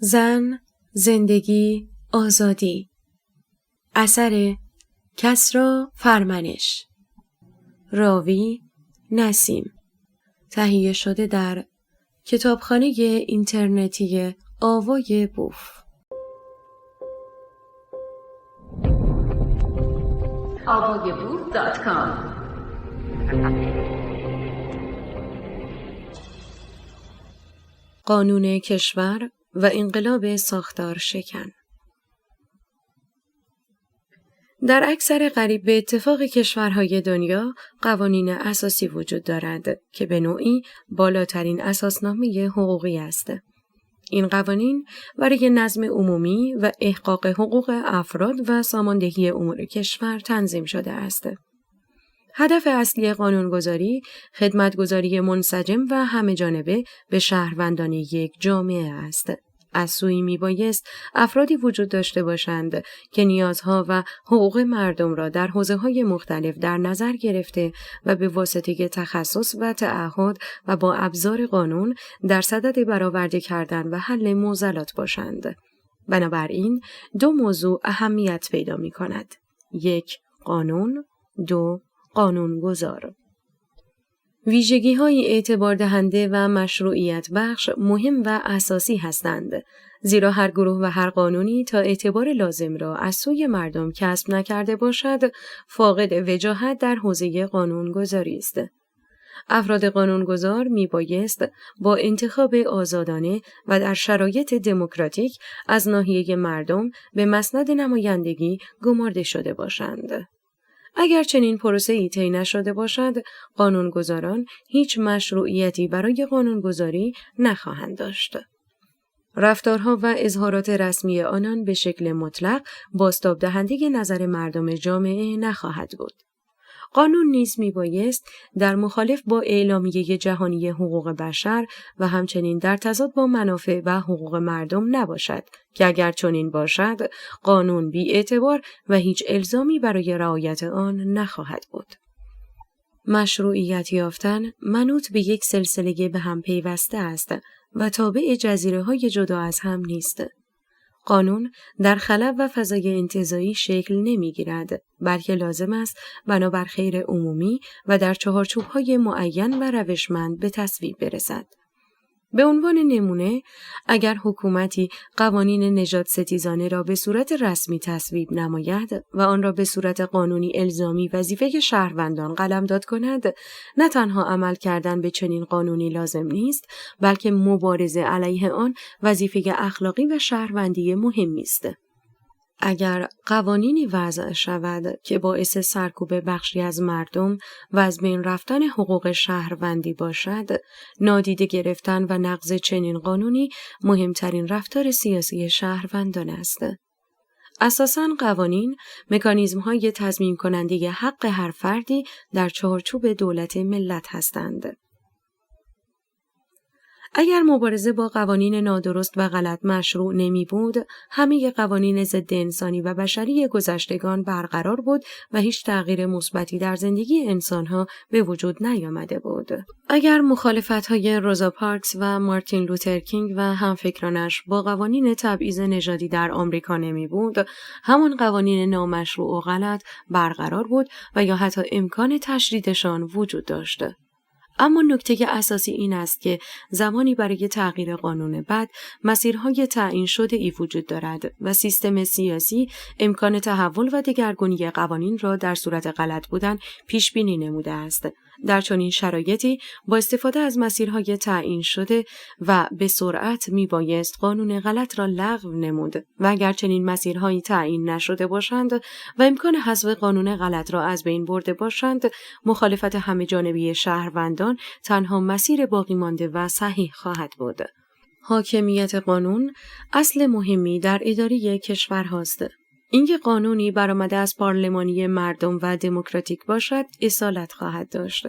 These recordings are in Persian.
زن، زندگی، آزادی. اثر کسری فرمنش. راوی نسیم. تهیه شده در کتابخانه اینترنتی آوای بوف. avayaboof.com. قانون کشور و انقلاب ساختار شکن. در اکثر قریب به اتفاق کشورهای دنیا قوانین اساسی وجود دارد که به نوعی بالاترین اساسنامه حقوقی است. این قوانین برای نظم عمومی و احقاق حقوق افراد و ساماندهی امور کشور تنظیم شده است. هدف اصلی قانونگذاری خدمتگزاری منسجم و همه‌جانبه به شهروندان یک جامعه است. از سوی میبایست افرادی وجود داشته باشند که نیازها و حقوق مردم را در حوزه‌های مختلف در نظر گرفته و به واسطه تخصص و تعهد و با ابزار قانون در صدد برآورده کردن و حل معضلات باشند. بنابراین دو موضوع اهمیت پیدا می‌کند. 1. قانون. 2. قانونگذار. ویژگی‌های اعتبار دهنده و مشروعیت بخش مهم و اساسی هستند، زیرا هر گروه و هر قانونی تا اعتبار لازم را از سوی مردم کسب نکرده باشد، فاقد وجاهت در حوزه قانونگذاری است. افراد قانونگذار میبایست با انتخاب آزادانه و در شرایط دموکراتیک از ناحیه مردم به مسند نمایندگی گمارده شده باشند. اگر چنین پروسه‌ای طی نشده باشد، قانونگذاران هیچ مشروعیتی برای قانونگذاری نخواهند داشت. رفتارها و اظهارات رسمی آنان به شکل مطلق بازتاب دهنده نظر مردم جامعه نخواهد بود. قانون نیز میبایست در مخالف با اعلامیه جهانی حقوق بشر و همچنین در تضاد با منافع و حقوق مردم نباشد که اگر چنین باشد قانون بی‌اعتبار و هیچ الزامی برای رعایت آن نخواهد بود. مشروعیت یافتن منوط به یک سلسله به هم پیوسته است و تابع جزیره‌های جدا از هم نیست. قانون در خلا و فضای انتزاعی شکل نمی‌گیرد، بلکه لازم است بنابر خیر عمومی و در چهارچوب‌های معین و روشمند به تصویب برسد. به عنوان نمونه، اگر حکومتی قوانین نژاد ستیزانه را به صورت رسمی تصویب نماید و آن را به صورت قانونی الزامی وظیفه شهروندان قلمداد کند، نه تنها عمل کردن به چنین قانونی لازم نیست، بلکه مبارزه علیه آن وظیفه اخلاقی و شهروندی مهمی است. اگر قوانینی وضع شود که باعث سرکوب بخشی از مردم و از بین رفتن حقوق شهروندی باشد، نادیده گرفتن و نقض چنین قانونی مهمترین رفتار سیاسی شهروندان است. اساساً قوانین مکانیزم‌های تضمین کننده حق هر فردی در چارچوب دولت ملت هستند. اگر مبارزه با قوانین نادرست و غلط مشروع نمی بود، همه قوانین ضد انسانی و بشری گذشتگان برقرار بود و هیچ تغییر مثبتی در زندگی انسانها به وجود نیامده بود. اگر مخالفت‌های روزا پارکس و مارتین لوتر کینگ و همفکرانش با قوانین تبعیض نژادی در آمریکا نمی بود، همان قوانین نامشروع و غلط برقرار بود و یا حتی امکان تشدیدشان وجود داشت. اما نکته اساسی این است که زمانی برای تغییر قانون بد مسیرهای تعیین شده ای وجود دارد و سیستم سیاسی امکان تحول و دگرگونی قوانین را در صورت غلط بودن پیش بینی نموده است. در چنین شرایطی با استفاده از مسیرهای تعیین شده و به سرعت میبایست قانون غلط را لغو نمود و اگر چنین مسیرهایی تعیین نشده باشند و امکان حذف قانون غلط را از بین برده باشند، مخالفت همه جانبه شهروندان تنها مسیر باقی مانده و صحیح خواهد بود. حاکمیت قانون اصل مهمی در اداره کشور هاست. اینکه قانونی برآمده از پارلمانی مردم و دموکراتیک باشد، اصالت خواهد داشت.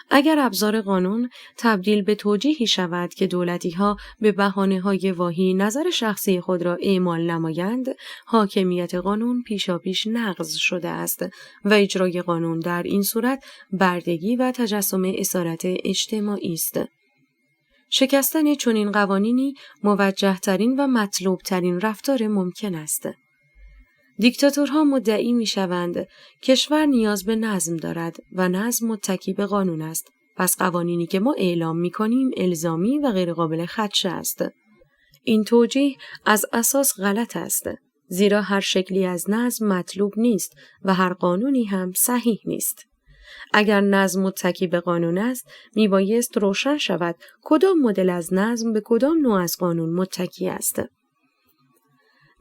اگر ابزار قانون تبدیل به توجیهی شود که دولتی‌ها به بهانه‌های واهی نظر شخصی خود را اعمال نمایند، حاکمیت قانون پیشاپیش نقض شده است و اجرای قانون در این صورت بردگی و تجسم اسارت اجتماعی است. شکستن چنین قوانینی موجه‌ترین و مطلوب‌ترین رفتار ممکن است. دیکتاتورها مدعی می‌شوند کشور نیاز به نظم دارد و نظم متکی به قانون است. پس قوانینی که ما اعلام می‌کنیم الزامی و غیرقابل خدشه است. این توجیه از اساس غلط است. زیرا هر شکلی از نظم مطلوب نیست و هر قانونی هم صحیح نیست. اگر نظم متکی به قانون است، میبایست روشن شود کدام مدل از نظم به کدام نوع از قانون متکی است.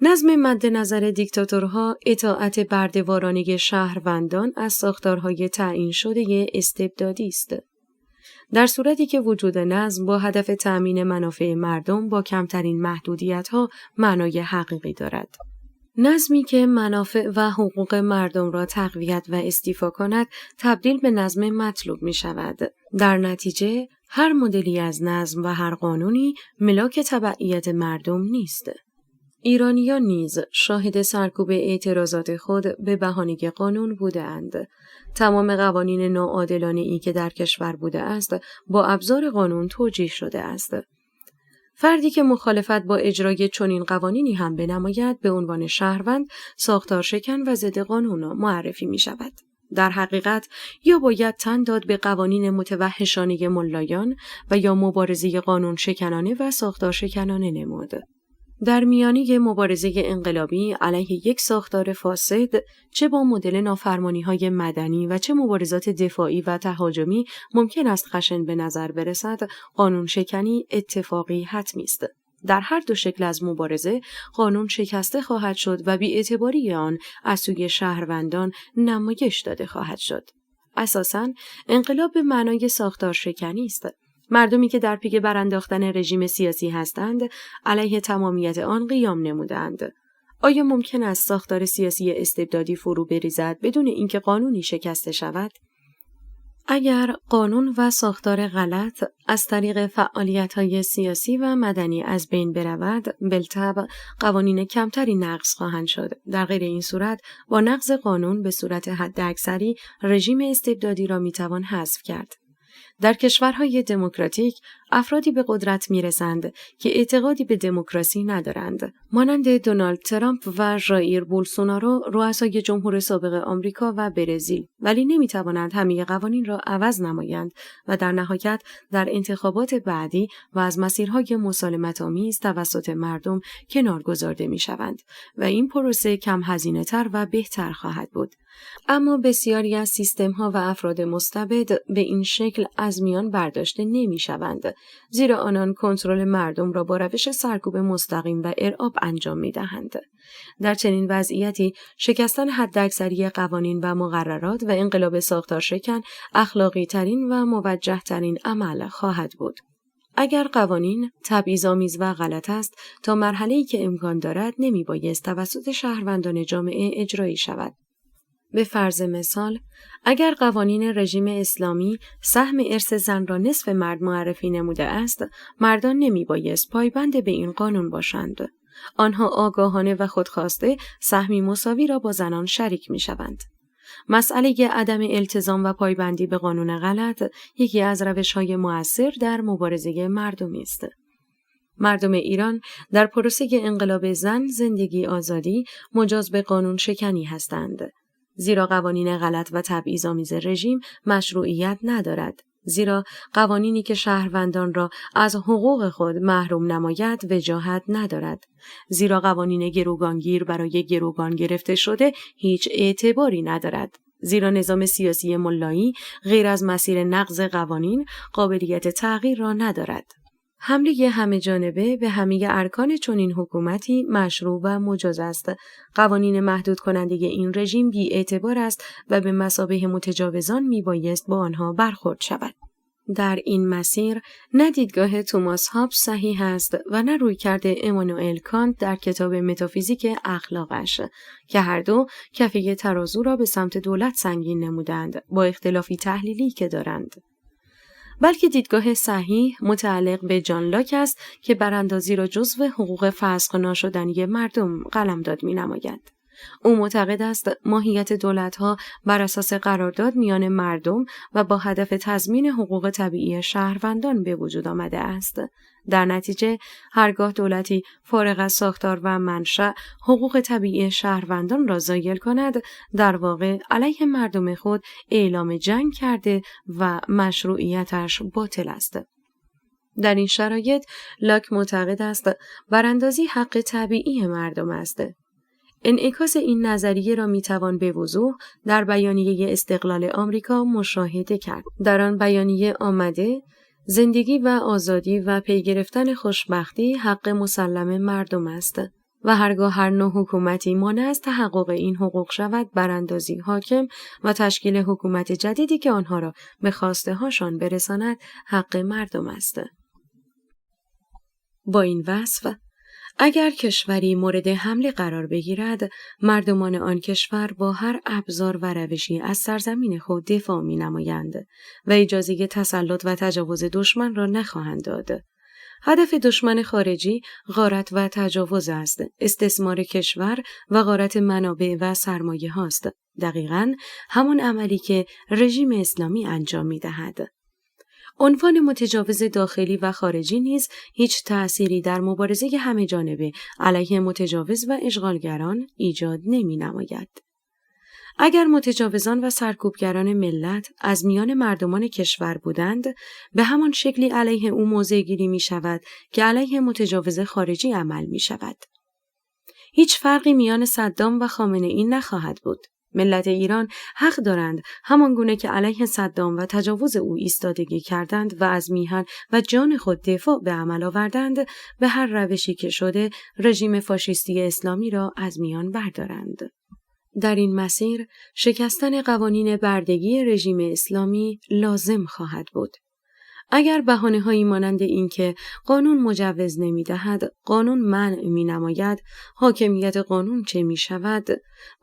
نظم مد نظر دیکتاتورها اطاعت برده‌وارانه شهروندان از ساختارهای تعیین شده استبدادی است. در صورتی که وجود نظم با هدف تأمین منافع مردم با کمترین محدودیت‌ها معنای حقیقی دارد. نظمی که منافع و حقوق مردم را تقویت و استیفا کند تبدیل به نظم مطلوب می شود. در نتیجه هر مدلی از نظم و هر قانونی ملاک تبعیت مردم نیست. ایرانیان نیز شاهد سرکوب اعتراضات خود به بهانه قانون بودند. تمام قوانین ناعادلانه ای که در کشور بوده است با ابزار قانون توجیه شده است. فردی که مخالفت با اجرای چنین قوانینی هم بنماید به عنوان شهروند ساختار شکن و ضد قانون معرفی می شود. در حقیقت یا باید تن داد به قوانین متوحشانه ملایان و یا مبارزه قانون شکنانه و ساختار شکنانه نمود. در میانه مبارزه انقلابی علیه یک ساختار فاسد چه با مدل نافرمانی‌های مدنی و چه مبارزات دفاعی و تهاجمی ممکن است خشن به نظر برسد، قانون شکنی اتفاقی حتمی است. در هر دو شکل از مبارزه قانون شکسته خواهد شد و بی‌اعتباری آن از سوی شهروندان نمایش داده خواهد شد. اساساً انقلاب به معنای ساختار شکنی است. مردمی که در پی برانداختن رژیم سیاسی هستند، علیه تمامیت آن قیام نمودند. آیا ممکن است ساختار سیاسی استبدادی فرو بریزد بدون اینکه قانونی شکسته شود؟ اگر قانون و ساختار غلط از طریق فعالیت‌های سیاسی و مدنی از بین برود، بالطبع قوانین کمتری نقض خواهند شد. در غیر این صورت، با نقض قانون به صورت حداکثری رژیم استبدادی را میتوان حذف کرد. در کشورهای دموکراتیک افرادی به قدرت میرسند که اعتقادی به دموکراسی ندارند، مانند دونالد ترامپ و ژائیر بولسونارو رؤسای جمهور سابق آمریکا و برزیل، ولی نمیتوانند همه قوانین را عوض نمایند و در نهایت در انتخابات بعدی و از مسیرهای مسالمت‌آمیز توسط مردم کنار گذارده میشوند و این پروسه کم هزینه‌تر و بهتر خواهد بود. اما بسیاری از سیستم‌ها و افراد مستبد به این شکل از میان برداشته نمی‌شوند، زیرا آنان کنترل مردم را با روش سرکوب مستقیم و ارعاب انجام می‌دهند. در چنین وضعیتی شکستن حداکثری قوانین و مقررات و انقلاب ساختار شکن اخلاقی‌ترین و موجه‌ترین عمل خواهد بود. اگر قوانین تبعیض‌آمیز و غلط است، تا مرحله‌ای که امکان دارد نمی‌بایست توسط شهروندان جامعه اجرایی شود. به فرض مثال، اگر قوانین رژیم اسلامی سهم ارث زن را نصف مرد معرفی نموده است، مردان نمی‌بایست پایبند به این قانون باشند. آنها آگاهانه و خودخواسته سهمی مساوی را با زنان شریک می‌شوند. مسئله عدم التزام و پایبندی به قانون غلط یکی از روش‌های مؤثر در مبارزه مردمی است. مردم ایران در پروسه انقلاب زن، زندگی، آزادی مجاز به قانون شکنی هستند. زیرا قوانین غلط و تبعیض‌آمیز رژیم مشروعیت ندارد. زیرا قوانینی که شهروندان را از حقوق خود محروم نماید وجاهت ندارد. زیرا قوانین گروگانگیر برای گروگان گرفته شده هیچ اعتباری ندارد. زیرا نظام سیاسی ملایی غیر از مسیر نقض قوانین قابلیت تغییر را ندارد. حمله همه جانبه به همه ارکان چنین حکومتی مشروع و مجاز است. قوانین محدود کننده این رژیم بی‌اعتبار است و به مثابه متجاوزان میبایست با آنها برخورد شود. در این مسیر نه دیدگاه توماس هابز صحیح است و نه رویکرد امانوئل کانت در کتاب متافیزیک اخلاقش که هر دو کفه ترازو را به سمت دولت سنگین نمودند، با اختلافی تحلیلی که دارند. بلکه دیدگاه صحیح متعلق به جان لاک است که براندازی را جزو حقوق فسخ ناشدنی مردم قلمداد می‌نماید. او معتقد است ماهیت دولت‌ها بر اساس قرارداد میان مردم و با هدف تضمین حقوق طبیعی شهروندان به وجود آمده است. در نتیجه هرگاه دولتی فارغ از ساختار و منشأ حقوق طبیعی شهروندان را زایل کند، در واقع علیه مردم خود اعلام جنگ کرده و مشروعیتش باطل است. در این شرایط لاک معتقد است براندازی حق طبیعی مردم است. انعکاس این نظریه را میتوان به وضوح در بیانیه استقلال آمریکا مشاهده کرد. در آن بیانیه آمده زندگی و آزادی و پی گرفتن خوشبختی حق مسلم مردم است و هرگاه هر نوع حکومتی مانع از تحقق این حقوق شود، براندازی حاکم و تشکیل حکومت جدیدی که آنها را به خواسته هاشان برساند حق مردم است. با این وصف اگر کشوری مورد حمله قرار بگیرد، مردمان آن کشور با هر ابزار و روشی از سرزمین خود دفاع می‌نمایند و اجازه تسلط و تجاوز دشمن را نخواهند داد. هدف دشمن خارجی غارت و تجاوز است، استثمار کشور و غارت منابع و سرمایه هاست. دقیقاً همان عملی که رژیم اسلامی انجام می‌دهد. عنوان متجاوز داخلی و خارجی نیز هیچ تأثیری در مبارزه همه‌جانبه علیه متجاوز و اشغالگران ایجاد نمی‌نماید. اگر متجاوزان و سرکوبگران ملت از میان مردمان کشور بودند، به همان شکلی علیه او موضع گیری می‌شود که علیه متجاوز خارجی عمل می‌شود. هیچ فرقی میان صدام و خامنه‌ای نخواهد بود. ملت ایران حق دارند همانگونه که علیه صدام و تجاوز او ایستادگی کردند و از میهن و جان خود دفاع به عمل آوردند، به هر روشی که شده رژیم فاشیستی اسلامی را از میان بردارند. در این مسیر شکستن قوانین بردگی رژیم اسلامی لازم خواهد بود. اگر بهانه‌هایی مانند این که قانون مجوز نمی‌دهد، قانون منع می‌نماید، حاکمیت قانون چه می‌شود،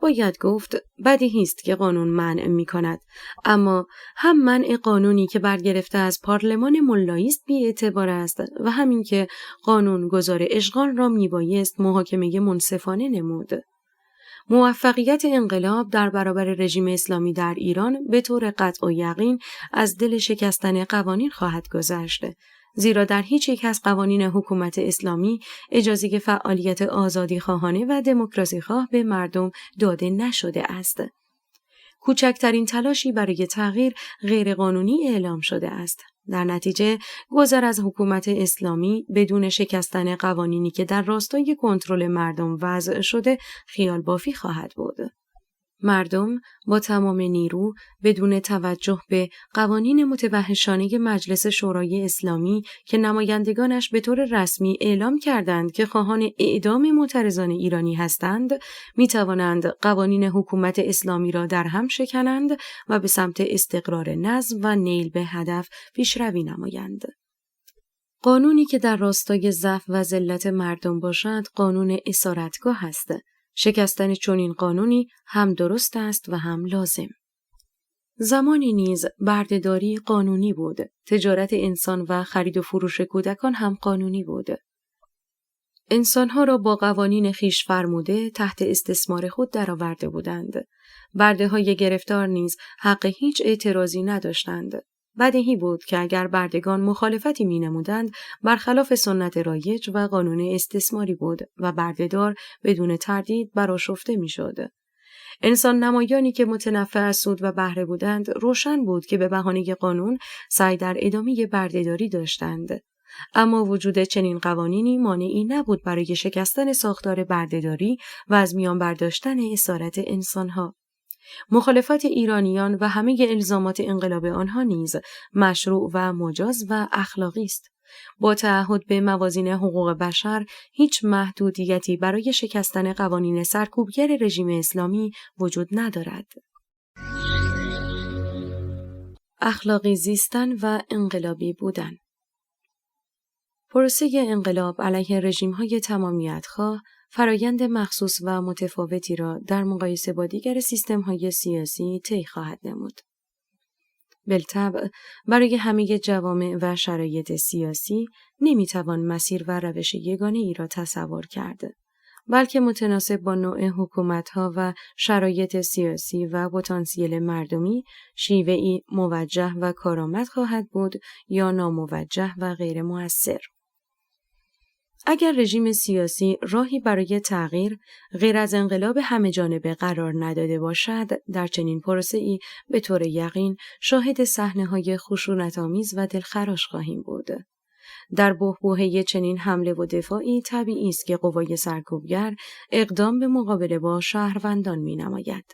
باید گفت بدیهی است که قانون منع می‌کند، اما هم منع قانونی که برگرفته از پارلمان ملایی است بی‌اعتبار است و همین که قانون گذار اشغال را میبایست محاکمه منصفانه نمود. موفقیت انقلاب در برابر رژیم اسلامی در ایران به طور قطع و یقین از دل شکستن قوانین خواهد گذشت، زیرا در هیچ یک از قوانین حکومت اسلامی اجازه فعالیت آزادیخواهانه و دموکراسی‌خواه به مردم داده نشده است. کوچکترین تلاشی برای تغییر غیرقانونی اعلام شده است. در نتیجه گذر از حکومت اسلامی بدون شکستن قوانینی که در راستای کنترل مردم وضع شده خیال بافی خواهد بود. مردم با تمام نیرو بدون توجه به قوانین متوحشانه مجلس شورای اسلامی که نمایندگانش به طور رسمی اعلام کردند که خواهان اعدام معترضان ایرانی هستند، می توانند قوانین حکومت اسلامی را در هم شکنند و به سمت استقرار نظم و نیل به هدف پیشروی نمایند. قانونی که در راستای ضعف و ذلت مردم باشد قانون اسارتگاه است. شکستن چنین قانونی هم درست است و هم لازم. زمانی نیز بردهداری قانونی بود. تجارت انسان و خرید و فروش کودکان هم قانونی بود. انسانها را با قوانین خویش فرموده تحت استثمار خود درآورده بودند. برده‌های گرفتار نیز حق هیچ اعتراضی نداشتند. بدیهی بود که اگر بردگان مخالفتی می‌نمودند برخلاف سنت رایج و قانون استثماری بود و بردهدار بدون تردید برآشفته می‌شد. انسان نمایانی که متنفع از سود و بهره بودند روشن بود که به بهانه قانون سعی در ادامه بردهداری داشتند. اما وجود چنین قوانینی مانعی نبود برای شکستن ساختار بردهداری و از میان برداشتن اسارت انسان‌ها. مخالفت ایرانیان و همه الزامات انقلاب آنها نیز مشروع و مجاز و اخلاقی است. با تعهد به موازین حقوق بشر هیچ محدودیتی برای شکستن قوانین سرکوبگر رژیم اسلامی وجود ندارد. اخلاقی زیستن و انقلابی بودن. پروسه انقلاب علیه رژیم‌های تمامیت‌خواه فرایند مخصوص و متفاوتی را در مقایسه با دیگر سیستم‌های سیاسی طی خواهد نمود. بالطبع برای همه جوامع و شرایط سیاسی نمیتوان مسیر و روش یگانه ای را تصور کرد. بلکه متناسب با نوع حکومت‌ها و شرایط سیاسی و پتانسیل مردمی، شیوه‌ای موجه و کارآمد خواهد بود یا ناموجه و غیر مؤثر. اگر رژیم سیاسی راهی برای تغییر غیر از انقلاب همه‌جانبه قرار نداده باشد، در چنین پروسه‌ای به طور یقین شاهد صحنه‌های خشونت‌آمیز و دلخراش خواهیم بود. در بحبوحه چنین حمله و دفاعی طبیعی است که قوای سرکوبگر اقدام به مقابله با شهروندان می‌نماید.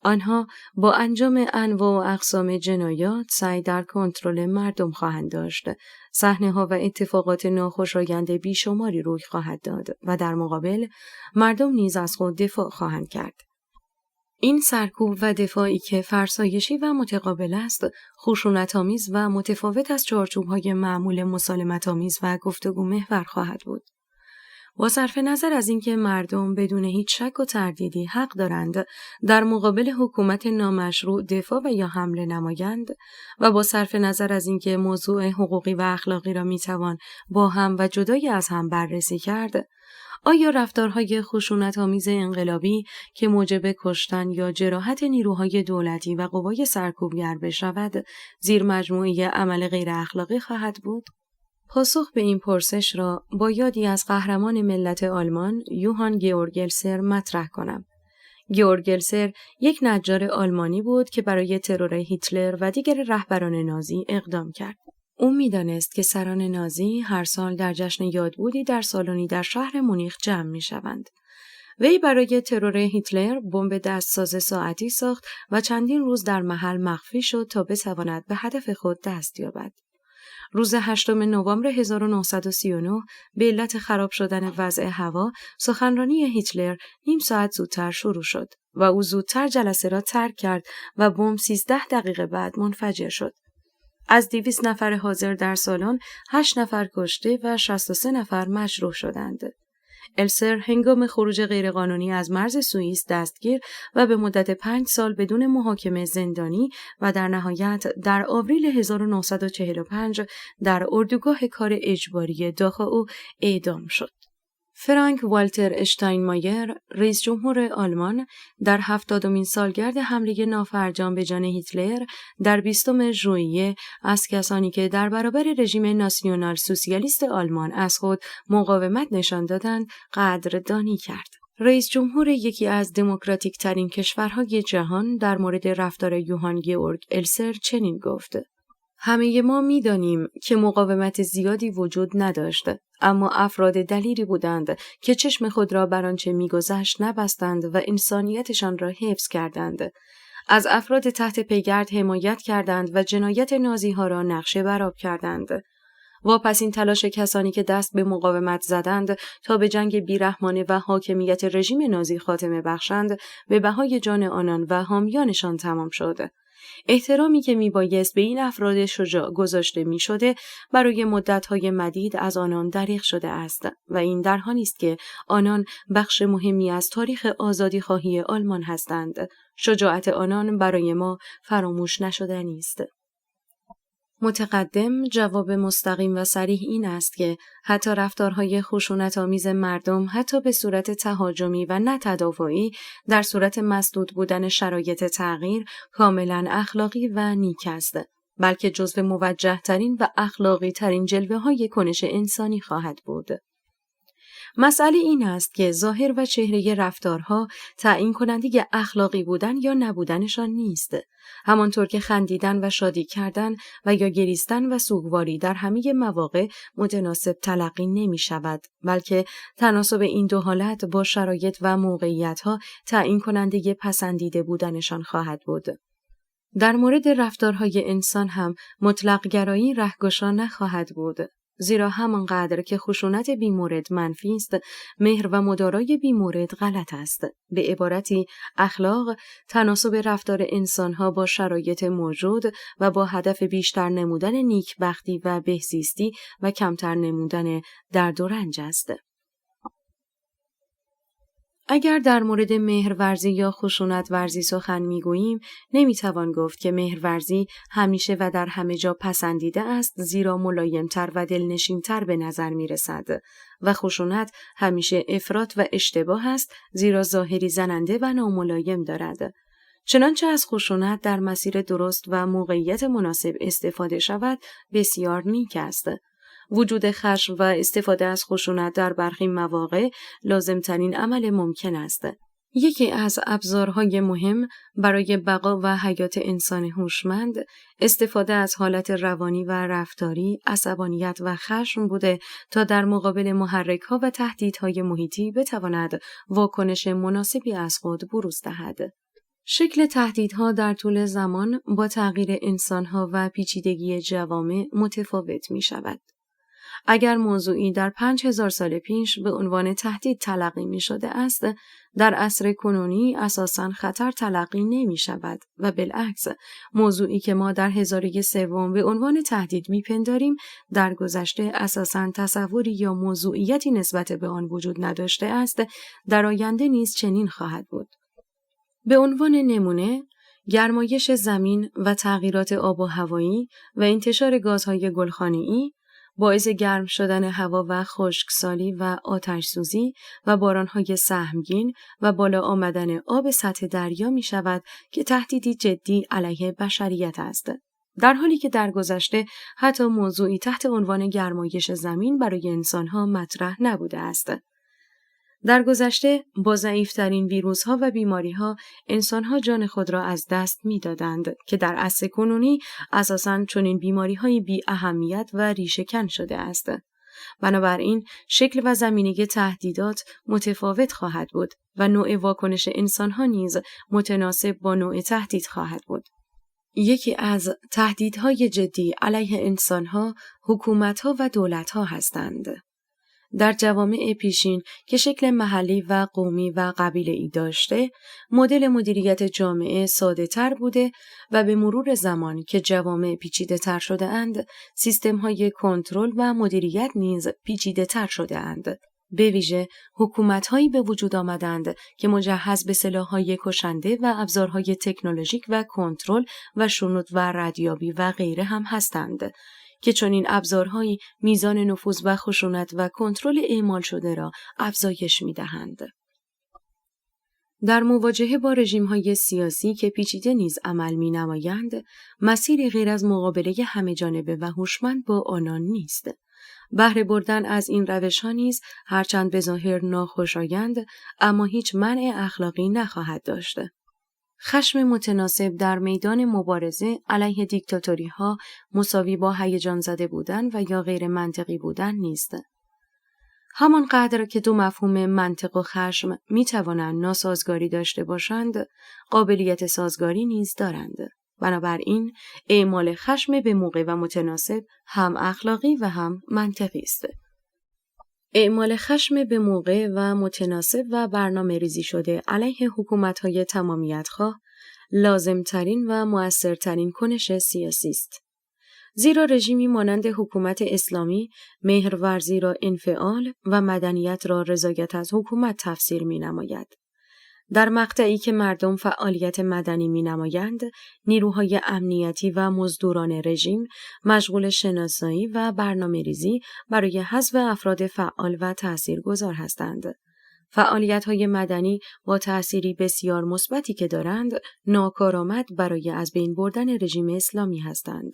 آنها با انجام انواع و اقسام جنایات سعی در کنترل مردم خواهند داشت. صحنه‌ها و اتفاقات ناخوشایند بیشماری روی خواهد داد و در مقابل مردم نیز از خود دفاع خواهند کرد. این سرکوب و دفاعی که فرسایشی و متقابل است، خشونت‌آمیز و متفاوت از چارچوب‌های معمول مسالمت‌آمیز و گفتگو محور خواهد بود. با صرف نظر از اینکه مردم بدون هیچ شک و تردیدی حق دارند در مقابل حکومت نامشروع دفاع و یا حمله نمایند و با صرف نظر از اینکه موضوع حقوقی و اخلاقی را میتوان با هم و جدای از هم بررسی کرد، آیا رفتارهای خشونت‌آمیز انقلابی که موجب کشتن یا جراحت نیروهای دولتی و قوای سرکوبگر بشود، زیر مجموعه عمل غیر اخلاقی خواهد بود؟ پاسخ به این پرسش را با یادی از قهرمان ملت آلمان یوهان گئورگ السر مطرح کنم. گئورگ السر یک نجار آلمانی بود که برای ترور هیتلر و دیگر رهبران نازی اقدام کرد. او می‌دانست که سران نازی هر سال در جشن یادبودی در سالنی در شهر مونیخ جمع می‌شوند. وی برای ترور هیتلر بمب دستساز ساعتی ساخت و چندین روز در محل مخفی شد تا بتواند به هدف خود دست یابد. روز 8 نوامبر 1939 به علت خراب شدن وضع هوا، سخنرانی هیتلر نیم ساعت زودتر شروع شد و او زودتر جلسه را ترک کرد و بمب 13 دقیقه بعد منفجر شد. از 200 نفر حاضر در سالن 8 نفر کشته و 63 نفر مجروح شدند. السر هنگام خروج غیرقانونی از مرز سوئیس دستگیر و به مدت 5 سال بدون محاکمه زندانی و در نهایت در آوریل 1945 در اردوگاه کار اجباری داخائو اعدام شد. فرانک والتر اشتاینمایر، رئیس جمهور آلمان، در 70مین سالگرد حمله نافرجام به جان هیتلر در 20 ژوئیه از کسانی که در برابر رژیم ناسیونال سوسیالیست آلمان از خود مقاومت نشان دادند، قدردانی کرد. رئیس جمهور یکی از دموکراتیک ترین کشورهای جهان در مورد رفتار یوهان گئورگ السر چنین گفت: همه ما می‌دانیم که مقاومت زیادی وجود نداشت، اما افراد دلیری بودند که چشم خود را بر آنچه می‌گذشت نبستند و انسانیتشان را حفظ کردند. از افراد تحت پیگرد حمایت کردند و جنایت نازی‌ها را نقشه برآب کردند. واپسین تلاش کسانی که دست به مقاومت زدند تا به جنگ بیرحمانه و حاکمیت رژیم نازی خاتمه بخشند، به بهای جان آنان و حامیانشان تمام شد. احترامی که میبایست به این افراد شجاع گذاشته میشده برای مدت‌های مدید از آنان دریغ شده است و این در حالی است که آنان بخش مهمی از تاریخ آزادی‌خواهی آلمان هستند. شجاعت آنان برای ما فراموش نشدنی است. متقدم جواب مستقیم و صریح این است که حتی رفتارهای خشونت‌آمیز مردم، حتی به صورت تهاجمی و نه تدافعی، در صورت مسدود بودن شرایط تغییر، کاملاً اخلاقی و نیک است، بلکه جزو موجه‌ترین و اخلاقی‌ترین جلوه‌های کنش انسانی خواهد بود. مسئله این است که ظاهر و چهره رفتارها تعیین کننده اخلاقی بودن یا نبودنشان نیست. همانطور که خندیدن و شادی کردن و یا گریستن و سوگواری در همه مواقع متناسب تلقی نمی شود، بلکه تناسب این دو حالت با شرایط و موقعیت‌ها تعیین کننده پسندیده بودنشان خواهد بود. در مورد رفتارهای انسان هم مطلق گرایی رهگشا نخواهد بود. زیرا همانقدر که خشونت بیمورد منفی است، مهر و مدارای بیمورد غلط است. به عبارتی، اخلاق تناسب رفتار انسانها با شرایط موجود و با هدف بیشتر نمودن نیکبختی و بهزیستی و کمتر نمودن درد و رنج است. اگر در مورد مهرورزی یا خشونت ورزی سخن می‌گوییم، نمی‌توان گفت که مهرورزی همیشه و در همه جا پسندیده است، زیرا ملایم‌تر و دلنشین‌تر به نظر می‌رسد و خشونت همیشه افراط و اشتباه است، زیرا ظاهری زننده و ناملایم دارد. چنانچه از خشونت در مسیر درست و موقعیت مناسب استفاده شود، بسیار نیک است. وجود خشم و استفاده از خشونت در برخی مواقع لازمترین عمل ممکن است. یکی از ابزارهای مهم برای بقا و حیات انسان هوشمند، استفاده از حالت روانی و رفتاری، عصبانیت و خشم بوده تا در مقابل محرک‌ها و تهدیدهای محیطی بتواند واکنش مناسبی از خود بروز دهد. شکل تهدیدها در طول زمان با تغییر انسانها و پیچیدگی جوامع متفاوت می شود. اگر موضوعی در 5000 سال پیش به عنوان تهدید تلقی می شده است، در عصر کنونی اساساً خطر تلقی نمی شود و بالعکس، موضوعی که ما در هزاره سوم به عنوان تهدید می پنداریم، در گذشته اساساً تصوری یا موضوعیتی نسبت به آن وجود نداشته است، در آینده نیز چنین خواهد بود. به عنوان نمونه، گرمایش زمین و تغییرات آب و هوایی و انتشار گازهای گلخانه‌ای باعث گرم شدن هوا و خشکسالی و آتش‌سوزی و بارانهای سهمگین و بالا آمدن آب سطح دریا می شود که تهدیدی جدی علیه بشریت است. در حالی که در گذشته حتی موضوعی تحت عنوان گرمایش زمین برای انسانها مطرح نبوده است. در گذشته با ضعیف‌ترین ویروس‌ها و بیماری‌ها انسان‌ها جان خود را از دست می‌دادند که در عصر کنونی اساساً چنین بیماری‌های بی اهمیت و ریشه‌کن شده است. بنابراین شکل و زمینه تهدیدات متفاوت خواهد بود و نوع واکنش انسان‌ها نیز متناسب با نوع تهدید خواهد بود. یکی از تهدیدهای جدی علیه انسان‌ها حکومت‌ها و دولت‌ها هستند. در جوامع پیشین که شکل محلی و قومی و قبیله‌ای داشته، مدل مدیریت جامعه ساده‌تر بوده و به مرور زمان که جوامع پیچیده‌تر شده اند، سیستم‌های کنترل و مدیریت نیز پیچیده‌تر شده اند. به ویژه حکومت‌هایی به وجود آمدند که مجهز به سلاح‌های کشنده و ابزارهای تکنولوژیک و کنترل و شنود و ردیابی و غیره هم هستند که چنین ابزارهایی میزان نفوذ و خشونت و کنترل اعمال شده را افزایش می‌دهند. در مواجهه با رژیم‌های سیاسی که پیچیده نیز عمل می‌نمایند، مسیری غیر از مقابله همه‌جانبه و هوشمند با آنان نیست. بهره بردن از این روش‌ها نیز هرچند به ظاهر ناخوشایند، اما هیچ منع اخلاقی نخواهد داشت. خشم متناسب در میدان مبارزه علیه دیکتاتوری‌ها مساوی با هیجان زده بودن و یا غیر منطقی بودن نیست. همانقدر که دو مفهوم منطق و خشم می توانند ناسازگاری داشته باشند، قابلیت سازگاری نیز دارند. بنابراین اعمال خشم به موقع و متناسب هم اخلاقی و هم منطقی است. اعمال خشم به موقع و متناسب و برنامه ریزی شده علیه حکومت‌های تمامیت‌خواه لازمترین و مؤثرترین کنش سیاسی است. زیرا رژیمی مانند حکومت اسلامی مهرورزی را انفعال و مدنیت را رضایت از حکومت تفسیر می‌نماید. در مقطعی که مردم فعالیت مدنی می‌نمایند، نیروهای امنیتی و مزدوران رژیم مشغول شناسایی و برنامه‌ریزی برای حذف افراد فعال و تأثیرگذار هستند. فعالیت‌های مدنی با تأثیری بسیار مثبتی که دارند، ناکارآمد برای از بین بردن رژیم اسلامی هستند.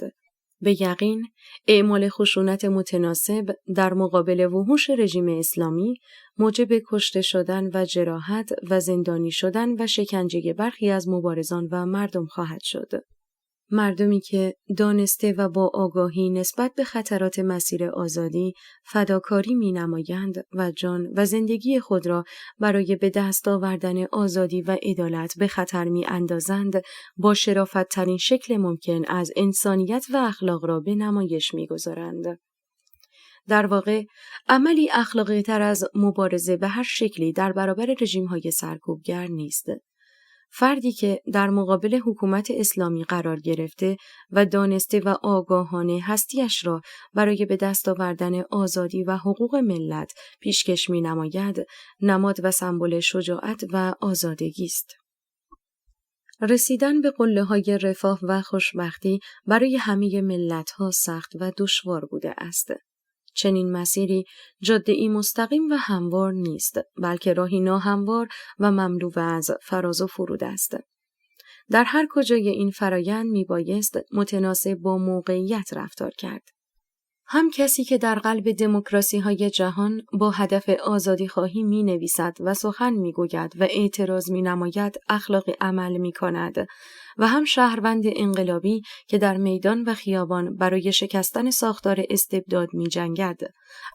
به یقین، اعمال خشونت متناسب در مقابل وحوش رژیم اسلامی موجب کشته شدن و جراحت و زندانی شدن و شکنجه برخی از مبارزان و مردم خواهد شد. مردمی که دانسته و با آگاهی نسبت به خطرات مسیر آزادی فداکاری می‌نمایند و جان و زندگی خود را برای به دست آوردن آزادی و عدالت به خطر می‌اندازند، با شرافت‌ترین شکل ممکن از انسانیت و اخلاق را به نمایش می‌گذارند. در واقع، عملی اخلاقی‌تر از مبارزه به هر شکلی در برابر رژیم‌های سرکوبگر نیست. فردی که در مقابل حکومت اسلامی قرار گرفته و دانسته و آگاهانه هستیش را برای به دست آوردن آزادی و حقوق ملت پیشکش می‌نماید، نماد و سمبل شجاعت و آزادگی است. رسیدن به قله‌های رفاه و خوشبختی برای همه ملت‌ها سخت و دشوار بوده است. چنین مسیری جاده‌ای مستقیم و هموار نیست، بلکه راهی ناهموار و مملو از فراز و فرود است. در هر کجای این فرایند میبایست متناسب با موقعیت رفتار کرد. هم کسی که در قلب دموکراسی‌های جهان با هدف آزادی خواهی می نویسد و سخن می گوید و اعتراض می نماید اخلاقی عمل می کند و هم شهروند انقلابی که در میدان و خیابان برای شکستن ساختار استبداد می جنگد.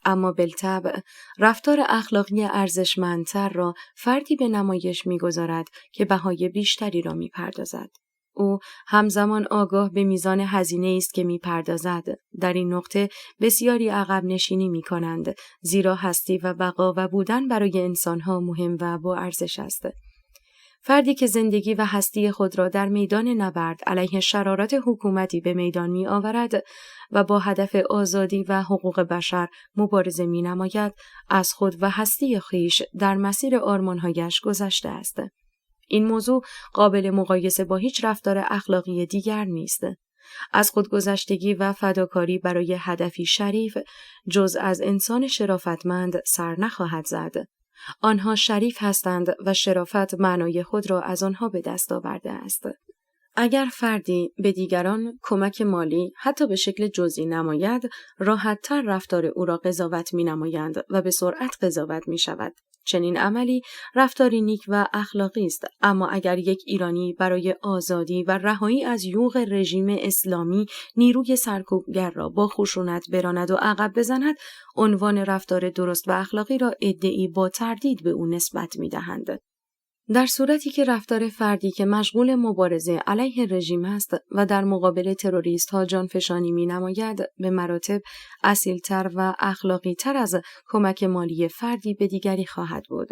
اما بالطبع رفتار اخلاقی ارزشمندتر را فردی به نمایش می گذارد که بهای بیشتری را می پردازد. او همزمان آگاه به میزان هزینه است که می‌پردازد. در این نقطه بسیاری عقب نشینی می‌کنند، زیرا هستی و بقا و بودن برای انسان‌ها مهم و با ارزش است. فردی که زندگی و هستی خود را در میدان نبرد علیه شرارت حکومتی به میدان می‌آورد و با هدف آزادی و حقوق بشر مبارزه می‌نماید، از خود و هستی خویش در مسیر آرمان‌هایش گذشته است. این موضوع قابل مقایسه با هیچ رفتار اخلاقی دیگر نیست. از خودگذشتگی و فداکاری برای هدفی شریف جز از انسان شرافتمند سر نخواهد زد. آنها شریف هستند و شرافت معنای خود را از آنها به دست آورده است. اگر فردی به دیگران کمک مالی حتی به شکل جزئی نماید، راحت‌تر رفتار او را قضاوت می‌نمایند و به سرعت قضاوت می‌شود. چنین عملی رفتاری نیک و اخلاقی است، اما اگر یک ایرانی برای آزادی و رهایی از یوغ رژیم اسلامی نیروی سرکوبگر را با خشونت براند و عقب بزند، عنوان رفتار درست و اخلاقی را عده‌ای با تردید به او نسبت می‌دهند. در صورتی که رفتار فردی که مشغول مبارزه علیه رژیم است و در مقابل تروریست‌ها جانفشانی می‌نماید، به مراتب اصیل‌تر و اخلاقی‌تر از کمک مالی فردی به دیگری خواهد بود.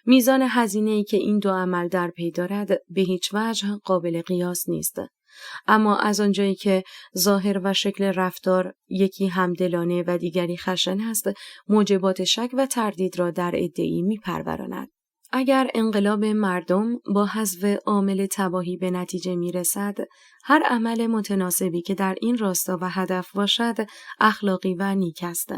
میزان هزینه‌ای که این دو عمل در پی دارد به هیچ وجه قابل قیاس نیست. اما از آنجایی که ظاهر و شکل رفتار یکی همدلانه و دیگری خشن است، موجبات شک و تردید را در عده‌ای می‌پروراند. اگر انقلاب مردم با حذف عامل تباهی به نتیجه میرسد، هر عمل متناسبی که در این راستا و هدف باشد، اخلاقی و نیک است.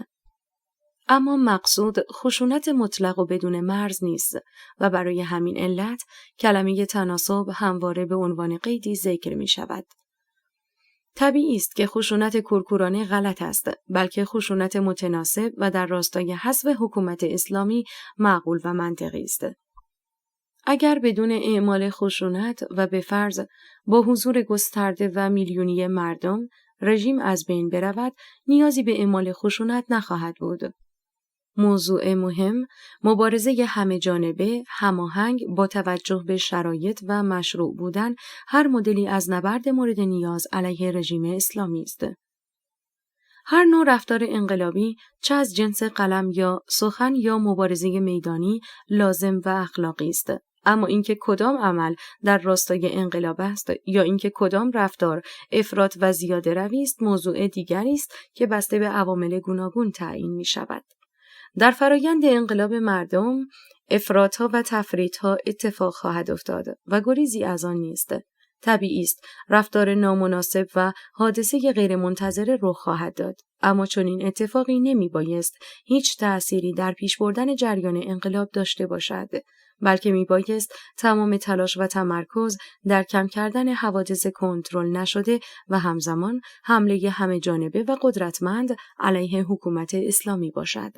اما مقصود خشونت مطلق و بدون مرز نیست و برای همین علت کلمه تناسب همواره به عنوان قیدی ذکر می شود. طبیعی است که خشونت کورکورانه غلط است، بلکه خشونت متناسب و در راستای حذف حکومت اسلامی معقول و منطقی است. اگر بدون اعمال خشونت و به فرض با حضور گسترده و میلیونی مردم رژیم از بین برود، نیازی به اعمال خشونت نخواهد بود. موضوع مهم، مبارزه همه جانبه، هماهنگ با توجه به شرایط و مشروع بودن هر مدلی از نبرد مورد نیاز علیه رژیم اسلامی است. هر نوع رفتار انقلابی، چه از جنس قلم یا سخن یا مبارزه میدانی، لازم و اخلاقی است. اما اینکه کدام عمل در راستای انقلاب است یا اینکه کدام رفتار افراط و زیاده روی است، موضوع دیگری است که بسته به عوامل گوناگون تعیین می شود. در فرایند انقلاب مردم، افراط‌ها و تفریط‌ها اتفاق خواهد افتاد و گریزی از آن نیست. طبیعی است رفتار نامناسب و حادثه غیرمنتظره رخ خواهد داد، اما چنین اتفاقی نمیبایست هیچ تأثیری در پیش بردن جریان انقلاب داشته باشد، بلکه میبایست تمام تلاش و تمرکز در کم کردن حوادث کنترل نشده و همزمان حمله همه جانبه و قدرتمند علیه حکومت اسلامی باشد.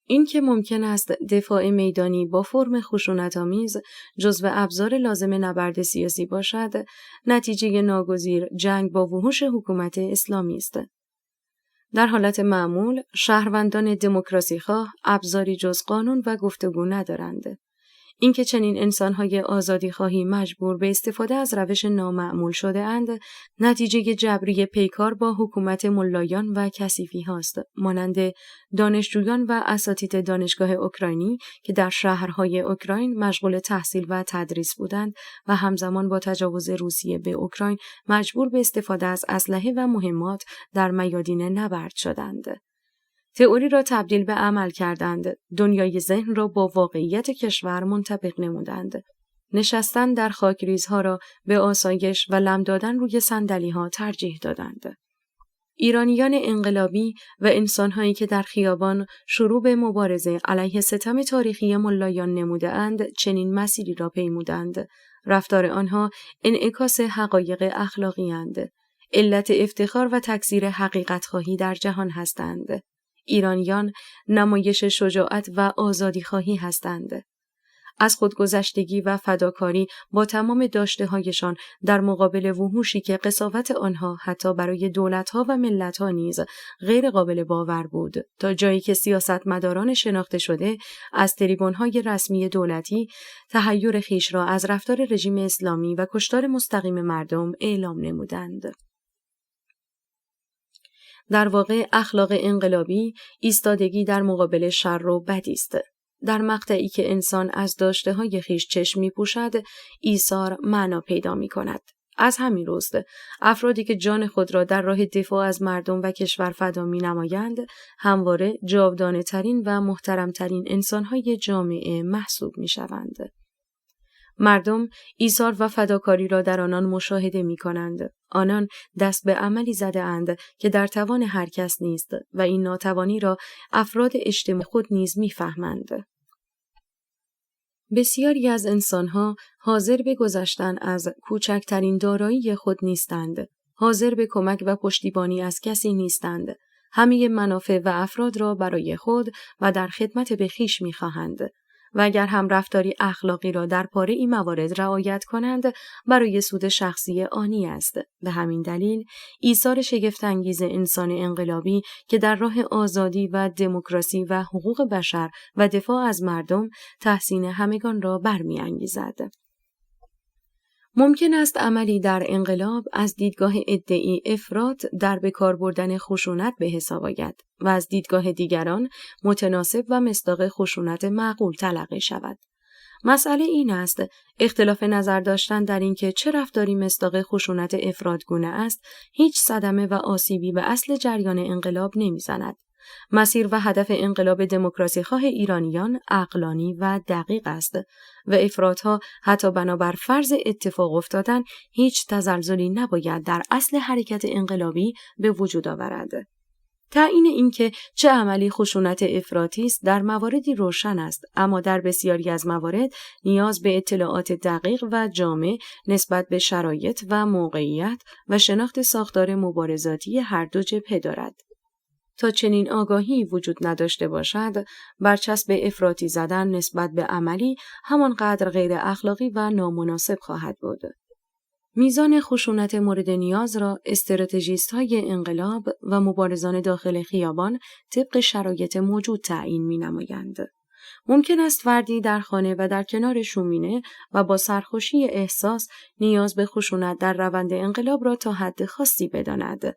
این که ممکن است دفاع میدانی با فرم خشونت‌آمیز جزو ابزار لازم نبرد سیاسی باشد، نتیجه ناگزیر جنگ با وحوش حکومت اسلامی است. در حالت معمول، شهروندان دموکراسی‌خواه ابزاری جز قانون و گفتگو ندارند. اینکه چنین انسان‌های آزادی‌خواهی مجبور به استفاده از روش نامعمول شده اند، نتیجه جبری پیکار با حکومت ملایان و کثیفی هاست، مانند دانشجویان و اساتید دانشگاه اوکراینی که در شهرهای اوکراین مشغول تحصیل و تدریس بودند و همزمان با تجاوز روسیه به اوکراین مجبور به استفاده از اسلحه و مهمات در میادین نبرد شدند. تئوری را تبدیل به عمل کردند، دنیای ذهن را با واقعیت کشور منطبق نمودند. نشستن در خاکریزها را به آسایش و لم دادن روی صندلی‌ها ترجیح دادند. ایرانیان انقلابی و انسان‌هایی که در خیابان شروع به مبارزه علیه ستم تاریخی ملایان نموده‌اند، چنین مسیری را پیمودند. رفتار آنها انعکاس حقایق اخلاقی اند. علت افتخار و تکثیر حقیقت خواهی در جهان هستند. ایرانیان نمایش شجاعت و آزادی خواهی هستند. از خودگذشتگی و فداکاری با تمام داشته‌هایشان در مقابل وحوشی که قساوت آنها حتی برای دولت‌ها و ملت‌ها نیز غیر قابل باور بود، تا جایی که سیاستمداران شناخته شده از تریبون‌های رسمی دولتی تحیر خویش را از رفتار رژیم اسلامی و کشتار مستقیم مردم اعلام نمودند. در واقع اخلاق انقلابی ایستادگی در مقابل شر و بدی است. در مقطعی که انسان از داشته‌های خویش چشم می‌پوشد، ایثار معنا پیدا می‌کند. از همین روست افرادی که جان خود را در راه دفاع از مردم و کشور فدا می‌نمایند، همواره جاودانه‌ترین و محترم‌ترین انسان‌های جامعه محسوب می‌شوند. مردم ایثار و فداکاری را در آنان مشاهده می‌کنند. آنان دست به عملی زده اند که در توان هر کس نیست و این ناتوانی را افراد اجتماع خود نیز می‌فهمند. بسیاری از انسان‌ها حاضر به گذشتن از کوچکترین دارایی خود نیستند. حاضر به کمک و پشتیبانی از کسی نیستند. همه منافع و افراد را برای خود و در خدمت به خویش می‌خواهند. و اگر هم رفتاری اخلاقی را در پاره این موارد رعایت کنند، برای سود شخصی آنی است. به همین دلیل ایثار شگفت‌انگیز انسان انقلابی که در راه آزادی و دموکراسی و حقوق بشر و دفاع از مردم تحسین همگان را برمی‌انگیزد. ممکن است عملی در انقلاب از دیدگاه ادعی افراط در به کار بردن خشونت به حساب آید و از دیدگاه دیگران متناسب و مصداق خشونت معقول تلقی شود. مسئله این است اختلاف نظر داشتن در اینکه چه رفتاری مصداق خشونت افراطگونه است، هیچ صدمه و آسیبی به اصل جریان انقلاب نمیزند. مسیر و هدف انقلاب دموکراسی‌خواه ایرانیان عقلانی و دقیق است و افراط‌ها حتی بنابر فرض اتفاق افتادن هیچ تزلزلی نباید در اصل حرکت انقلابی به وجود آورد. تعیین اینکه چه عملی خشونت افراطی است در مواردی روشن است، اما در بسیاری از موارد نیاز به اطلاعات دقیق و جامع نسبت به شرایط و موقعیت و شناخت ساختار مبارزاتی هر دو جبهه دارد. تا چنین آگاهی وجود نداشته باشد، برچسب افراطی زدن نسبت به عملی همانقدر غیر اخلاقی و نامناسب خواهد بود. میزان خشونت مورد نیاز را استراتژیست‌های انقلاب و مبارزان داخل خیابان طبق شرایط موجود تعیین می‌نمایند. ممکن است فردی در خانه و در کنار شومینه و با سرخوشی احساس نیاز به خشونت در روند انقلاب را تا حد خاصی بداند.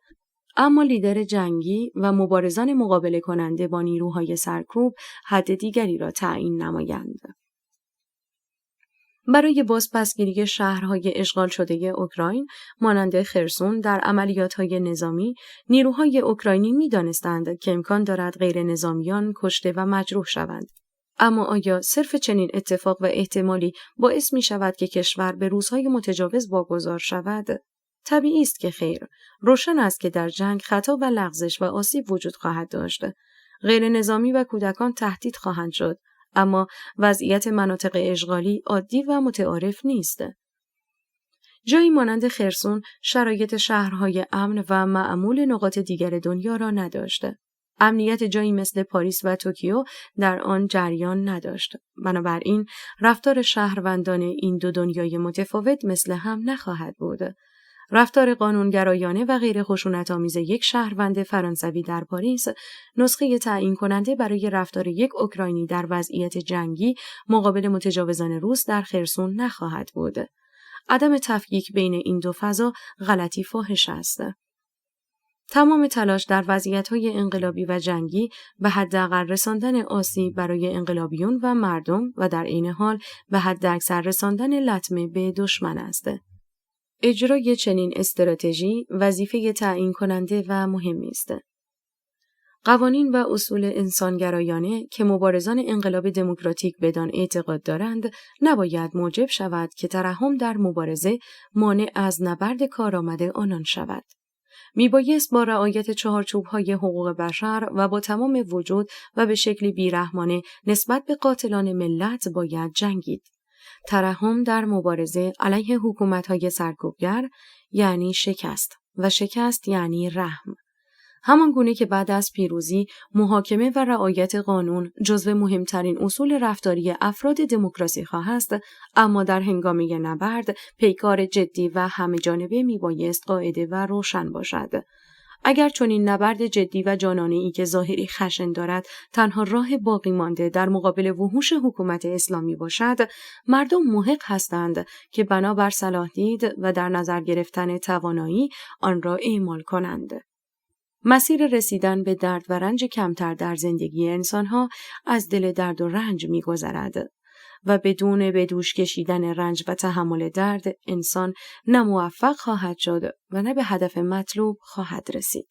اما لیدر جنگی و مبارزان مقابله کننده با نیروهای سرکوب حد دیگری را تعیین نمایند. برای بازپسگیری شهرهای اشغال شده اوکراین مانند خرسون در عملیات‌های نظامی، نیروهای اوکراینی می‌دانستند که امکان دارد غیر نظامیان کشته و مجروح شوند. اما آیا صرف چنین اتفاق و احتمالی باعث می‌شود که کشور به روزهای متجاوز واگذار شود؟ طبیعی است که خیر. روشن است که در جنگ خطا و لغزش و آسیب وجود خواهد داشت. غیر نظامی و کودکان تهدید خواهند شد، اما وضعیت مناطق اشغالی عادی و متعارف نیست. جایی مانند خرسون شرایط شهرهای امن و معمول نقاط دیگر دنیا را نداشت. امنیت جایی مثل پاریس و توکیو در آن جریان نداشت. بنابراین رفتار شهروندان این دو دنیای متفاوت مثل هم نخواهد بود. رفتار قانونگرایانه و غیر خشونت‌آمیز یک شهروند فرانسوی در پاریس نسخه تعیین کننده برای رفتار یک اوکراینی در وضعیت جنگی مقابل متجاوزان روس در خرسون نخواهد بود. عدم تفکیک بین این دو فضا غلطی فاحش است. تمام تلاش در وضعیت‌های انقلابی و جنگی به حداقل رساندن آسیب برای انقلابیون و مردم و در عین حال به حداکثر رساندن لطمه به دشمن است. اجرای چنین استراتژی وظیفه تعیین کننده و مهمی است. قوانین و اصول انسانگرایانه که مبارزان انقلاب دموکراتیک بدان اعتقاد دارند نباید موجب شود که ترحم در مبارزه مانع از نبرد کارآمد آنان شود. میبایست با رعایت چهارچوب‌های حقوق بشر و با تمام وجود و به شکلی بیرحمانه نسبت به قاتلان ملت باید جنگید. ترحم در مبارزه علیه حکومت‌های سرکوبگر یعنی شکست و شکست یعنی رحم. همان گونه که بعد از پیروزی محاکمه و رعایت قانون جزو مهمترین اصول رفتاری افراد دموکراسی خواه است، اما در هنگامه نبرد پیکار جدی و همه‌جانبه میبایست قاعده و روشن باشد. اگر چنین نبرد جدی و جانانه‌ای که ظاهری خشن دارد تنها راه باقی مانده در مقابل وحوش حکومت اسلامی باشد، مردم محق هستند که بنابر صلاح دید و در نظر گرفتن توانایی آن را اعمال کنند. مسیر رسیدن به درد و رنج کمتر در زندگی انسانها از دل درد و رنج می‌گذرد و بدون به دوش کشیدن رنج و تحمل درد انسان نه موفق خواهد شد و نه به هدف مطلوب خواهد رسید.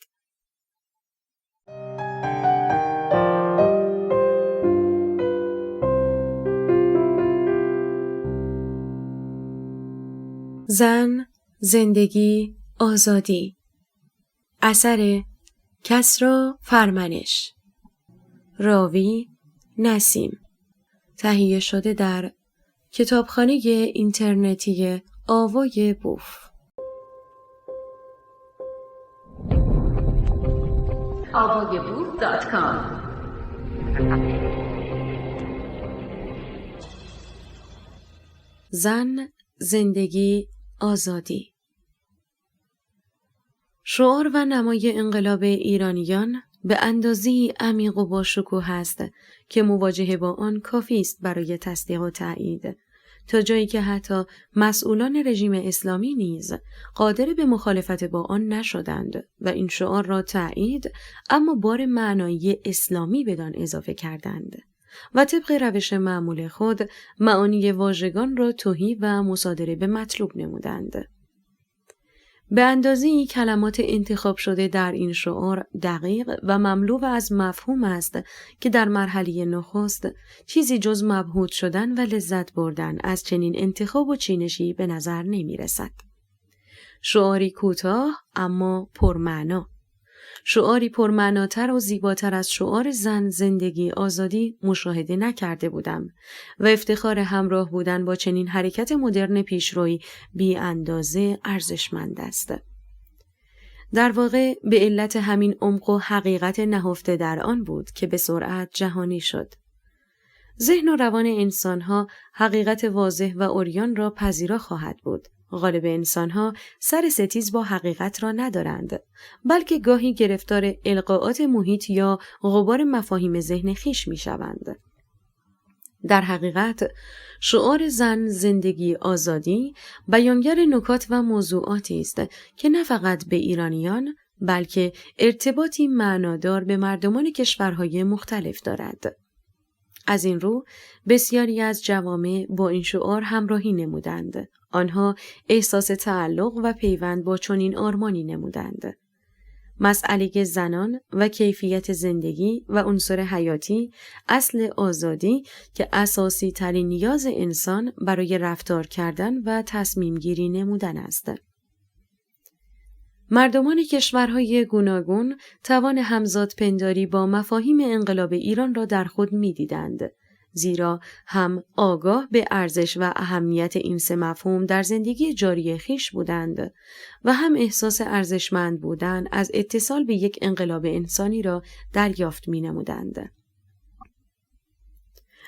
زن، زندگی، آزادی. اثر کسری فرمنش. راوی نسیم. تهیه شده در کتابخانه اینترنتی آوای بوف. avayaboof.com. زن، زندگی، آزادی. شعار و نمای انقلاب ایرانیان به اندازه‌ای عمیق و با شکوه است که مواجهه با آن کافی است برای تصدیق و تأیید، تا جایی که حتی مسئولان رژیم اسلامی نیز قادر به مخالفت با آن نشدند و این شعار را تأیید اما بار معنایی اسلامی بدان اضافه کردند و طبق روش معمول خود معانی واژگان را تهی و مصادره به مطلوب نمودند. به اندازه‌ای کلمات انتخاب شده در این شعار دقیق و مملو از مفهوم است که در مرحله نخست چیزی جز مبهوت شدن و لذت بردن از چنین انتخاب و چینشی به نظر نمی رسد. شعاری کوتاه اما پرمعنا. شعاری پرمعناتر و زیباتر از شعار زن، زندگی، آزادی مشاهده نکرده بودم و افتخار همراه بودن با چنین حرکت مدرن پیشروی بی اندازه ارزشمند است. در واقع به علت همین عمق و حقیقت نهفته در آن بود که به سرعت جهانی شد. ذهن و روان انسانها حقیقت واضح و عریان را پذیرا خواهد بود. غالب انسانها سر ستیز با حقیقت را ندارند، بلکه گاهی گرفتار القاءات محیط یا غبار مفاهیم ذهن خویش می شوند. در حقیقت شعار زن، زندگی، آزادی بیانگر نکات و موضوعاتی است که نه فقط به ایرانیان بلکه ارتباطی معنادار به مردمان کشورهای مختلف دارد. از این رو بسیاری از جوامع با این شعار همراهی نمودند. آنها احساس تعلق و پیوند با چنین آرمانی نمودند. مسئله زنان و کیفیت زندگی و عنصر حیاتی، اصل آزادی که اساسی ترین نیاز انسان برای رفتار کردن و تصمیم گیری نمودن است. مردمان کشورهای گوناگون توان همزاد پنداری با مفاهیم انقلاب ایران را در خود می دیدند. زیرا هم آگاه به ارزش و اهمیت این سه مفهوم در زندگی جاری خویش بودند و هم احساس ارزشمند بودن از اتصال به یک انقلاب انسانی را دریافت می نمودند.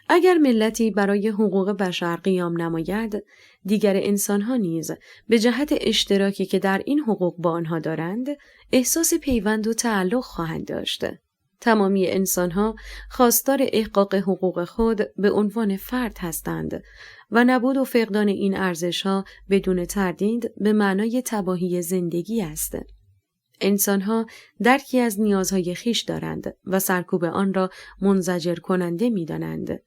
اگر ملتی برای حقوق بشر قیام نماید، دیگر انسانها نیز به جهت اشتراکی که در این حقوق با آنها دارند، احساس پیوند و تعلق خواهند داشت. تمامی انسانها خواستار احقاق حقوق خود به عنوان فرد هستند و نبود و فقدان این ارزش‌ها بدون تردید به معنای تباهی زندگی است. انسانها درکی از نیازهای خیش دارند و سرکوب آن را منزجر کننده می‌دانند.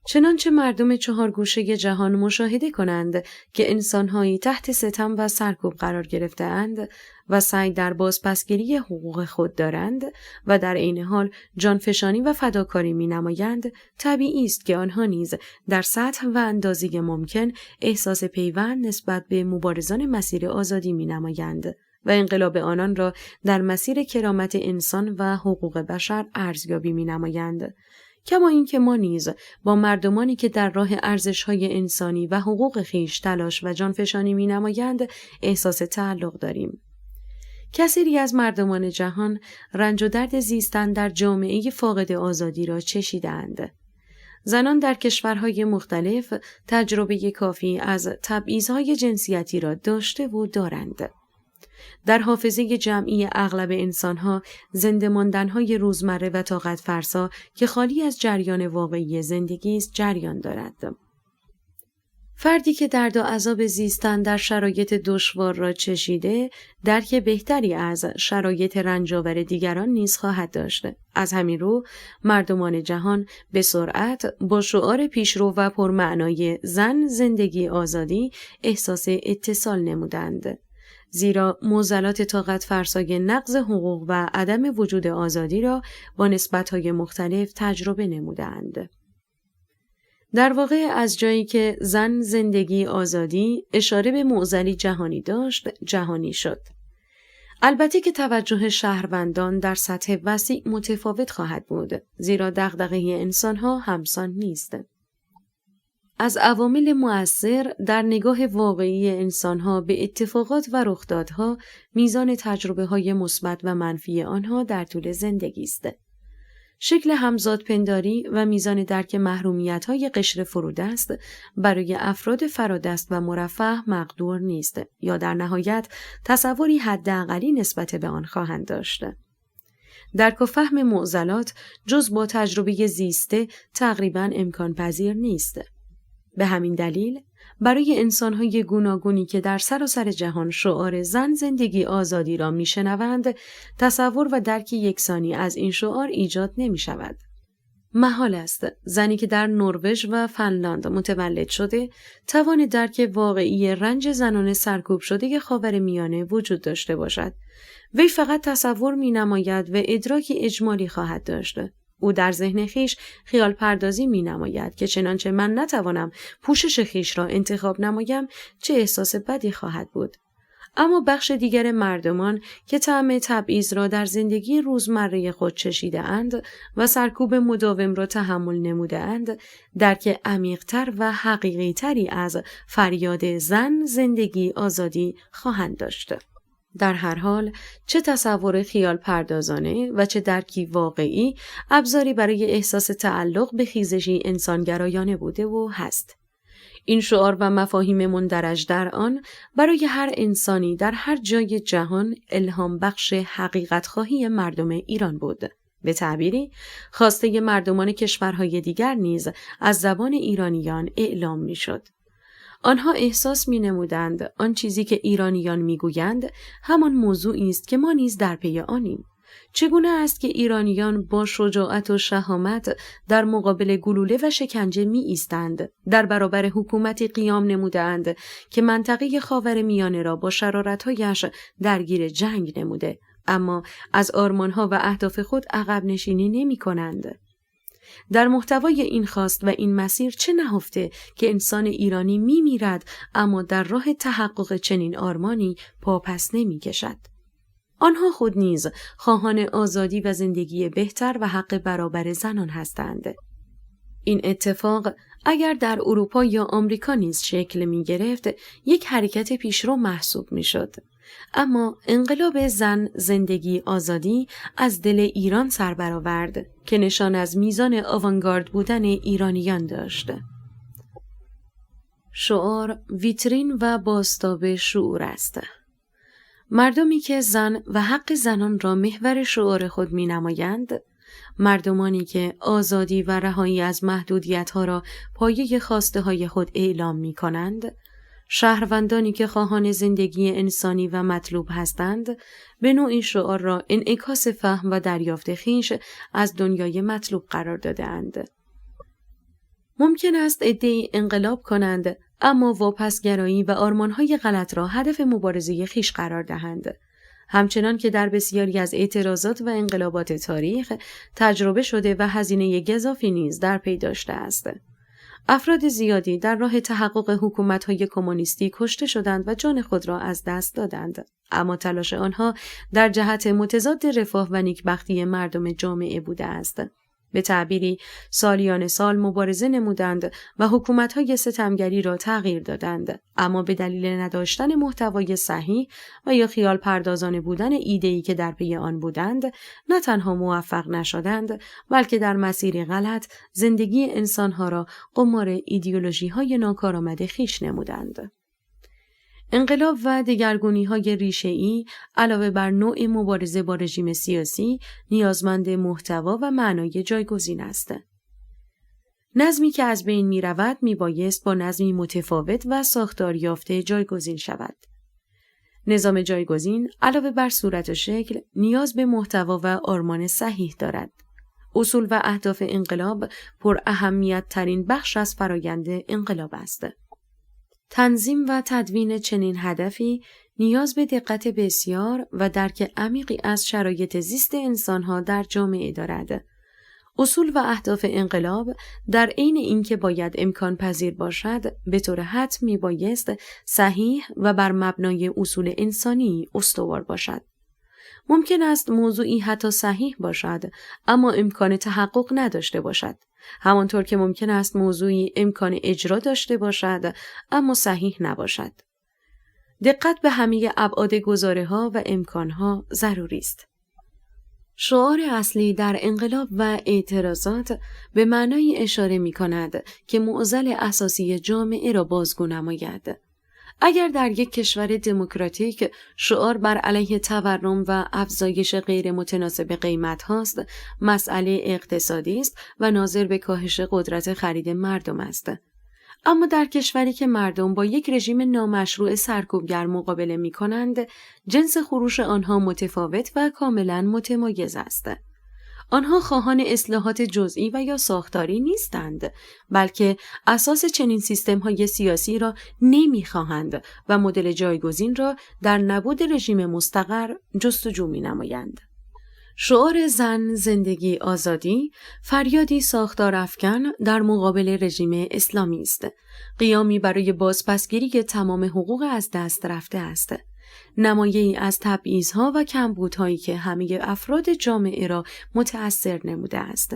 چنانچه مردم چهار گوشه جهان مشاهده کنند که انسانهایی تحت ستم و سرکوب قرار گرفته‌اند و سعی در بازپسگیری حقوق خود دارند و در عین حال جانفشانی و فداکاری می‌نمایند، طبیعی است که آنها نیز در سطح و اندازه ممکن احساس پیوند نسبت به مبارزان مسیر آزادی می‌نمایند و انقلاب آنان را در مسیر کرامت انسان و حقوق بشر ارزیابی می‌نمایند. کما اینکه ما نیز با مردمانی که در راه ارزش‌های انسانی و حقوق خویش تلاش و جانفشانی می‌نمایند احساس تعلق داریم. کثیری از مردمان جهان رنج و درد زیستن در جامعه فاقد آزادی را چشیدند. زنان در کشورهای مختلف تجربه کافی از تبعیض‌های جنسیتی را داشته و دارند. در حافظه جمعی اغلب انسانها زنده ماندن‌های روزمره و طاقت فرسا که خالی از جریان واقعی زندگی است جریان دارد. فردی که درد و عذاب زیستن در شرایط دشوار را چشیده، درک بهتری از شرایط رنجاور دیگران نیز خواهد داشت. از همین رو، مردمان جهان به سرعت با شعار پیشرو و پرمعنای زن، زندگی، آزادی احساس اتصال نمودند. زیرا معضلات طاقت فرسای نقض حقوق و عدم وجود آزادی را با نسبت‌های مختلف تجربه نمودند. در واقع از جایی که زن، زندگی، آزادی اشاره به معضلی جهانی داشت، جهانی شد. البته که توجه شهروندان در سطح وسیع متفاوت خواهد بود، زیرا دغدغه انسان‌ها همسان نیست. از عوامل مؤثر در نگاه واقعی انسان‌ها به اتفاقات و رخدادها میزان تجربه‌های مثبت و منفی آنها در طول زندگی است. شکل همزادپنداری و میزان درک محرومیت‌های قشر فرودست برای افراد فرادست و مرفه مقدور نیست یا در نهایت تصوری حداقلی نسبت به آن خواهند داشت. درک و فهم معضلات جز با تجربه زیسته تقریباً امکان پذیر نیست. به همین دلیل برای انسان‌های گوناگونی که در سراسر جهان شعار زن، زندگی، آزادی را میشنوند، تصور و درک یکسانی از این شعار ایجاد نمی‌شود. محال است زنی که در نروژ و فنلاند متولد شده، توان درک واقعی رنج زنان سرکوب شده خاورمیانه وجود داشته باشد. وی فقط تصور می‌نماید و ادراکی اجمالی خواهد داشت. او در ذهن خیش خیال پردازی می نماید که چنانچه من نتوانم پوشش خیش را انتخاب نمایم چه احساس بدی خواهد بود. اما بخش دیگر مردمان که طعم تبعیض را در زندگی روزمره خود چشیده اند و سرکوب مداوم را تحمل نموده اند، درک عمیق‌تر و حقیقی‌تری از فریاد زن، زندگی، آزادی خواهند داشت. در هر حال چه تصور خیال پردازانه و چه درکی واقعی ابزاری برای احساس تعلق به خیزشی انسانگرایانه بوده و هست. این شعار و مفاهیم مندرج در آن برای هر انسانی در هر جای جهان الهام بخش حقیقت خواهی مردم ایران بود. به تعبیری خواسته مردمان کشورهای دیگر نیز از زبان ایرانیان اعلام می شد. آنها احساس می‌نمودند آن چیزی که ایرانیان می‌گویند همان موضوعی است که ما نیز در پی آنیم. چگونه است که ایرانیان با شجاعت و شهامت در مقابل گلوله و شکنجه می‌ایستند، در برابر حکومتی قیام نمودند که منطقه خاورمیانه را با شرارت‌هایش درگیر جنگ نموده، اما از آرمان‌ها و اهداف خود عقب نشینی نمی‌کنند. در محتوای این خواست و این مسیر چه نهفته که انسان ایرانی می‌میرد اما در راه تحقق چنین آرمانی پاپس نمی‌کشد. آنها خود نیز خواهان آزادی و زندگی بهتر و حق برابر زنان هستند. این اتفاق اگر در اروپا یا آمریکا نیز شکل می‌گرفت، یک حرکت پیشرو محسوب می‌شد. اما انقلاب زن، زندگی، آزادی از دل ایران سر برآورد که نشان از میزان آوانگارد بودن ایرانیان داشت. شعار ویترین و بازتاب شعور است. مردمی که زن و حق زنان را محور شعار خود می نمایند، مردمانی که آزادی و رهایی از محدودیت‌ها را پایه خواسته‌های خود اعلام می کنند، شهروندانی که خواهان زندگی انسانی و مطلوب هستند، به نوعی شعار را انعکاس فهم و دریافت خویش از دنیای مطلوب قرار داده‌اند. ممکن است عده‌ای انقلاب کنند، اما واپسگرایی و آرمان‌های غلط را هدف مبارزه خویش قرار دهند. همچنان که در بسیاری از اعتراضات و انقلابات تاریخ تجربه شده و هزینه گزافی نیز در پی داشته است. افراد زیادی در راه تحقق حکومت‌های کمونیستی کشته شدند و جان خود را از دست دادند، اما تلاش آنها در جهت متضاد رفاه و نیکبختی مردم جامعه بوده است. به تعبیری سالیان سال مبارزه نمودند و حکومت‌های ستمگری را تغییر دادند، اما به دلیل نداشتن محتوای صحیح و یا خیال پردازانه بودن ایده‌ای که در پی آن بودند، نه تنها موفق نشدند، بلکه در مسیر غلط زندگی انسانها را قمار ایدئولوژی‌های ناکارآمد خویش نمودند. انقلاب و دگرگونی‌های ریشه‌ای علاوه بر نوع مبارزه با رژیم سیاسی نیازمند محتوا و معنای جایگزین است. نظمی که از بین می‌رود میبایست با نظمی متفاوت و ساختار یافته جایگزین شود. نظام جایگزین علاوه بر صورت و شکل نیاز به محتوا و آرمان صحیح دارد. اصول و اهداف انقلاب پر اهمیت ترین بخش از فرایند انقلاب است. تنظیم و تدوین چنین هدفی نیاز به دقت بسیار و درک عمیقی از شرایط زیست انسانها در جامعه دارد. اصول و اهداف انقلاب در عین اینکه باید امکان پذیر باشد، به طور حتم می بایست صحیح و بر مبنای اصول انسانی استوار باشد. ممکن است موضوعی حتی صحیح باشد، اما امکان تحقق نداشته باشد. همانطور که ممکن است موضوعی امکان اجرا داشته باشد، اما صحیح نباشد. دقت به همه ابعاد گزاره‌ها و امکانها ضروری است. شعار اصلی در انقلاب و اعتراضات به معنای اشاره می‌کند که معضل اساسی جامعه را بازگو نماید. اگر در یک کشور دموکراتیک شعار بر علیه تورم و افزایش غیر متناسب قیمت هاست، مسئله اقتصادی است و ناظر به کاهش قدرت خرید مردم است. اما در کشوری که مردم با یک رژیم نامشروع سرکوبگر مقابله می کنند، جنس خروش آنها متفاوت و کاملا متمایز است. آنها خواهان اصلاحات جزئی و یا ساختاری نیستند، بلکه اساس چنین سیستم‌های سیاسی را نمی‌خواهند و مدل جایگزین را در نبود رژیم مستقر جستجو می‌نمایند. شعار زن، زندگی، آزادی فریادی ساختار افکن در مقابل رژیم اسلامی است. قیامی برای بازپسگیری تمام حقوق از دست رفته است. نمایه‌ای از تبعیض‌ها و کمبودهایی که همه افراد جامعه را متأثر نموده است.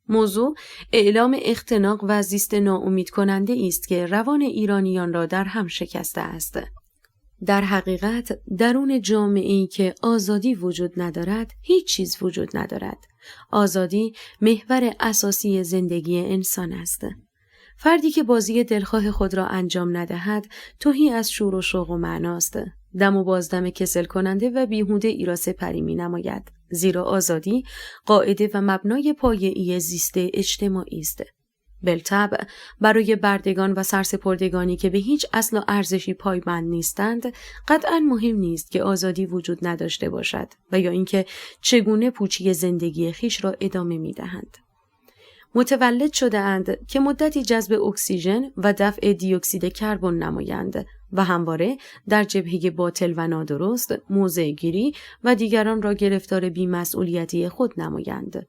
موضوع اعلام اختناق و زیست ناامید کننده است که روان ایرانیان را در هم شکسته است. در حقیقت درون جامعه‌ای که آزادی وجود ندارد، هیچ چیز وجود ندارد. آزادی محور اساسی زندگی انسان است. فردی که بازی دلخواه خود را انجام ندهد، تهی از شور و شوق و معناست. دم و بازدم کسل کننده و بیهوده ای را سپری می نماید. زیرا آزادی قاعده و مبنای پایه‌ای زیست اجتماعی است. بالطبع برای بردگان و سرسپردگانی که به هیچ اصل و ارزشی پایبند نیستند، قطعاً مهم نیست که آزادی وجود نداشته باشد و یا اینکه چگونه پوچی زندگی خیش را ادامه می دهند. متولد شده اند که مدتی جذب اکسیژن و دفع دی اکسید کربن نمایند و همواره در جبهه باطل و نادرست موضع گیری و دیگران را گرفتار بی‌مسئولیتی خود نمایند.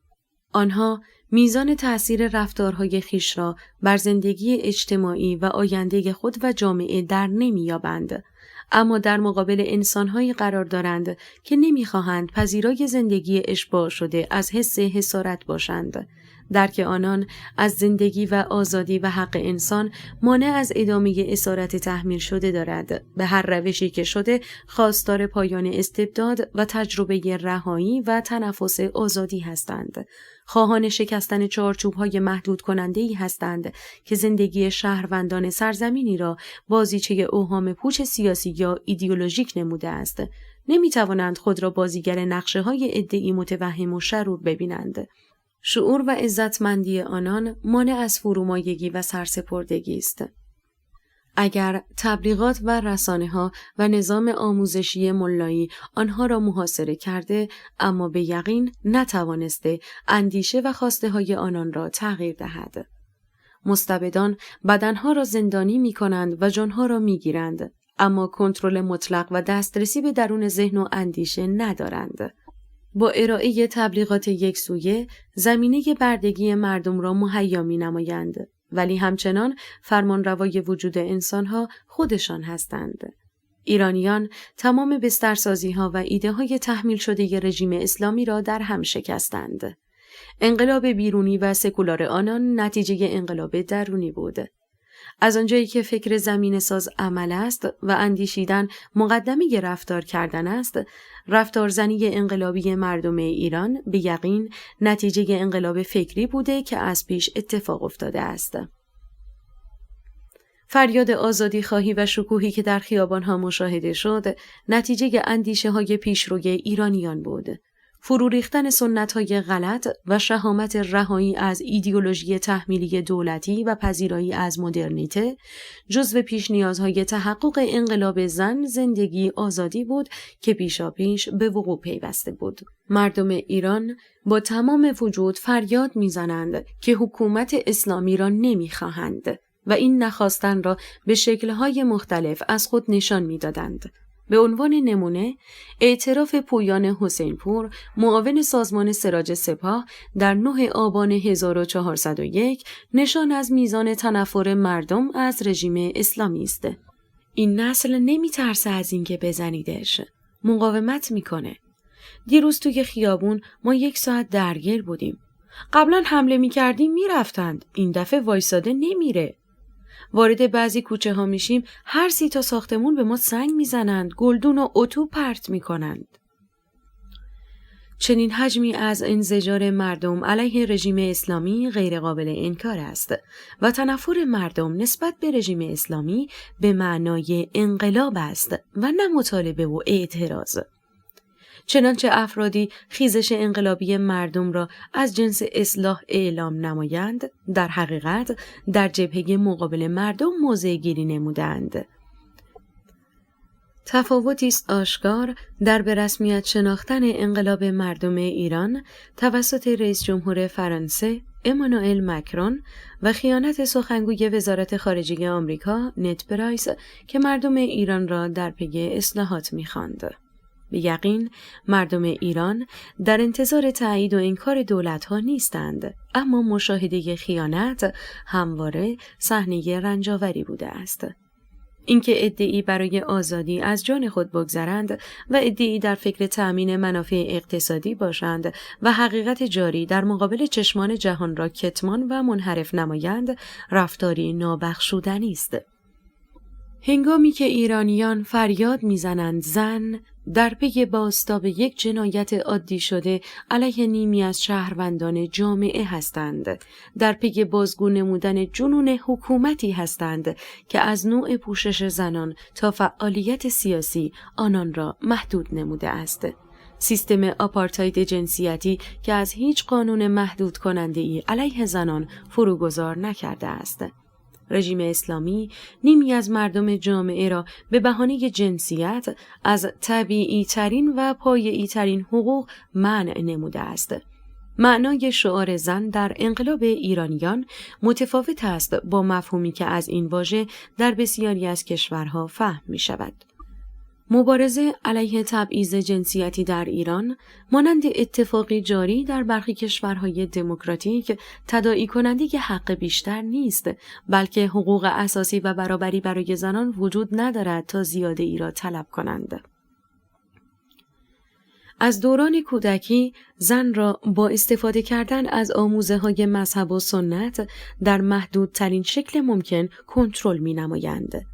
آنها میزان تأثیر رفتارهای خیش را بر زندگی اجتماعی و آینده خود و جامعه در نمی‌یابند، اما در مقابل انسان‌هایی قرار دارند که نمی‌خواهند پذیرای زندگی اشباع شده از حس حسارت باشند. درک آنان از زندگی و آزادی و حق انسان مانع از ادامه اسارت تحمیل شده دارد. به هر روشی که شده خواستار پایان استبداد و تجربه رهایی و تنفس آزادی هستند. خواهان شکستن چارچوب‌های محدود کننده‌ای هستند که زندگی شهروندان سرزمینی را بازیچه اوهام پوچ سیاسی یا ایدئولوژیک نموده است. نمی‌توانند خود را بازیگر نقشه‌های عده‌ای متوهم و شرور ببینند. شعور و عزتمندی آنان مانع از فرومایگی و سرسپردگی است. اگر تبلیغات و رسانه‌ها و نظام آموزشی ملایی آنها را محاصره کرده، اما به یقین نتوانسته اندیشه و خواسته‌های آنان را تغییر دهد. مستبدان بدنها را زندانی می‌کنند و جانها را می‌گیرند، اما کنترل مطلق و دسترسی به درون ذهن و اندیشه ندارند. با ارائه تبلیغات یکسویه زمینه بردگی مردم را مهیا می‌نمایند، ولی همچنان فرمانروای وجود انسانها خودشان هستند. ایرانیان تمام بسترسازی‌ها و ایده‌های تحمیل شده رژیم اسلامی را در هم شکستند. انقلاب بیرونی و سکولار آنان نتیجه انقلاب درونی بود. از آنجایی که فکر زمین ساز عمل است و اندیشیدن مقدمه رفتار کردن است، رفتارزنی انقلابی مردم ایران به یقین نتیجه انقلاب فکری بوده که از پیش اتفاق افتاده است. فریاد آزادی خواهی و شکوهی که در خیابانها مشاهده شد، نتیجه اندیشه های پیشروی ایرانیان بود. فرو ریختن سنت‌های غلط و شهامت رهایی از ایدئولوژی تحمیلی دولتی و پذیرایی از مدرنیته جزو پیش نیازهای تحقق انقلاب زن، زندگی، آزادی بود که پیشاپیش به وقوع پیوسته بود. مردم ایران با تمام وجود فریاد می‌زنند که حکومت اسلامی را نمی‌خواهند و این نخواستن را به شکل‌های مختلف از خود نشان می‌دادند. به عنوان نمونه، اعتراف پویان حسینپور، معاون سازمان سراج سپاه در 9 آبان 1401 نشان از میزان تنفر مردم از رژیم اسلامی است. این نسل نمیترسه از اینکه بزنیدش. مقاومت میکنه. دیروز توی خیابون ما 1 ساعت درگیر بودیم. قبلا حمله میکردیم میرفتند. این دفعه وایساده نمیره. وارد بعضی کوچه ها میشیم، هر 30 تا ساختمون به ما سنگ میزنند، گلدون و اتو پرت میکنند. چنین حجمی از انزجار مردم علیه رژیم اسلامی غیر قابل انکار است و تنفر مردم نسبت به رژیم اسلامی به معنای انقلاب است و نه مطالبه و اعتراض. چنانچه افرادی خیزش انقلابی مردم را از جنس اصلاح اعلام نمایند، در حقیقت در جبهه مقابل مردم موضع گیری نمودند. تفاوتی است آشکار در به رسمیت شناختن انقلاب مردم ایران توسط رئیس جمهور فرانسه امانوئل مکرون و خیانت سخنگوی وزارت خارجه آمریکا نت پرایس که مردم ایران را در پی اصلاحات می‌خواند. به یقین مردم ایران در انتظار تایید و انکار دولت‌ها نیستند، اما مشاهده خیانت همواره صحنه رنجاوری بوده است. اینکه عده‌ای برای آزادی از جان خود بگذرند و عده‌ای در فکر تأمین منافع اقتصادی باشند و حقیقت جاری در مقابل چشمان جهان را کتمان و منحرف نمایند، رفتاری نابخشودنی است. هنگامی که ایرانیان فریاد میزنند زن، در پی بازتاب یک جنایت عادی شده علیه نیمی از شهروندان جامعه هستند، در پی بازگو نمودن جنون حکومتی هستند که از نوع پوشش زنان تا فعالیت سیاسی آنان را محدود نموده است. سیستم آپارتاید جنسیتی که از هیچ قانون محدود کننده ای علیه زنان فروگذار نکرده است. رژیم اسلامی نیمی از مردم جامعه را به بهانه جنسیت از طبیعی ترین و پایه‌ای ترین حقوق منع نموده است. معنای شعار زن در انقلاب ایرانیان متفاوت است با مفهومی که از این واژه در بسیاری از کشورها فهم می شود. مبارزه علیه تبعیض جنسیتی در ایران مانند اتفاقی جاری در برخی کشورهای دموکراتیک تداعی کننده حق بیشتر نیست، بلکه حقوق اساسی و برابری برای زنان وجود ندارد تا زیاده ای را طلب کنند. از دوران کودکی زن را با استفاده کردن از آموزه‌های مذهب و سنت در محدودترین شکل ممکن کنترل می‌نمایند.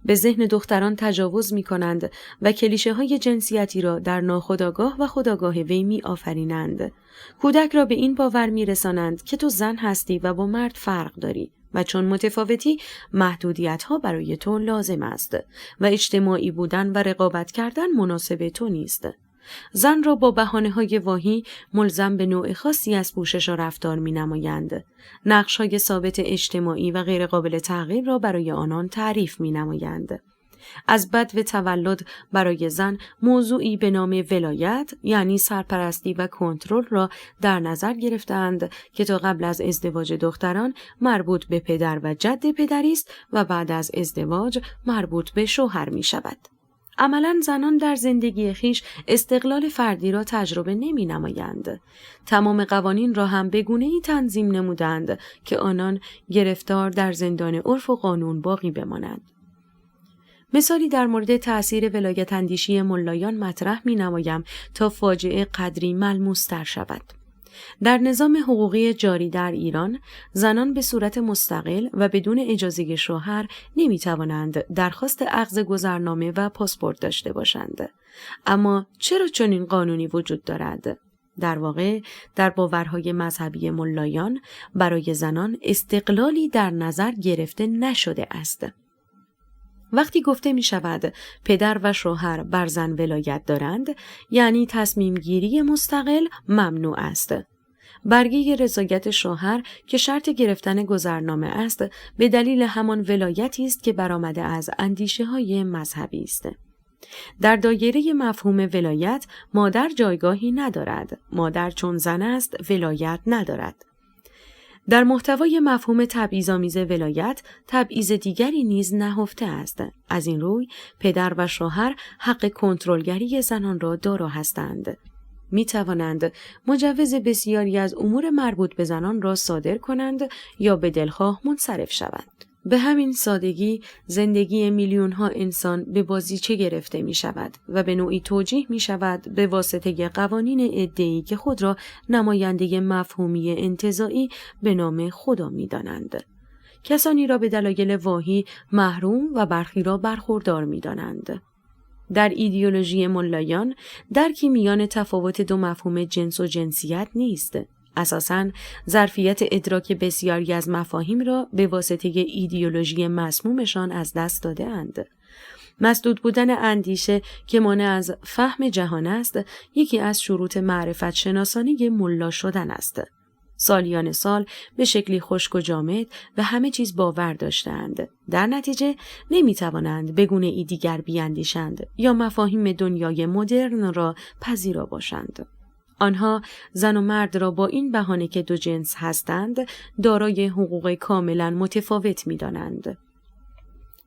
به ذهن دختران تجاوز می‌کنند و کلیشه‌های جنسیتی را در ناخودآگاه و خودآگاه وی می‌آفرینند. کودک را به این باور می‌رسانند که تو زن هستی و با مرد فرق داری و چون متفاوتی محدودیت‌ها برای تو لازم است و اجتماعی بودن و رقابت کردن مناسب تو نیست. زن را با بهانه‌های واهی ملزم به نوع خاصی از پوشش و رفتار می‌نمایند. نقش‌های ثابت اجتماعی و غیرقابل تغییر را برای آنان تعریف می‌نمایند. از بدو تولد برای زن موضوعی به نام ولایت یعنی سرپرستی و کنترل را در نظر گرفتند که تا قبل از ازدواج دختران مربوط به پدر و جد پدری است و بعد از ازدواج مربوط به شوهر می‌شود. عملاً زنان در زندگی خیش استقلال فردی را تجربه نمی‌نمایند. تمام قوانین را هم به گونه‌ای تنظیم نمودند که آنان گرفتار در زندان عرف و قانون باقی بمانند. مثالی در مورد تأثیر ولایت اندیشی ملایان مطرح می‌نمایم تا فاجعه قدری ملموس‌تر شود. در نظام حقوقی جاری در ایران، زنان به صورت مستقل و بدون اجازه شوهر نمی‌توانند درخواست اخذ گذرنامه و پاسپورت داشته باشند. اما چرا چنین قانونی وجود دارد؟ در واقع، در باورهای مذهبی ملایان برای زنان استقلالی در نظر گرفته نشده است. وقتی گفته می شود پدر و شوهر بر زن ولایت دارند، یعنی تصمیم گیری مستقل ممنوع است. برگه رضایت شوهر که شرط گرفتن گذرنامه است، به دلیل همان ولایتی است که برآمده از اندیشه‌های مذهبی است. در دایره مفهوم ولایت مادر جایگاهی ندارد. مادر چون زن است ولایت ندارد. در محتوای مفهوم تبعیض‌آمیز ولایت، تبعیض دیگری نیز نهفته است. از این روی، پدر و شوهر حق کنترلگری زنان را دارا هستند. می توانند مجوز بسیاری از امور مربوط به زنان را صادر کنند یا به دلخواه منصرف شوند. به همین سادگی زندگی میلیون‌ها انسان به بازیچه گرفته می شود و به نوعی توجیه می شود به واسطه قوانین عده‌ای که خود را نماینده مفهومی انتزاعی به نام خدا می دانند. کسانی را به دلایل واهی محروم و برخی را برخوردار می دانند. در ایدئولوژی ملایان درکی میان تفاوت دو مفهوم جنس و جنسیت نیست. اساساً ظرفیت ادراک بسیاری از مفاهیم را به واسطه ایدئولوژی مسمومشان از دست داده اند. مسدود بودن اندیشه که مانع از فهم جهان است، یکی از شروط معرفت شناسانی ملا شدن است. سالیان سال به شکلی خشک و جامد به همه چیز باور داشتند. در نتیجه نمیتوانند به گونه‌ای دیگر بیاندیشند یا مفاهیم دنیای مدرن را پذیرا باشند. آنها زن و مرد را با این بهانه که دو جنس هستند، دارای حقوق کاملا متفاوت می‌دانند.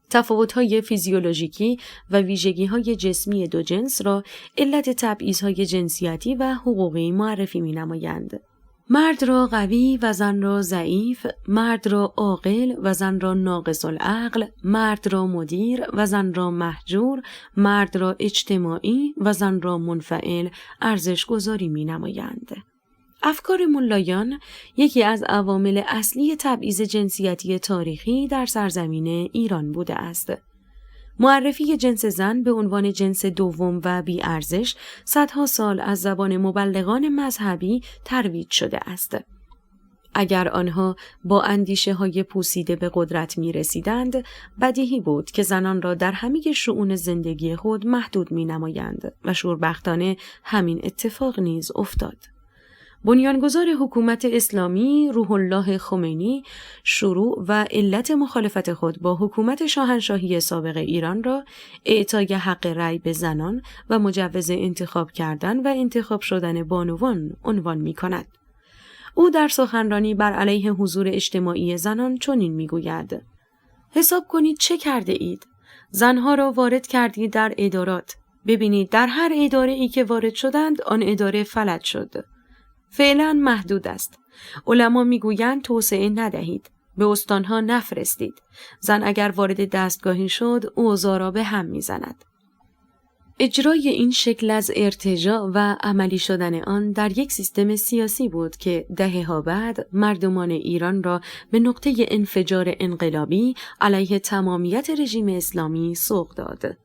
تفاوت‌های فیزیولوژیکی و ویژگی‌های جسمی دو جنس را علت تبعیض‌های جنسیتی و حقوقی معرفی می‌نمایند. مرد را قوی و زن را ضعیف، مرد را عاقل و زن را ناقص العقل، مرد را مدیر و زن را مهجور، مرد را اجتماعی و زن را منفعل ارزش گذاری می نمایند. افکار ملایان یکی از عوامل اصلی تبعیض جنسیتی تاریخی در سرزمین ایران بوده است. معرفی جنس زن به عنوان جنس دوم و بی ارزش صدها سال از زبان مبلغان مذهبی ترویج شده است. اگر آنها با اندیشه های پوسیده به قدرت می رسیدند، بدیهی بود که زنان را در همه شؤون زندگی خود محدود می نمایند و شوربختانه همین اتفاق نیز افتاد. بنیانگذار حکومت اسلامی روح الله خمینی شروع و علت مخالفت خود با حکومت شاهنشاهی سابق ایران را اعطای حق رأی به زنان و مجوز انتخاب کردن و انتخاب شدن بانوان عنوان می کند. او در سخنرانی بر علیه حضور اجتماعی زنان چنین می گوید: حساب کنید چه کرده اید؟ زنها را وارد کردید در ادارات. ببینید در هر اداره ای که وارد شدند آن اداره فلج شد. فعلا محدود است. علما میگویند توسعه ندهید. به استانها نفرستید. زن اگر وارد دستگاهی شد اوضاع را به هم میزند. اجرای این شکل از ارتجاع و عملی شدن آن در یک سیستم سیاسی بود که دهه‌ها بعد مردمان ایران را به نقطه انفجار انقلابی علیه تمامیت رژیم اسلامی سوق داد.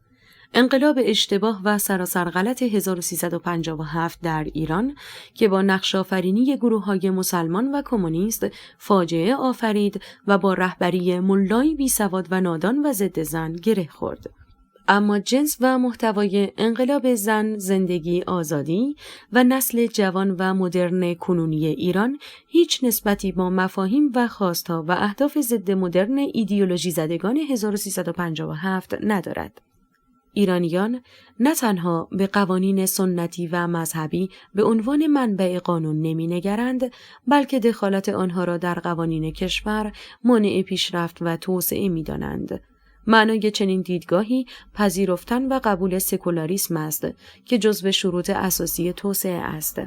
انقلاب اشتباه و سراسر غلط 1357 در ایران که با نقش‌آفرینی گروه‌های مسلمان و کمونیست فاجعه آفرید و با رهبری ملایی بیسواد و نادان و ضد زن گره خورد. اما جنس و محتوای انقلاب زن، زندگی، آزادی و نسل جوان و مدرن کنونی ایران هیچ نسبتی با مفاهیم و خواستها و اهداف ضد مدرن ایدئولوژی زدگان 1357 ندارد. ایرانیان نه تنها به قوانین سنتی و مذهبی به عنوان منبع قانون نمی‌نگرند، بلکه دخالت آنها را در قوانین کشور مانع پیشرفت و توسعه می‌دانند. معنای چنین دیدگاهی پذیرفتن و قبول سکولاریسم است که جزو شروط اساسی توسعه است.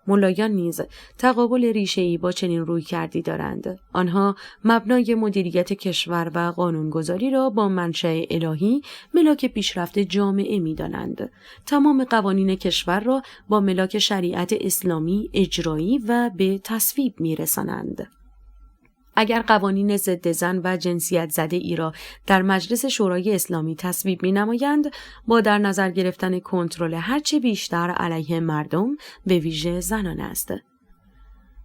ملایان نیز تقابل ریشه‌ای با چنین رویکردی دارند. آنها مبنای مدیریت کشور و قانونگذاری را با منشأ الهی ملاک پیشرفت جامعه می‌دانند. تمام قوانین کشور را با ملاک شریعت اسلامی اجرایی و به تصویب می‌رسانند. اگر قوانین ضد زن و جنسیت زده ای را در مجلس شورای اسلامی تصویب می‌نمایند، با در نظر گرفتن کنترل هرچه بیشتر علیه مردم به ویژه زنان است.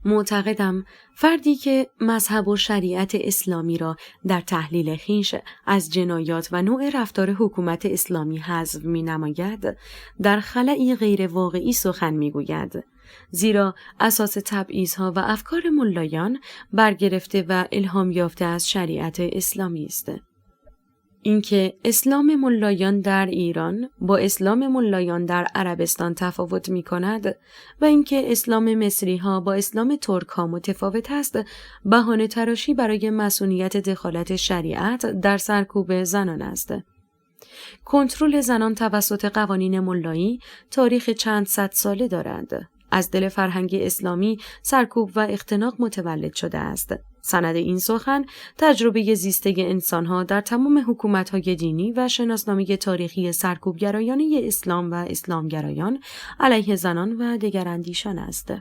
معتقدم فردی که مذهب و شریعت اسلامی را در تحلیل خویش از جنایات و نوع رفتار حکومت اسلامی حذف می‌نماید، در خلأی غیر واقعی سخن می‌گوید. زیرا اساس تبعیض‌ها و افکار ملایان برگرفته و الهام یافته از شریعت اسلامی است. اینکه اسلام ملایان در ایران با اسلام ملایان در عربستان تفاوت می‌کند و اینکه اسلام مصری‌ها با اسلام ترک‌ها متفاوت است، بهانه تراشی برای مصونیت دخالت شریعت در سرکوب زنان است. کنترل زنان توسط قوانین ملایی تاریخ چند صد ساله دارد. از دل فرهنگ اسلامی سرکوب و اختناق متولد شده است. سند این سخن تجربه زیسته انسانها در تمام حکومت‌های دینی و شناسنامه تاریخی سرکوبگرایانه اسلام و اسلامگرایان علیه زنان و دگراندیشان است.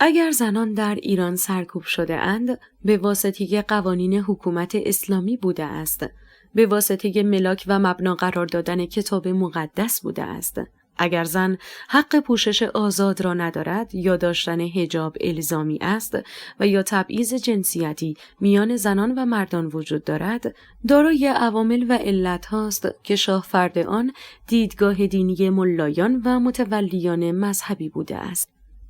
اگر زنان در ایران سرکوب شده اند، به واسطه قوانین حکومت اسلامی بوده است. به واسطه ملاک و مبنا قرار دادن کتاب مقدس بوده است. اگر زن حق پوشش آزاد را ندارد یا داشتن حجاب الزامی است و یا تبعیض جنسیتی میان زنان و مردان وجود دارد، دارای عوامل و علت هاست که شاه فرد آن دیدگاه دینی ملایان و متولیان مذهبی بوده است.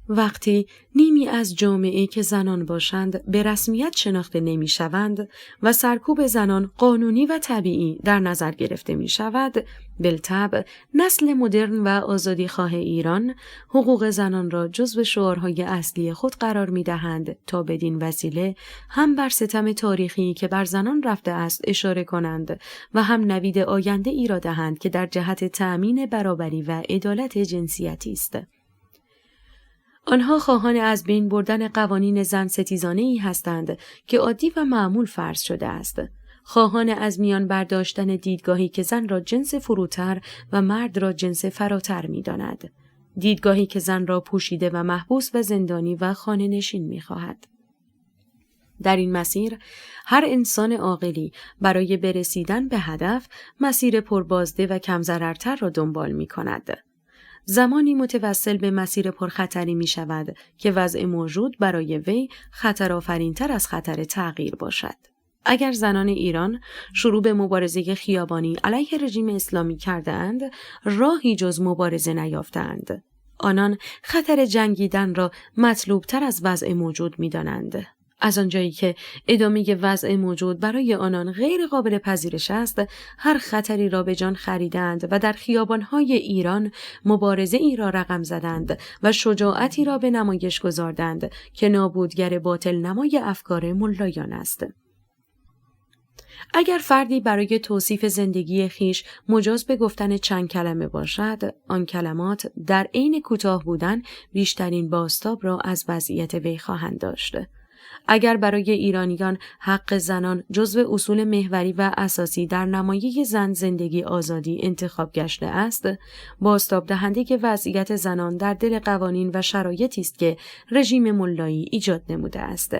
وقتی نیمی از جامعه که زنان باشند به رسمیت شناخته نمی شوند و سرکوب زنان قانونی و طبیعی در نظر گرفته می شود، بالطبع نسل مدرن و آزادیخواه ایران حقوق زنان را جزو شعارهای اصلی خود قرار می دهند تا بدین وسیله هم بر ستم تاریخی که بر زنان رفته است اشاره کنند و هم نوید آینده ای را دهند که در جهت تأمین برابری و عدالت جنسیتی است. آنها خواهان از بین بردن قوانین زن ستیزانه‌ای هستند که عادی و معمول فرض شده است. خواهان از میان برداشتن دیدگاهی که زن را جنس فروتر و مرد را جنس فراتر می‌داند. دیدگاهی که زن را پوشیده و محبوس و زندانی و خانه نشین می‌خواهد. در این مسیر هر انسان عاقلی برای برسیدن به هدف مسیر پربازده و کم ضررتر را دنبال می‌کند. زمانی متوسل به مسیر پرخطری می شود که وضع موجود برای وی خطرآفرین‌تر از خطر تغییر باشد. اگر زنان ایران شروع به مبارزه خیابانی علیه رژیم اسلامی کردند، راهی جز مبارزه نیافتند. آنان خطر جنگیدن را مطلوبتر از وضع موجود می دانند. از آنجایی که ادامه وضع موجود برای آنان غیر قابل پذیرش است، هر خطری را به جان خریدند و در خیابان‌های ایران مبارزه ای را رقم زدند و شجاعتی را به نمایش گذاردند که نابودگر باطل نمای افکار ملایان است. اگر فردی برای توصیف زندگی خیش مجاز به گفتن چند کلمه باشد، آن کلمات در عین کوتاه بودن بیشترین بازتاب را از وضعیت وی خواهند داشت. اگر برای ایرانیان حق زنان جزو اصول محوری و اساسی در نمایه زن زندگی آزادی انتخاب گشته است، بازتاب دهنده وضعیت زنان در دل قوانین و شرایطی است که رژیم ملایی ایجاد نموده است.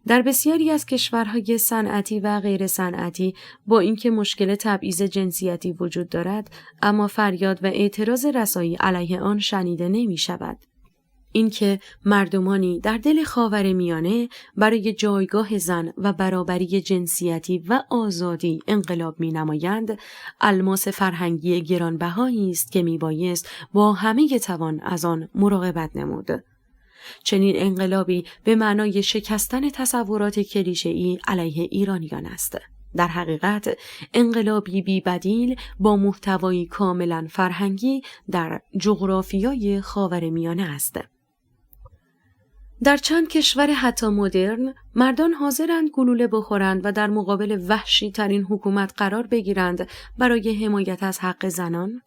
در بسیاری از کشورهای صنعتی و غیر صنعتی با اینکه مشکل تبعیض جنسیتی وجود دارد، اما فریاد و اعتراض رسایی علیه آن شنیده نمی شود. اینکه مردمانی در دل خاورمیانه برای جایگاه زن و برابری جنسیتی و آزادی انقلاب می‌نمایند، الماس فرهنگی گرانبهایی است که میبایست با همه توان از آن مراقبت نمود. چنین انقلابی به معنای شکستن تصورات کلیشه‌ای علیه ایرانیان است. در حقیقت انقلابی بی‌بدیل با محتوایی کاملاً فرهنگی در جغرافیای خاورمیانه است. در چند کشور حتی مدرن، مردان حاضرند گلوله بخورند و در مقابل وحشی ترین حکومت قرار بگیرند برای حمایت از حق زنان.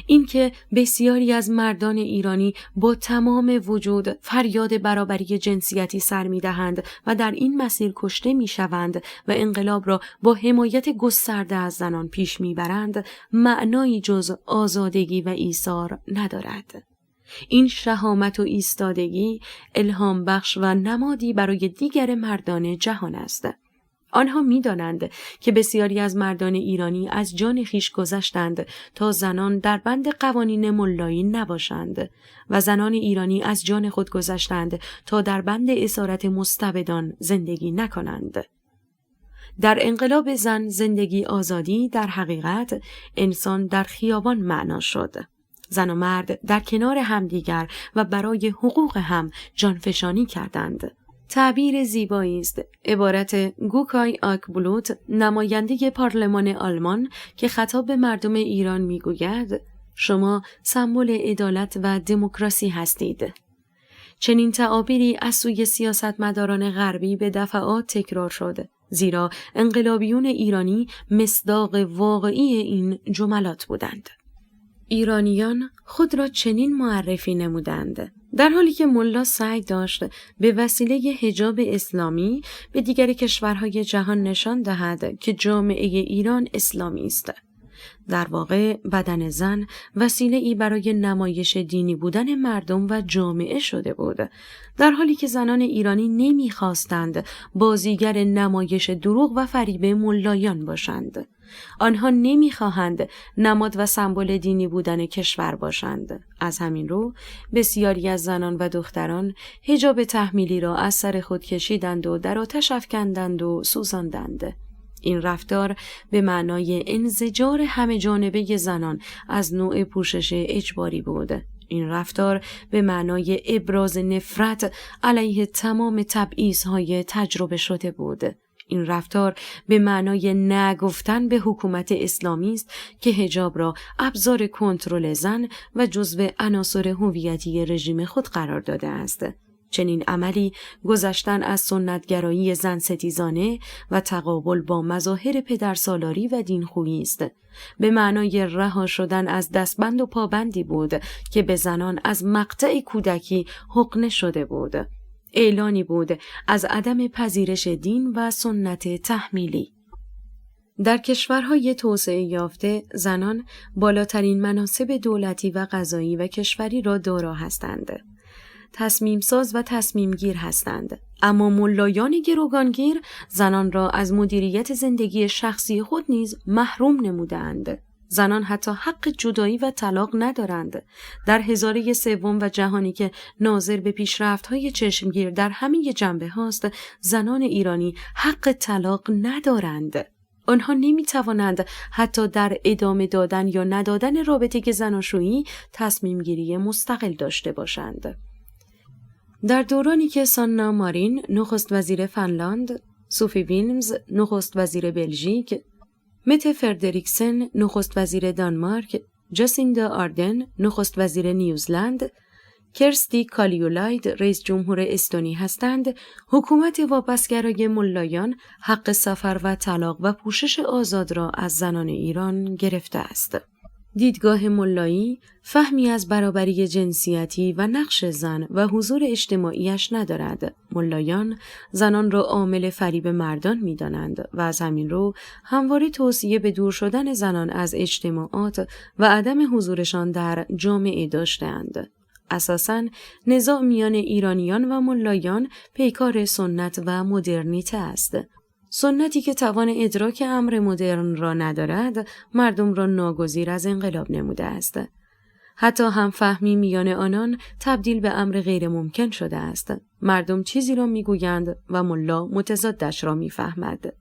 اینکه بسیاری از مردان ایرانی با تمام وجود فریاد برابری جنسیتی سر می‌دهند و در این مسیر کشته می‌شوند و انقلاب را با حمایت گسترده از زنان پیش می‌برند، معنایی جز آزادگی و ایثار ندارد. این شهامت و ایستادگی الهام بخش و نمادی برای دیگر مردان جهان است. آنها می‌دانند که بسیاری از مردان ایرانی از جان خویش گذشتند تا زنان در بند قوانین ملایی نباشند و زنان ایرانی از جان خود گذشتند تا در بند اسارت مستبدان زندگی نکنند. در انقلاب زن زندگی آزادی در حقیقت انسان در خیابان معنا شد. زن و مرد در کنار همدیگر و برای حقوق هم جانفشانی کردند. تعبیر زیبایی است، عبارت گوکای آکبلوت، نماینده پارلمان آلمان که خطاب به مردم ایران میگوید: شما سمبل عدالت و دموکراسی هستید. چنین تعابیری از سوی سیاستمداران غربی به دفعات تکرار شد، زیرا انقلابیون ایرانی مصداق واقعی این جملات بودند. ایرانیان خود را چنین معرفی نمودند، در حالی که ملا سعی داشت به وسیله حجاب اسلامی به دیگر کشورهای جهان نشان دهد که جامعه ایران اسلامی است. در واقع بدن زن وسیله‌ای برای نمایش دینی بودن مردم و جامعه شده بود، در حالی که زنان ایرانی نمی‌خواستند بازیگر نمایش دروغ و فریب ملایان باشند. آنها نمی‌خواهند نماد و سمبل دینی بودن کشور باشند. از همین رو بسیاری از زنان و دختران حجاب تحمیلی را از سر خود کشیدند و در آتش افکندند و سوزاندند. این رفتار به معنای انزجار همه جانبه زنان از نوع پوشش اجباری بود. این رفتار به معنای ابراز نفرت علیه تمام تبعیض‌های تجربه شده بود. این رفتار به معنای نگفتن به حکومت اسلامی است که حجاب را ابزار کنترل زن و جزو عناصر هویتی رژیم خود قرار داده است. چنین عملی گذشتن از سنتگرایی زن ستیزانه و تقابل با مظاهر پدرسالاری و دینخویی است. به معنای رها شدن از دستبند و پابندی بود که به زنان از مقطع کودکی حقنه شده بود. اعلانی بود از عدم پذیرش دین و سنت تحمیلی. در کشورهای توسعه یافته زنان بالاترین مناصب دولتی و قضایی و کشوری را دارا هستند. تصمیم ساز و تصمیم گیر هستند، اما ملایان گروگانگیر زنان را از مدیریت زندگی شخصی خود نیز محروم نمودند. زنان حتی حق جدایی و طلاق ندارند. در هزاره سوم و جهانی که ناظر به پیشرفت‌های چشمگیر در همه جنبه هاست، زنان ایرانی حق طلاق ندارند. آنها نمی‌توانند حتی در ادامه دادن یا ندادن رابطه زناشویی تصمیم گیری مستقل داشته باشند. در دورانی که سانا مارین نخست وزیر فنلاند، سوفی ویلمز نخست وزیر بلژیک، مته فردریکسن نخست وزیر دانمارک، جاسیندا آردن نخست وزیر نیوزلند، کرستی کالیولاید رئیس جمهور استونی هستند، حکومت واپسگرای ملایان حق سفر و طلاق و پوشش آزاد را از زنان ایران گرفته است. دیدگاه ملایی فهمی از برابری جنسیتی و نقش زن و حضور اجتماعیش ندارد. ملایان زنان را عامل فریب مردان می‌دانند و از همین رو همواره توصیه به دور شدن زنان از اجتماعات و عدم حضورشان در جامعه داشته‌اند. اساساً نزاع میان ایرانیان و ملایان پیکار سنت و مدرنیته است. سنتی که توان ادراک امر مدرن را ندارد، مردم را ناگزیر از انقلاب نموده است. حتی هم فهمی میان آنان تبدیل به امر غیر ممکن شده است. مردم چیزی را میگویند و ملا متضادش را میفهمد.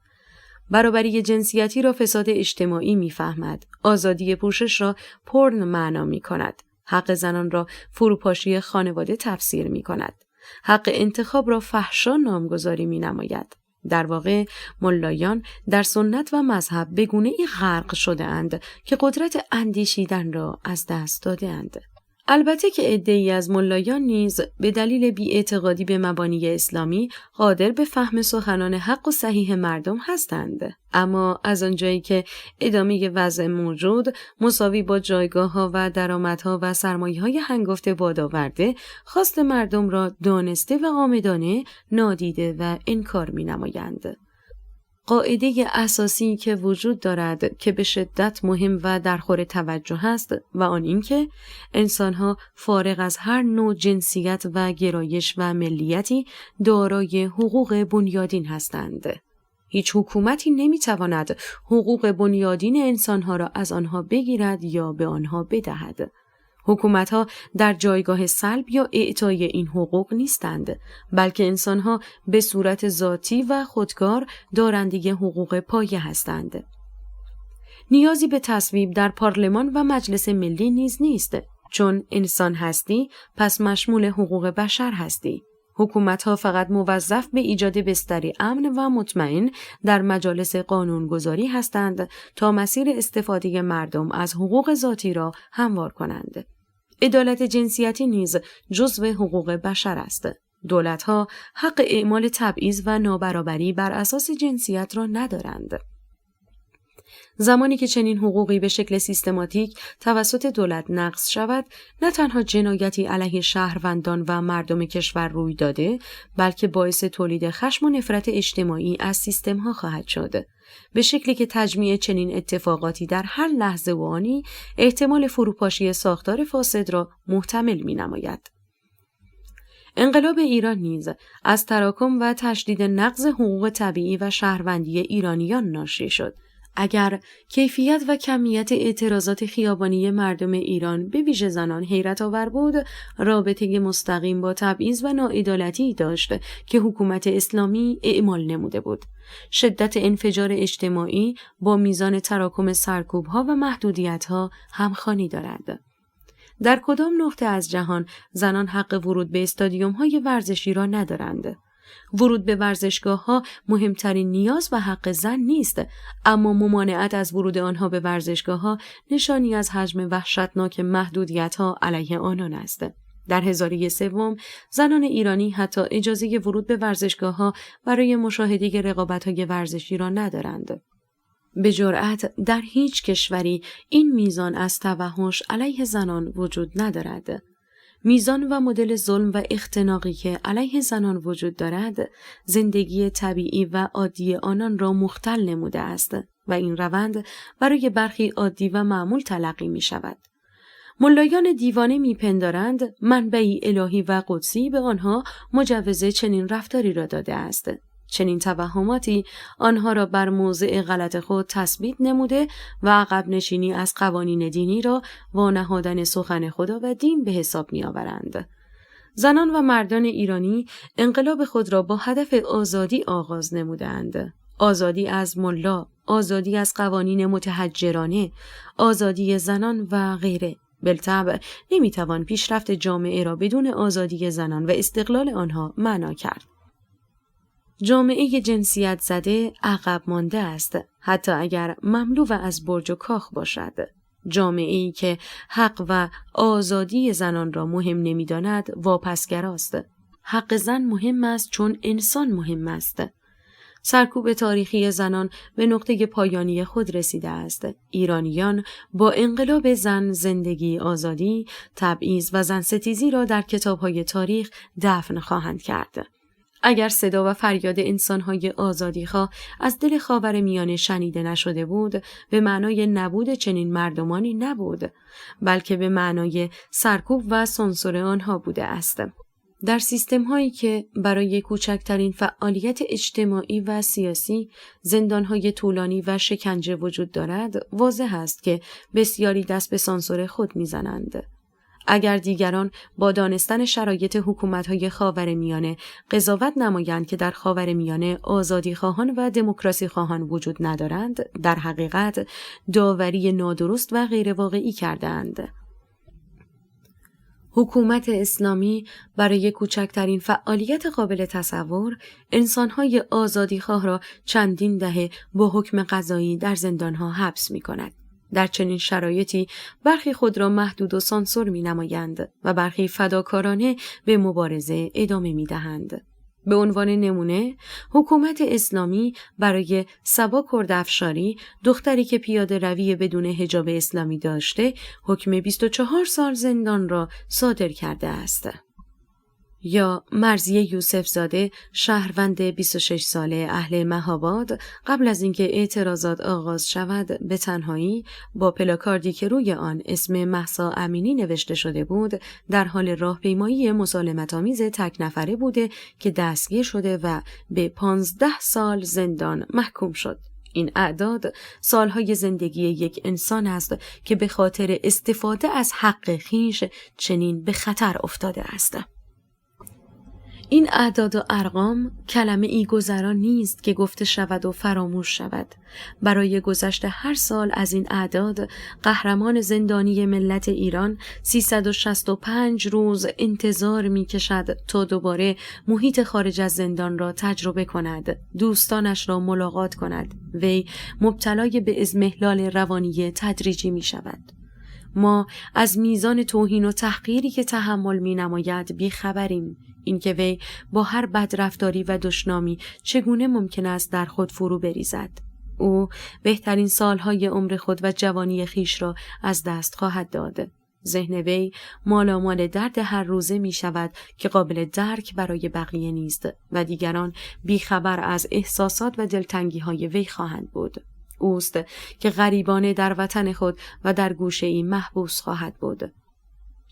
برابری جنسیتی را فساد اجتماعی میفهمد. آزادی پوشش را پورن معنا میکند. حق زنان را فروپاشی خانواده تفسیر میکند. حق انتخاب را فحشا نامگذاری مینماید. در واقع ملایان در سنت و مذهب به گونه‌ای غرق شده اند که قدرت اندیشیدن را از دست داده اند. البته که عده‌ای از ملایان نیز به دلیل بی‌اعتقادی به مبانی اسلامی قادر به فهم سخنان حق و صحیح مردم هستند، اما از آنجایی که ادامه وضع موجود مساوی با جایگاه‌ها و درآمدها و سرمایه‌های هنگفته بادآورده، خواست مردم را دانسته و عامدانه نادیده و انکار می‌نمایند. قاعده اساسی که وجود دارد که به شدت مهم و درخور توجه است و آن این که انسانها فارغ از هر نوع جنسیت و گرایش و ملیتی دارای حقوق بنیادین هستند. هیچ حکومتی نمیتواند حقوق بنیادین انسانها را از آنها بگیرد یا به آنها بدهد. حکومت‌ها در جایگاه سلب یا اعطای این حقوق نیستند، بلکه انسان‌ها به صورت ذاتی و خودکار دارنده حقوق پایه هستند. نیازی به تصویب در پارلمان و مجلس ملی نیز نیست، چون انسان هستی پس مشمول حقوق بشر هستی. حکومت‌ها فقط موظف به ایجاد بستری امن و مطمئن در مجالس قانونگذاری هستند تا مسیر استفاده مردم از حقوق ذاتی را هموار کنند. عدالت جنسیتی نیز جزو حقوق بشر است. دولت‌ها حق اعمال تبعیض و نابرابری بر اساس جنسیت را ندارند. زمانی که چنین حقوقی به شکل سیستماتیک توسط دولت نقض شود، نه تنها جنایتی علیه شهروندان و مردم کشور روی داده، بلکه باعث تولید خشم و نفرت اجتماعی از سیستم‌ها خواهد شد، به شکلی که تجمیع چنین اتفاقاتی در هر لحظه و آنی احتمال فروپاشی ساختار فاسد را محتمل می‌نماید. انقلاب ایران نیز از تراکم و تشدید نقض حقوق طبیعی و شهروندی ایرانیان ناشی شد. اگر کیفیت و کمیت اعتراضات خیابانی مردم ایران به ویژه زنان حیرت آور بود، رابطه مستقیم با تبعیض و ناعدالتی داشت که حکومت اسلامی اعمال نموده بود. شدت انفجار اجتماعی با میزان تراکم سرکوب‌ها و محدودیت‌ها همخوانی دارد. در کدام نقطه از جهان زنان حق ورود به استادیوم‌های ورزشی را ندارند؟ ورود به ورزشگاه‌ها مهمترین نیاز و حق زن نیست، اما ممانعت از ورود آنها به ورزشگاه‌ها نشانی از حجم وحشتناک محدودیت‌ها علیه آنان است. در هزاره سوم زنان ایرانی حتی اجازه ورود به ورزشگاه‌ها برای مشاهده رقابت‌های ورزشی را ندارند. به جرأت در هیچ کشوری این میزان از توحش علیه زنان وجود ندارد. میزان و مدل ظلم و اختناقی که علیه زنان وجود دارد، زندگی طبیعی و عادی آنان را مختل نموده است و این روند برای برخی عادی و معمول تلقی می شود. ملایان دیوانه میپندارند منبعی الهی و قدسی به آنها مجوز چنین رفتاری را داده است. چنین توهماتی آنها را بر موضع غلط خود تثبیت نموده و عقب نشینی از قوانین دینی را وانهادن سخن خدا و دین به حساب می آورند. زنان و مردان ایرانی انقلاب خود را با هدف آزادی آغاز نمودند. آزادی از ملا، آزادی از قوانین متحجرانه، آزادی زنان و غیره. بالطبع نمیتوان پیشرفت جامعه را بدون آزادی زنان و استقلال آنها معنا کرد. جامعه جنسیت زده عقب مانده است، حتی اگر مملو از برج و کاخ باشد. جامعه‌ای که حق و آزادی زنان را مهم نمی‌داند واپسگراست. حق زن مهم است چون انسان مهم است. سرکوب تاریخی زنان به نقطه پایانی خود رسیده است. ایرانیان با انقلاب زن، زندگی، آزادی، تبعیض و زن ستیزی را در کتاب‌های تاریخ دفن خواهند کرد. اگر صدا و فریاد انسان‌های آزادیخواه از دل خاورمیانه شنیده نشده بود، به معنای نبود چنین مردمانی نبود، بلکه به معنای سرکوب و سانسور آنها بوده است. در سیستم‌هایی که برای کوچکترین فعالیت اجتماعی و سیاسی زندان‌های طولانی و شکنجه وجود دارد، واضح است که بسیاری دست به سانسور خود می‌زنند. اگر دیگران با دانستن شرایط حکومت‌های خاورمیانه قضاوت نمایند که در خاورمیانه آزادی‌خواهان و دموکراسی‌خواهان وجود ندارند، در حقیقت داوری نادرست و غیرواقعی کرده‌اند. حکومت اسلامی برای کوچکترین فعالیت قابل تصور، انسان‌های آزادیخواه را چندین دهه با حکم قضایی در زندان‌ها حبس می‌کند. در چنین شرایطی برخی خود را محدود و سانسور می‌نمایند و برخی فداکارانه به مبارزه ادامه می‌دهند. به عنوان نمونه، حکومت اسلامی برای صبا کردافشاری، دختری که پیاده روی بدون حجاب اسلامی داشته، حکم 24 سال زندان را صادر کرده است. یا مرضیه یوسف زاده، شهروند 26 ساله اهل مهاباد، قبل از اینکه اعتراضات آغاز شود به تنهایی با پلاکاردی که روی آن اسم مهسا امینی نوشته شده بود، در حال راهپیمایی مسالمت‌آمیز تک نفره بوده که دستگیر شده و به 15 سال زندان محکوم شد. این اعداد سالهای زندگی یک انسان است که به خاطر استفاده از حق خویش چنین به خطر افتاده است. این اعداد و ارقام کلمه ای گذرا نیست که گفته شود و فراموش شود. برای گذشت هر سال از این اعداد، قهرمان زندانی ملت ایران 365 روز انتظار می کشد تا دوباره محیط خارج از زندان را تجربه کند، دوستانش را ملاقات کند. وی مبتلای به اضمحلال روانی تدریجی می شود. ما از میزان توهین و تحقیری که تحمل می نماید بی خبریم. اینکه وی با هر بدرفتاری و دشنامی چگونه ممکن است در خود فرو بریزد. او بهترین سالهای عمر خود و جوانی خیش را از دست خواهد داد. ذهن وی مالامال درد هر روزه می شود که قابل درک برای بقیه نیست و دیگران بیخبر از احساسات و دلتنگی های وی خواهند بود. اوست که غریبانه در وطن خود و در گوشه‌ای محبوس خواهد بود.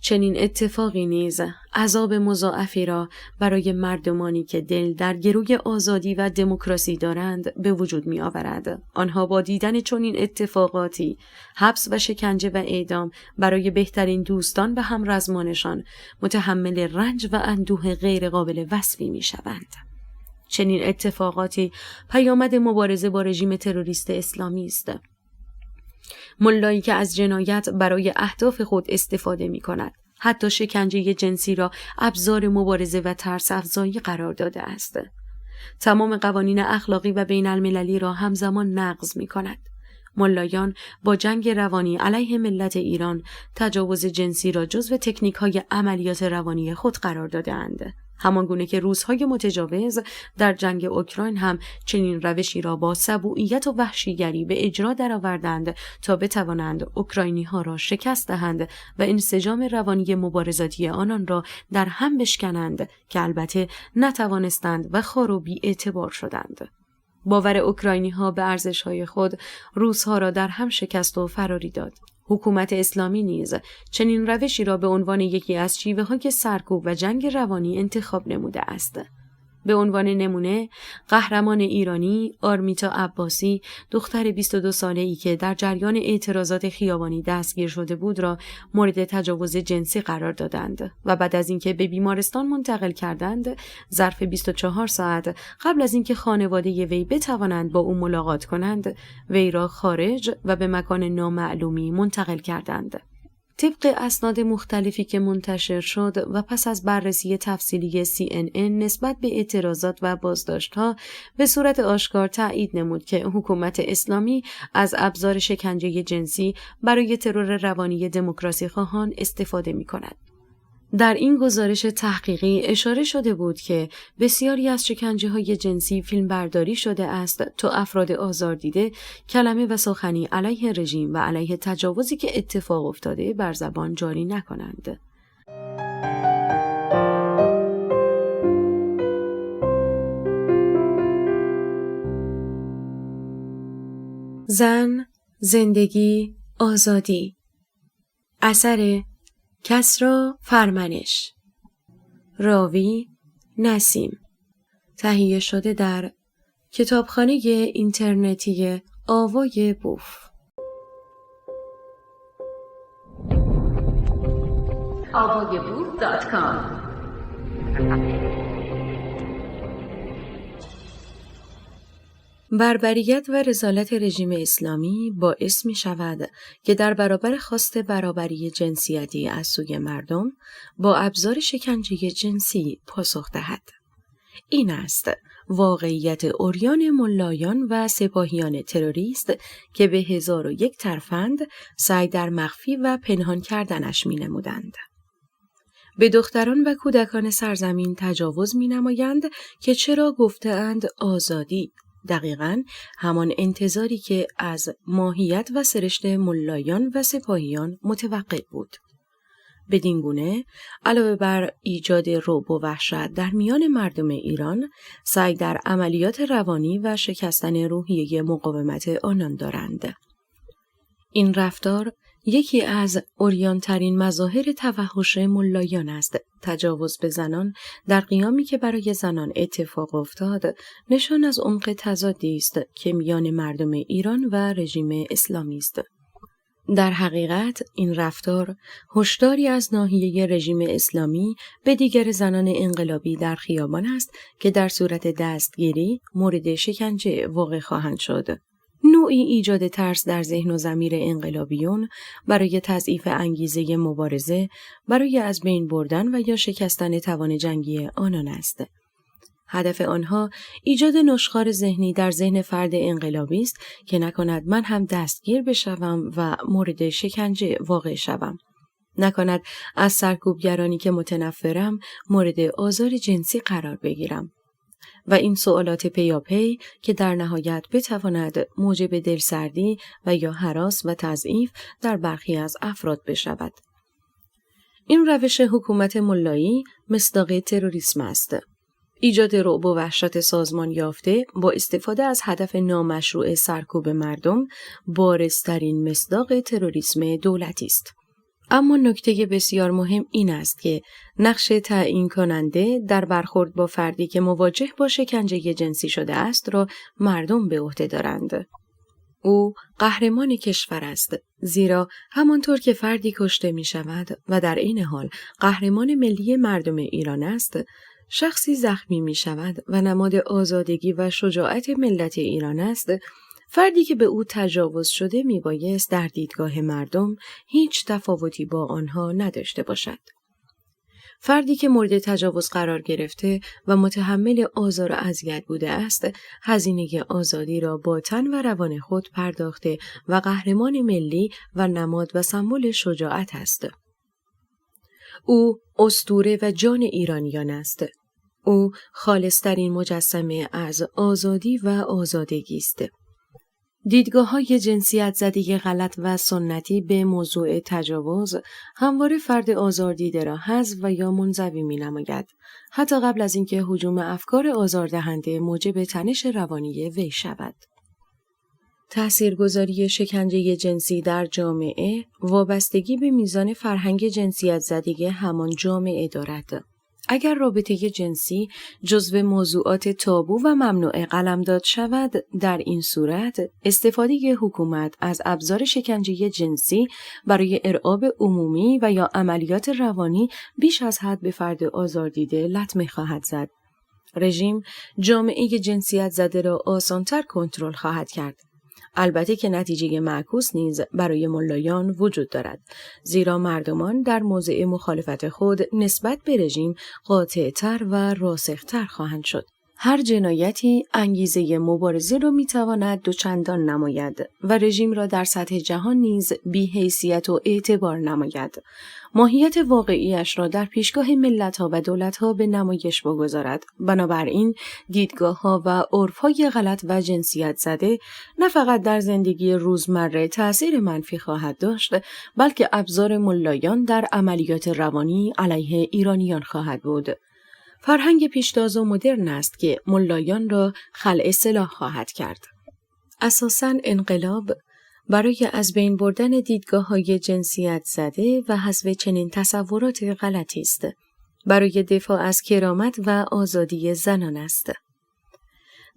چنین اتفاقی نیز عذاب مضاعفی را برای مردمانی که دل در گروی آزادی و دموکراسی دارند به وجود می آورد. آنها با دیدن چنین اتفاقاتی، حبس و شکنجه و اعدام برای بهترین دوستان و همرزمانشان متحمل رنج و اندوه غیر قابل وصفی می شوند. چنین اتفاقاتی پیامد مبارزه با رژیم تروریست اسلامی است. ملایی که از جنایت برای اهداف خود استفاده می کند، حتی شکنجه جنسی را ابزار مبارزه و ترس افزایی قرار داده است. تمام قوانین اخلاقی و بین المللی را همزمان نقض می کند. ملایان با جنگ روانی علیه ملت ایران تجاوز جنسی را جزو تکنیک‌های عملیات روانی خود قرار داده‌اند. همانگونه که روس‌های متجاوز در جنگ اوکراین هم چنین روشی را با سبوعیت و وحشیگری به اجرا درآوردند تا بتوانند اوکراینی‌ها را شکست دهند و انسجام روانی مبارزاتی آنان را در هم بشکنند که البته نتوانستند و خار و بی‌اعتبار شدند. باور اوکراینی‌ها به ارزش‌های خود روس‌ها را در هم شکست و فراری داد. حکومت اسلامی نیز چنین روشی را به عنوان یکی از شیوه‌های سرکوب و جنگ روانی انتخاب نموده است. به عنوان نمونه، قهرمان ایرانی آرمیتا عباسی، دختر 22 ساله‌ای که در جریان اعتراضات خیابانی دستگیر شده بود را مورد تجاوز جنسی قرار دادند و بعد از اینکه به بیمارستان منتقل کردند، ظرف 24 ساعت قبل از اینکه خانواده وی بتوانند با او ملاقات کنند، وی را خارج و به مکان نامعلومی منتقل کردند. طبق اسناد مختلفی که منتشر شد و پس از بررسی تفصیلی CNN نسبت به اعتراضات و بازداشت‌ها به صورت آشکار تایید نمود که حکومت اسلامی از ابزار شکنجه جنسی برای ترور روانی دموکراسی خواهان استفاده می‌کند. در این گزارش تحقیقی اشاره شده بود که بسیاری از شکنجه‌های جنسی فیلمبرداری شده است تا افراد آزاردیده کلمه و سخنی علیه رژیم و علیه تجاوزی که اتفاق افتاده بر زبان جاری نکنند. زن، زندگی، آزادی. اثر کسری فرمنش. راوی نسیم. تهیه شده در کتابخانه اینترنتی آوای بوف. avayaboof.com. بربریت و رذالت رژیم اسلامی باعث می شود که در برابر خواست برابری جنسیتی از سوی مردم با ابزار شکنجه جنسی پاسخ دهد. این است واقعیت عریان ملایان و سپاهیان تروریست که به 1001 ترفند سعی در مخفی و پنهان کردنش می نمودند. به دختران و کودکان سرزمین تجاوز می نمایند که چرا گفته‌اند آزادی، دقیقاً همان انتظاری که از ماهیت و سرشت ملایان و سپاهیان متوقع بود. بدین گونه علاوه بر ایجاد رعب و وحشت در میان مردم ایران، سعی در عملیات روانی و شکستن روحیه مقاومت آنان دارند. این رفتار یکی از عریان‌ترین مظاهر توحش ملایان است. تجاوز به زنان در قیامی که برای زنان اتفاق افتاد، نشان از عمق تضادی است که میان مردم ایران و رژیم اسلامی است. در حقیقت این رفتار هشداری از ناحیه رژیم اسلامی به دیگر زنان انقلابی در خیابان است که در صورت دستگیری مورد شکنجه واقع خواهند شد. نوعی ایجاد ترس در ذهن و ضمیر انقلابیون برای تضعیف انگیزه مبارزه، برای از بین بردن و یا شکستن توان جنگی آنان است. هدف آنها ایجاد نشخوار ذهنی در ذهن فرد انقلابی است که نکند من هم دستگیر بشوم و مورد شکنجه واقع شوم. نکند از سرکوبگرانی که متنفرم مورد آزار جنسی قرار بگیرم. و این سوالات پیاپی که در نهایت بتواند موجب دلسردی و یا هراس و تضعیف در برخی از افراد بشود. این روش حکومت ملایی مصداق تروریسم است. ایجاد رعب و وحشت سازمان یافته با استفاده از هدف نامشروع سرکوب مردم بارزترین مصداق تروریسم دولتی است. اما نکته بسیار مهم این است که نقش تعیین کننده در برخورد با فردی که مواجه با شکنجه جنسی شده است را مردم به عهده دارند. او قهرمان کشور است، زیرا همانطور که فردی کشته می شود و در عین حال قهرمان ملی مردم ایران است، شخصی زخمی می شود و نماد آزادگی و شجاعت ملت ایران است. فردی که به او تجاوز شده می بایست در دیدگاه مردم هیچ تفاوتی با آنها نداشته باشد. فردی که مورد تجاوز قرار گرفته و متحمل آزار و اذیت بوده است، هزینه آزادی را با تن و روان خود پرداخته و قهرمان ملی و نماد و سمبل شجاعت است. او اسطوره و جان ایرانیان است. او خالص‌ترین مجسمه از آزادی و آزادگی است. دیدگاه‌های جنسیت زدگی غلط و سنتی به موضوع تجاوز همواره فرد آزاردیده را حذف و یا منزوی می‌نماید، حتی قبل از اینکه هجوم افکار آزاردهنده موجب تنش روانی وی شود. تأثیرگذاری شکنجه جنسی در جامعه وابستگی به میزان فرهنگ جنسیت زدگی همان جامعه دارد. اگر رابطه جنسی جزو موضوعات تابو و ممنوع قلمداد شود، در این صورت استفاده حکومت از ابزار شکنجه جنسی برای ارعاب عمومی و یا عملیات روانی بیش از حد به فرد آزاردیده لطمه خواهد زد. رژیم جامعه جنسیت زده را آسان‌تر کنترل خواهد کرد. البته که نتیجه معکوس نیز برای ملایان وجود دارد، زیرا مردمان در موضع مخالفت خود نسبت به رژیم قاطع‌تر و راسخ‌تر خواهند شد. هر جنایتی انگیزه مبارزه را میتواند دوچندان نماید و رژیم را در سطح جهان نیز بی‌حیثیت و اعتبار نماید. ماهیت واقعیش را در پیشگاه ملت‌ها و دولت‌ها به نمایش بگذارد. بنابراین دیدگاه‌ها و عرف‌های غلط و جنسیت زده نه فقط در زندگی روزمره تأثیر منفی خواهد داشت، بلکه ابزار ملایان در عملیات روانی علیه ایرانیان خواهد بود. فرهنگ پیشتاز و مدرن است که ملایان را خلع سلاح خواهد کرد. اساساً انقلاب برای از بین بردن دیدگاه‌های جنسیت زده و حذف چنین تصورات غلطی است. برای دفاع از کرامت و آزادی زنان است.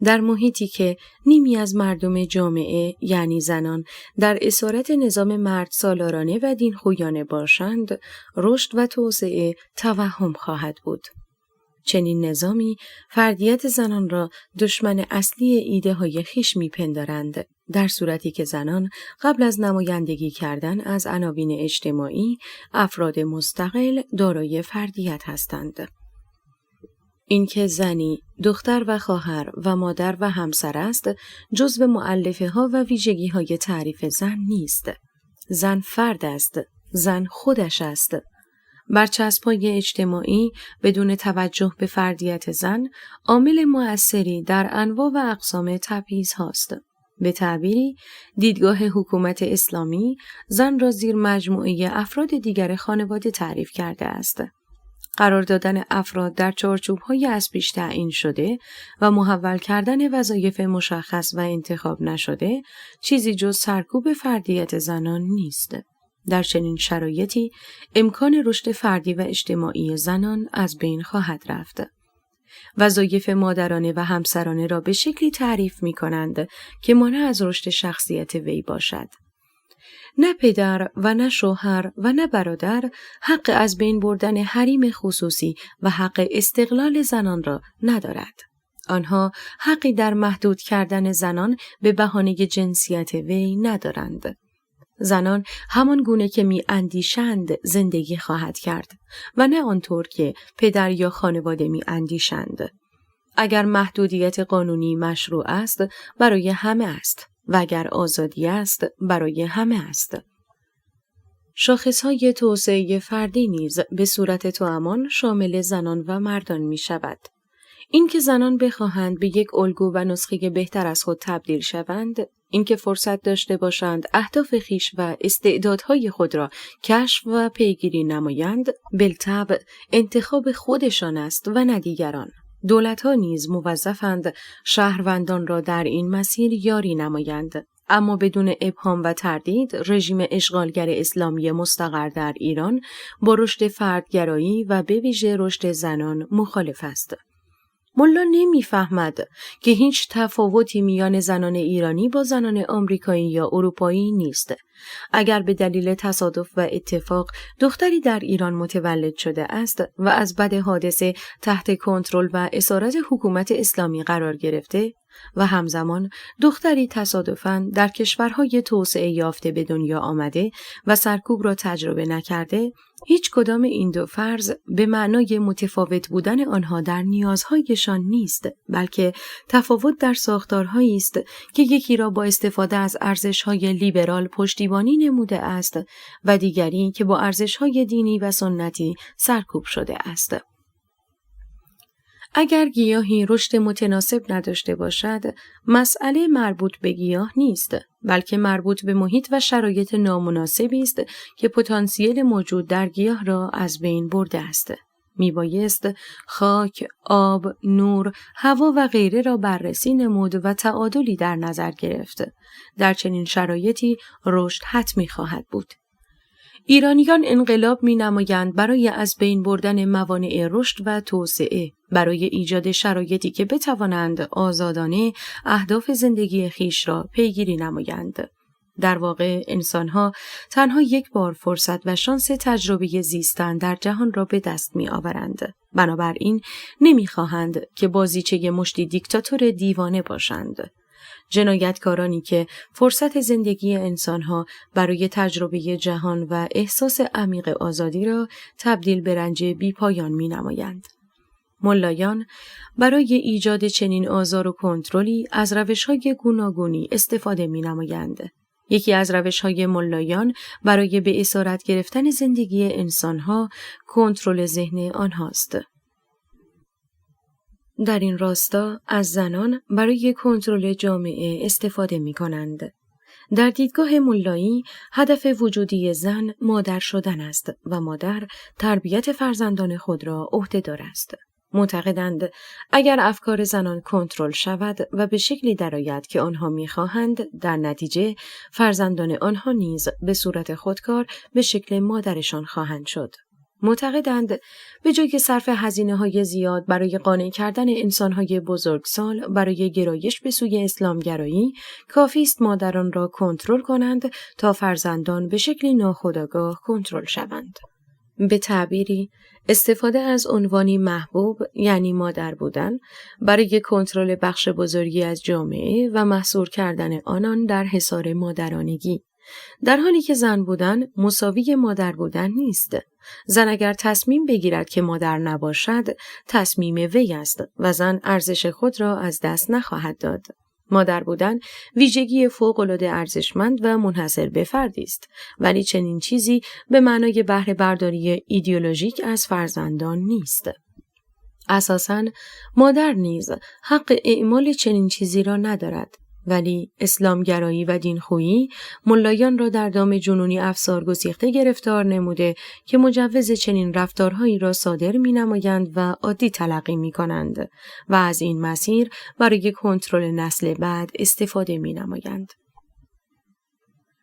در محیطی که نیمی از مردم جامعه یعنی زنان در اسارت نظام مرد سالارانه و دینخویانه باشند، رشد و توسعه توهم خواهد بود. چنین نظامی فردیت زنان را دشمن اصلی ایده های خویش می‌پندارند، در صورتی که زنان قبل از نمایندگی کردن از عناوین اجتماعی افراد مستقل دارای فردیت هستند. اینکه زنی دختر و خواهر و مادر و همسر است جزو مؤلفه ها و ویژگی های تعریف زن نیست. زن فرد است، زن خودش است. برچسب‌های اجتماعی بدون توجه به فردیت زن عامل مؤثری در انواع و اقسام تبعیض هاست. به تعبیری دیدگاه حکومت اسلامی زن را زیر مجموعه افراد دیگر خانواده تعریف کرده است. قرار دادن افراد در چارچوب‌های از پیش تعیین شده و محول کردن وظایف مشخص و انتخاب نشده چیزی جز سرکوب فردیت زنان نیست. در چنین شرایطی امکان رشد فردی و اجتماعی زنان از بین خواهد رفت. وظایف مادرانه و همسرانه را به شکلی تعریف می‌کنند که مانع از رشد شخصیت وی باشد. نه پدر و نه شوهر و نه برادر حق از بین بردن حریم خصوصی و حق استقلال زنان را ندارد. آنها حقی در محدود کردن زنان به بهانه جنسیت وی ندارند. زنان همان گونه که می اندیشند زندگی خواهد کرد و نه آنطور که پدر یا خانواده می اندیشند. اگر محدودیت قانونی مشروع است برای همه است و اگر آزادی است برای همه است. شاخصهای توسعه فردی نیز به صورت توامان شامل زنان و مردان می شود. اینکه زنان بخواهند به یک الگو و نسخه بهتر از خود تبدیل شوند، اینکه فرصت داشته باشند اهداف خویش و استعدادهای خود را کشف و پیگیری نمایند، بالطبع انتخاب خودشان است و نه دیگران. دولت‌ها نیز موظفند شهروندان را در این مسیر یاری نمایند. اما بدون ابهام و تردید رژیم اشغالگر اسلامی مستقر در ایران با رشد فردگرایی و به ویژه رشد زنان مخالف است. ملا نمی‌فهمد که هیچ تفاوتی میان زنان ایرانی با زنان آمریکایی یا اروپایی نیست. اگر به دلیل تصادف و اتفاق دختری در ایران متولد شده است و از بد حادثه تحت کنترل و اسارت حکومت اسلامی قرار گرفته و همزمان دختری تصادفاً در کشورهای توسعه یافته به دنیا آمده و سرکوب را تجربه نکرده، هیچ کدام این دو فرض به معنای متفاوت بودن آنها در نیازهایشان نیست، بلکه تفاوت در ساختارهایی است که یکی را با استفاده از ارزش‌های لیبرال پشتیبانی نموده است و دیگری که با ارزش‌های دینی و سنتی سرکوب شده است. اگر گیاهی رشد متناسب نداشته باشد، مسئله مربوط به گیاه نیست، بلکه مربوط به محیط و شرایط نامناسبی است که پتانسیل موجود در گیاه را از بین برده است. میبایست خاک، آب، نور، هوا و غیره را بررسی نمود و تعادلی در نظر گرفت. در چنین شرایطی رشد حتمی خواهد بود. ایرانیان انقلاب می‌نمایند برای از بین بردن موانع رشد و توسعه، برای ایجاد شرایطی که بتوانند آزادانه اهداف زندگی خویش را پیگیری نمایند. در واقع انسان‌ها تنها یک بار فرصت و شانس تجربه زیستن در جهان را به دست می‌آورند. بنابراین نمی‌خواهند که بازیچه مشتی دیکتاتور دیوانه باشند. جنایتکارانی که فرصت زندگی انسانها برای تجربه جهان و احساس عمیق آزادی را تبدیل به رنج بی‌پایان می‌نمایند. ملایان برای ایجاد چنین آزار و کنترلی از روش‌های گوناگونی استفاده می‌نمایند. یکی از روش‌های ملایان برای به اسارت گرفتن زندگی انسان‌ها کنترل ذهن آنهاست. در این راستا از زنان برای کنترل جامعه استفاده می‌کنند. در دیدگاه ملایی هدف وجودی زن مادر شدن است و مادر تربیت فرزندان خود را عهده‌دار است. معتقدند اگر افکار زنان کنترل شود و به شکلی درآید که آنها می‌خواهند، در نتیجه فرزندان آنها نیز به صورت خودکار به شکل مادرشان خواهند شد. معتقدند به جای صرف هزینه‌های زیاد برای قانع کردن انسان‌های بزرگسال برای گرایش به سوی اسلامگرایی، کافی است مادران را کنترل کنند تا فرزندان به شکلی ناخودآگاه کنترل شوند. به تعبیری، استفاده از عنوانی محبوب یعنی مادر بودن برای کنترل بخش بزرگی از جامعه و محصور کردن آنان در حصار مادرانگی، در حالی که زن بودن مساوی مادر بودن نیست. زن اگر تصمیم بگیرد که مادر نباشد، تصمیم وی است و زن ارزش خود را از دست نخواهد داد. مادر بودن ویژگی فوق‌العاده ارزشمند و منحصر به فردی است، ولی چنین چیزی به معنای بهره برداری ایدئولوژیک از فرزندان نیست. اساساً مادر نیز حق اعمال چنین چیزی را ندارد، ولی اسلامگرایی و دینخویی ملایان را در دام جنونی افسار گسیخته گرفتار نموده که مجوز چنین رفتارهایی را صادر می‌نمایند و عادی تلقی می‌کنند و از این مسیر برای کنترل نسل بعد استفاده می‌نمایند.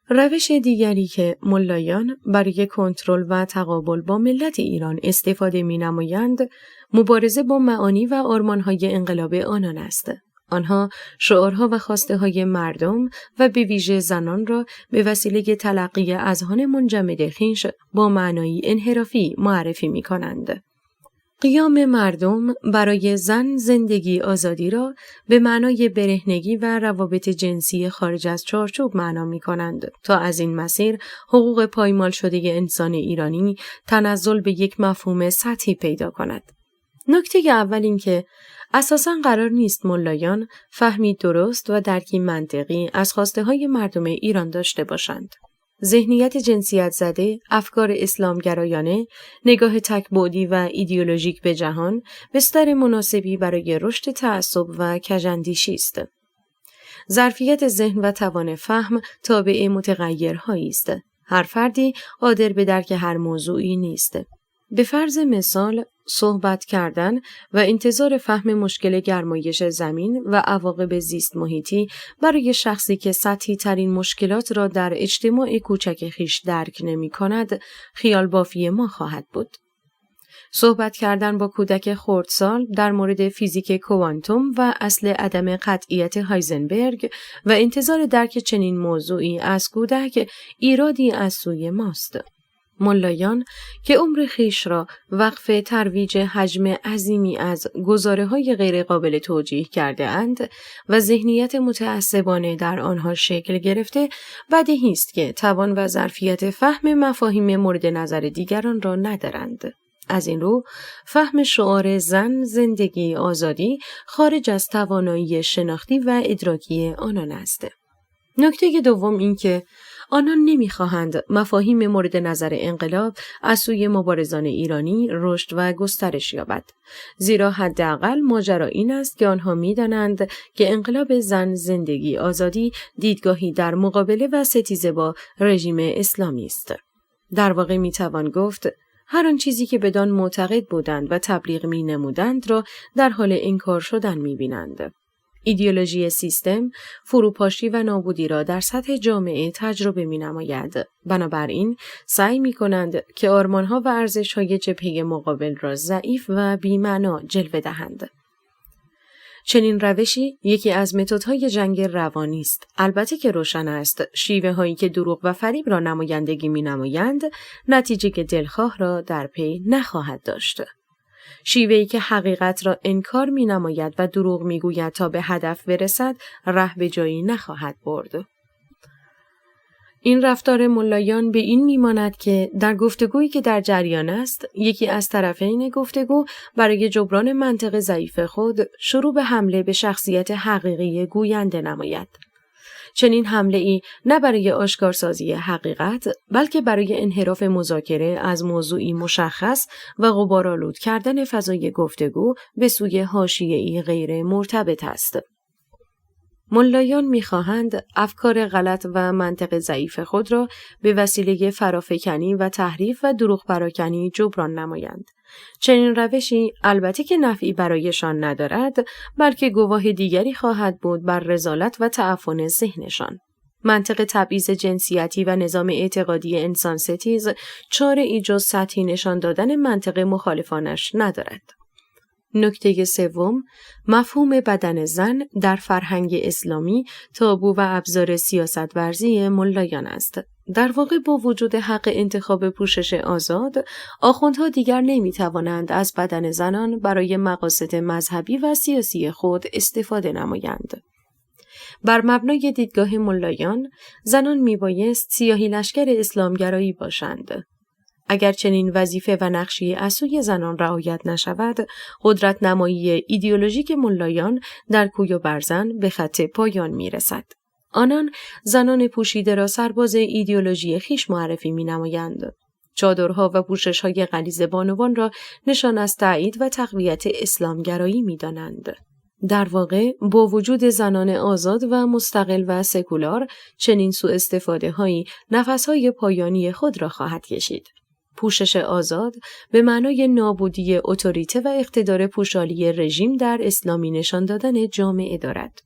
روش دیگری که ملایان برای کنترل و تقابل با ملت ایران استفاده می‌نمایند، مبارزه با معانی و آرمان‌های انقلاب آنان است. آنها شعارها و خواسته‌های مردم و به ویژه زنان را به وسیله تلقی اذهان منجمد خویش با معنایی انحرافی معرفی می‌کنند. قیام مردم برای زن زندگی آزادی را به معنای برهنگی و روابط جنسی خارج از چارچوب معنا می‌کنند تا از این مسیر حقوق پایمال شده انسان ایرانی تنزل به یک مفهوم سطحی پیدا کند. نکته اول این که اساساً قرار نیست ملایان فهمی درست و درکی منطقی از خواسته‌های مردم ایران داشته باشند. ذهنیت جنسیت زده، افکار اسلامگرایانه، نگاه تک‌بعدی و ایدئولوژیک به جهان، بستر مناسبی برای رشد تعصب و کژاندیشی است. ظرفیت ذهن و توان فهم تابع متغیرهایی است. هر فردی قادر به درک هر موضوعی نیست. به فرض مثال، صحبت کردن و انتظار فهم مشکل گرمایش زمین و عواقب زیست محیطی برای شخصی که سطحی ترین مشکلات را در اجتماع کوچک خویش درک نمی کند، خیال بافی ما خواهد بود. صحبت کردن با کودک خردسال در مورد فیزیک کوانتوم و اصل عدم قطعیت هایزنبرگ و انتظار درک چنین موضوعی از کودک ایرادی از سوی ماست. ملایان که عمر خویش را وقف ترویج حجم عظیمی از گزاره‌های غیرقابل توجیه کرده اند و ذهنیت متعصبانه در آنها شکل گرفته، بدیهی است که توان و ظرفیت فهم مفاهیم مورد نظر دیگران را ندارند. از این رو، فهم شعار زن زندگی آزادی خارج از توانایی شناختی و ادراکی آنان است. نکته دوم این که آنان نمی‌خواهند مفاهیم مورد نظر انقلاب از سوی مبارزان ایرانی رشد و گسترش یابد، زیرا حداقل ماجرا این است که آنها می‌دانند که انقلاب زن زندگی آزادی دیدگاهی در مقابله و ستیزه با رژیم اسلامی است. در واقع می‌توان گفت هر آن چیزی که بدان معتقد بودند و تبلیغ می‌نمودند را در حال انکار شدن می‌بینند. ایدئولوژی سیستم، فروپاشی و نابودی را در سطح جامعه تجربه می‌نماید. بنابراین سعی می‌کنند که آرمان‌ها و ارزش‌های جبهه مقابل را ضعیف و بی‌معنا جلوه دهند. چنین روشی یکی از متدهای جنگ روانی است. البته که روشن است شیوه‌هایی که دروغ و فریب را نمایندگی می‌نمایند، نتیجه دلخواه را در پی نخواهد داشت. شیوهی که حقیقت را انکار می‌نماید و دروغ می‌گوید تا به هدف برسد، ره به جایی نخواهد برد. این رفتار ملایان به این میماند که در گفتگویی که در جریان است، یکی از طرفین گفتگو برای جبران منطق ضعیف خود شروع به حمله به شخصیت حقیقی گوینده نماید. چنین حمله ای نه برای آشکارسازی حقیقت، بلکه برای انحراف مذاکره از موضوعی مشخص و غبارآلود کردن فضای گفتگو به سوی حاشیه‌ای غیر مرتبط است. ملایان می‌خواهند افکار غلط و منطق ضعیف خود را به وسیله فرافکنی و تحریف و دروغ پراکنی جبران نمایند. چنین روشی البته که نفعی برایشان ندارد، بلکه گواه دیگری خواهد بود بر رذالت و تعفن ذهنشان. منطق تبعیض جنسیتی و نظام اعتقادی انسان ستیز چاره‌ای جز سطحی نشان دادن منطق مخالفانش ندارد. نکته سوم، مفهوم بدن زن در فرهنگ اسلامی تابو و ابزار سیاست ورزی ملایان است. در واقع با وجود حق انتخاب پوشش آزاد، آخوندها دیگر نمی‌توانند از بدن زنان برای مقاصد مذهبی و سیاسی خود استفاده نمایند. بر مبنای دیدگاه ملایان، زنان میبایست سیاهی لشکر اسلامگرایی باشند. اگر چنین وظیفه و نقشی از سوی زنان رعایت نشود، قدرت نمایی ایدئولوژیک ملایان در کوی و برزن به خط پایان میرسد. آنان زنان پوشیده را سرباز ایدئولوژی خیش معرفی می‌نمایند. چادرها و پوشش‌های غلیظ بانوان را نشان از تایید و تقویت اسلامگرایی می‌دانند. در واقع با وجود زنان آزاد و مستقل و سکولار، چنین سوء استفاده‌هایی نفس‌های پایانی خود را خواهد کشید. پوشش آزاد به معنای نابودی اتوریته و اقتدار پوشالی رژیم در اسلامی نشان دادن جامعه دارد.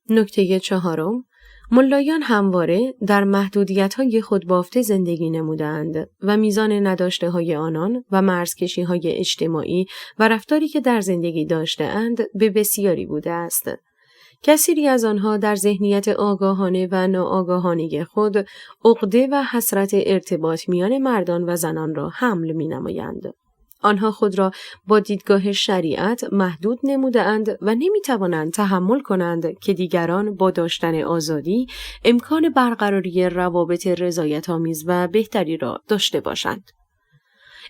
نکته چهارم، ملایان همواره در محدودیت‌های خود بافته زندگی نمودند و میزان نداشته‌های آنان و مرزکشی‌های اجتماعی و رفتاری که در زندگی داشته‌اند به بسیاری بوده است. کثیری از آنها در ذهنیت آگاهانه و ناآگاهانه خود عقده و حسرت ارتباط میان مردان و زنان را حمل می‌نمایند. آنها خود را با دیدگاه شریعت محدود نموده‌اند و نمی‌توانند تحمل کنند که دیگران با داشتن آزادی امکان برقراری روابط رضایت‌آمیز و بهتری را داشته باشند.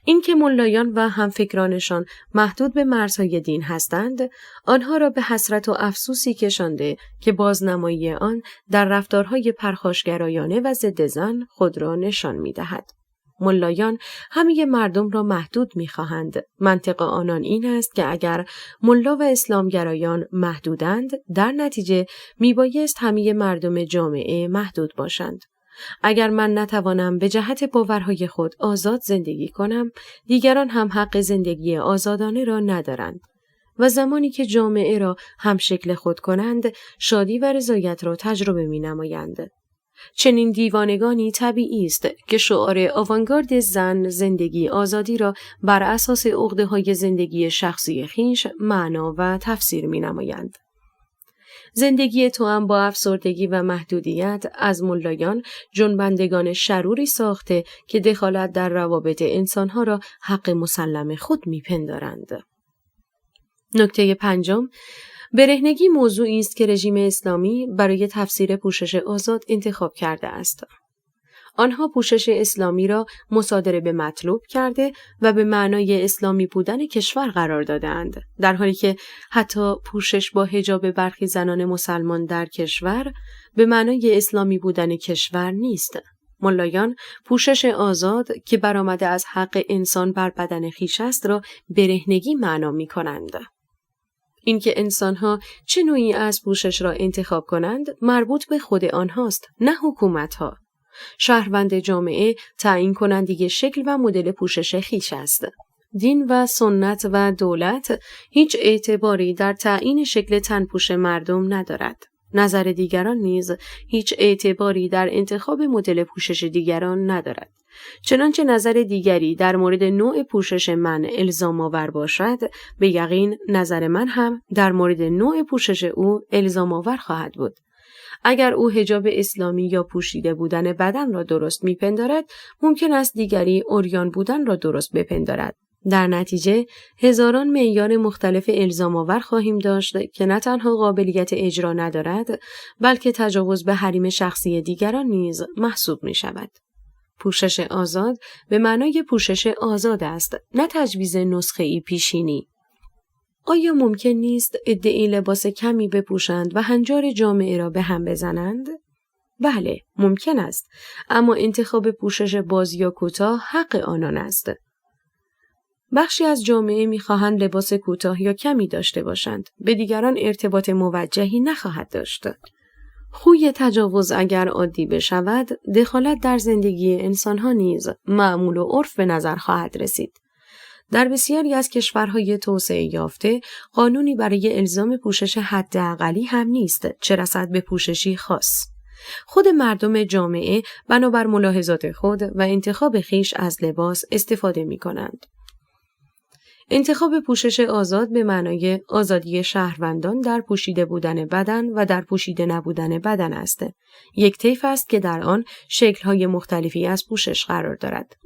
اینکه ملایان و همفکرانشان محدود به مرزهای دین هستند، آنها را به حسرت و افسوسی کشانده که بازنمایی آن در رفتارهای پرخاشگرایانه و ضد زن خود را نشان می‌دهد. ملایان همه مردم را محدود می‌خواهند. منطق آنان این است که اگر ملا و اسلامگرایان محدودند، در نتیجه میبایست همه مردم جامعه محدود باشند. اگر من نتوانم به جهت باورهای خود آزاد زندگی کنم، دیگران هم حق زندگی آزادانه را ندارند. و زمانی که جامعه را هم شکل خود کنند، شادی و رضایت را تجربه می‌نمایند. چنین دیوانگانی طبیعی است که شعار آوانگارد زن زندگی آزادی را بر اساس عقده‌های زندگی شخصی خویش معنا و تفسیر می‌نمایند. زندگی توأم با افسردگی و محدودیت از ملایان جنبندگان شروری ساخته که دخالت در روابط انسانها را حق مسلم خود می‌پندارند. نکته پنجم، برهنگی موضوعی است که رژیم اسلامی برای تفسیر پوشش آزاد انتخاب کرده است. آنها پوشش اسلامی را مصادره به مطلوب کرده و به معنای اسلامی بودن کشور قرار دادند، در حالی که حتی پوشش با حجاب برخی زنان مسلمان در کشور به معنای اسلامی بودن کشور نیست. ملایان پوشش آزاد که برآمده از حق انسان بر بدن خویش است را برهنگی معنا می‌کنند. اینکه انسان‌ها چه نوعی از پوشش را انتخاب کنند مربوط به خود آنهاست، نه حکومت‌ها. شهروند جامعه تعیین کننده شکل و مدل پوشش خویش است. دین و سنت و دولت هیچ اعتباری در تعیین شکل تنپوش مردم ندارد. نظر دیگران نیز هیچ اعتباری در انتخاب مدل پوشش دیگران ندارد. چنانچه نظر دیگری در مورد نوع پوشش من الزام آور باشد، به یقین نظر من هم در مورد نوع پوشش او الزام آور خواهد بود. اگر او حجاب اسلامی یا پوشیده بودن بدن را درست می‌پندارد، ممکن است دیگری عریان بودن را درست بپندارد. در نتیجه هزاران معیار مختلف الزام آور خواهیم داشت که نه تنها قابلیت اجرا ندارد بلکه تجاوز به حریم شخصی دیگران نیز محسوب می شود. پوشش آزاد به معنای پوشش آزاد است، نه تجویز نسخه‌ای پیشینی. آیا ممکن نیست عده‌ای لباس کمی بپوشند و هنجار جامعه را به هم بزنند؟ بله، ممکن است، اما انتخاب پوشش باز یا کوتاه حق آنان است. بخشی از جامعه می‌خواهند لباس کوتاه یا کمی داشته باشند، به دیگران ارتباط موجهی نخواهد داشت. خوی تجاوز اگر عادی بشود، دخالت در زندگی انسان‌ها نیز معمول و عرف به نظر خواهد رسید. در بسیاری از کشورهای توسعه یافته، قانونی برای الزام پوشش حداقلی هم نیست، چه رسد به پوششی خاص. خود مردم جامعه بنابر ملاحظات خود و انتخاب خویش از لباس استفاده می‌کنند. انتخاب پوشش آزاد به معنای آزادی شهروندان در پوشیده بودن بدن و در پوشیده نبودن بدن است. یک طیف است که در آن شکل‌های مختلفی از پوشش قرار دارد.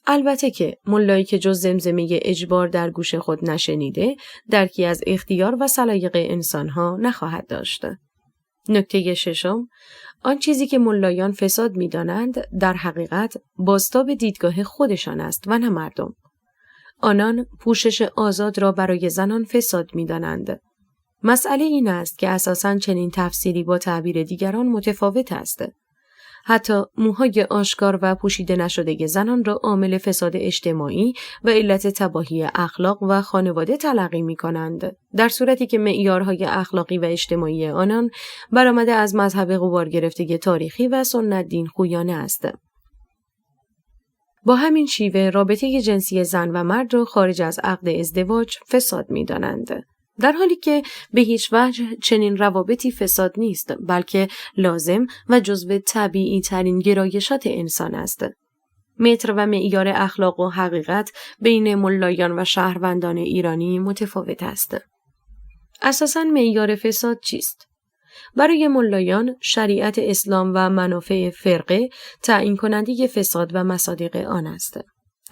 البته که ملایی که جز زمزمه اجبار در گوش خود نشنیده، درکی از اختیار و سلایق انسان‌ها نخواهد داشت. نکته ششم، آن چیزی که ملایان فساد می‌دانند در حقیقت بازتاب دیدگاه خودشان است و نه مردم. آنان پوشش آزاد را برای زنان فساد می‌دانند. مسئله این است که اساساً چنین تفسیری با تعبیر دیگران متفاوت است. حتی موهای آشکار و پوشیده نشده زنان را عامل فساد اجتماعی و علت تباهی اخلاق و خانواده تلقی می‌کنند، در صورتی که معیارهای اخلاقی و اجتماعی آنان برآمده از مذهب غبار گرفته تاریخی و سنت دین خویانه است. با همین شیوه رابطه جنسی زن و مرد را خارج از عقد ازدواج فساد می‌دانند، در حالی که به هیچ وجه چنین روابطی فساد نیست، بلکه لازم و جزو طبیعی ترین گرایشات انسان است. متر و معیار اخلاق و حقیقت بین ملایان و شهروندان ایرانی متفاوت است. اساساً معیار فساد چیست؟ برای ملایان شریعت اسلام و منافع فرقه تعیین کننده فساد و مصادیق آن است.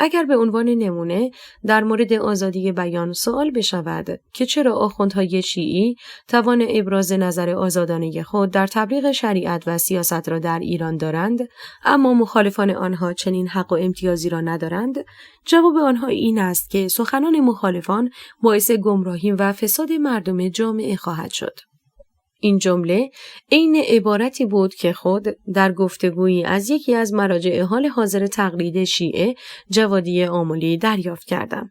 اگر به عنوان نمونه در مورد آزادی بیان سوال بشود که چرا آخوندهای شیعی توان ابراز نظر آزادانه خود در تبلیغ شریعت و سیاست را در ایران دارند، اما مخالفان آنها چنین حق و امتیازی را ندارند، جواب آنها این است که سخنان مخالفان باعث گمراهی و فساد مردم جامعه خواهد شد. این جمله عین عبارتی بود که خود در گفتگویی از یکی از مراجع حال حاضر تقلید شیعه جوادی آملی دریافت کردم.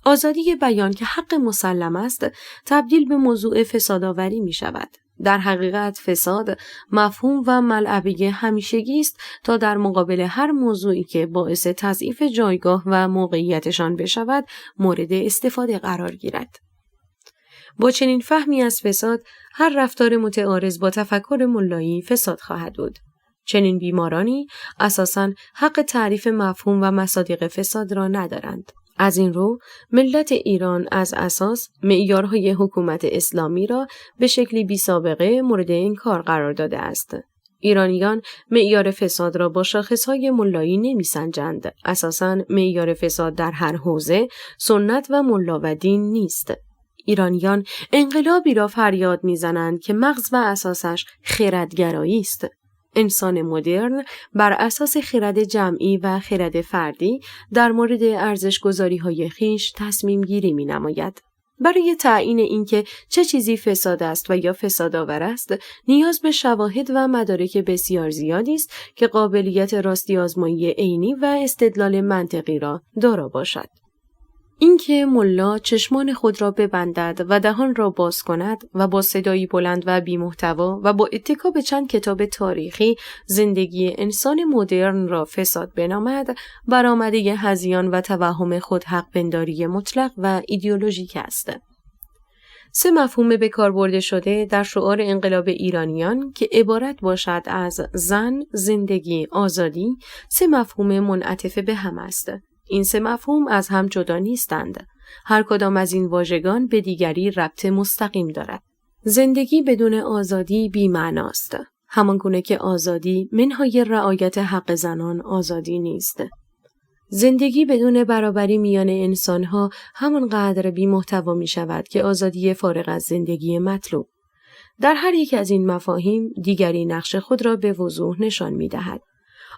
آزادی بیان که حق مسلم است تبدیل به موضوع فسادآوری می شود. در حقیقت فساد مفهوم و ملعبه همیشگی است تا در مقابل هر موضوعی که باعث تضعیف جایگاه و موقعیتشان بشود مورد استفاده قرار گیرد. با چنین فهمی از فساد، هر رفتار متعارض با تفکر ملایی فساد خواهد بود. چنین بیمارانی اساساً حق تعریف مفهوم و مصادیق فساد را ندارند. از این رو، ملت ایران از اساس معیارهای حکومت اسلامی را به شکلی بی‌سابقه مورد انکار قرار داده است. ایرانیان معیار فساد را با شاخصهای ملایی نمی‌سنجند. اساساً معیار فساد در هر حوزه سنت و ملا و دین نیست. ایرانیان انقلابی را فریاد می‌زنند که مغز و اساسش خردگرایی است. انسان مدرن بر اساس خرد جمعی و خرد فردی در مورد ارزش‌گذاری‌های خویش تصمیم گیری می‌نماید. برای تعیین اینکه چه چیزی فساد است و یا فسادآور است، نیاز به شواهد و مدارک بسیار زیادی است که قابلیت راستی آزمایی عینی و استدلال منطقی را دارا باشد. اینکه ملا چشمان خود را ببندد و دهان را باز کند و با صدایی بلند و بی‌محتوا و با اتکا به چند کتاب تاریخی زندگی انسان مدرن را فساد بنامد، برآمده هذیان و توهم خود حق پنداری مطلق و ایدئولوژیک است. 3 مفهوم به کار برده شده در شعار انقلاب ایرانیان که عبارت باشد از زن، زندگی، آزادی، 3 مفهوم منعطف به هم است. این 3 مفهوم از هم جدا نیستند. هر کدام از این واژگان به دیگری ربط مستقیم دارد. زندگی بدون آزادی بی‌معناست. همانگونه که آزادی منهای رعایت حق زنان آزادی نیست. زندگی بدون برابری میان انسانها همانقدر بی محتوا می شود که آزادی فارغ از زندگی مطلوب. در هر یک از این مفاهیم دیگری نقش خود را به وضوح نشان می دهد.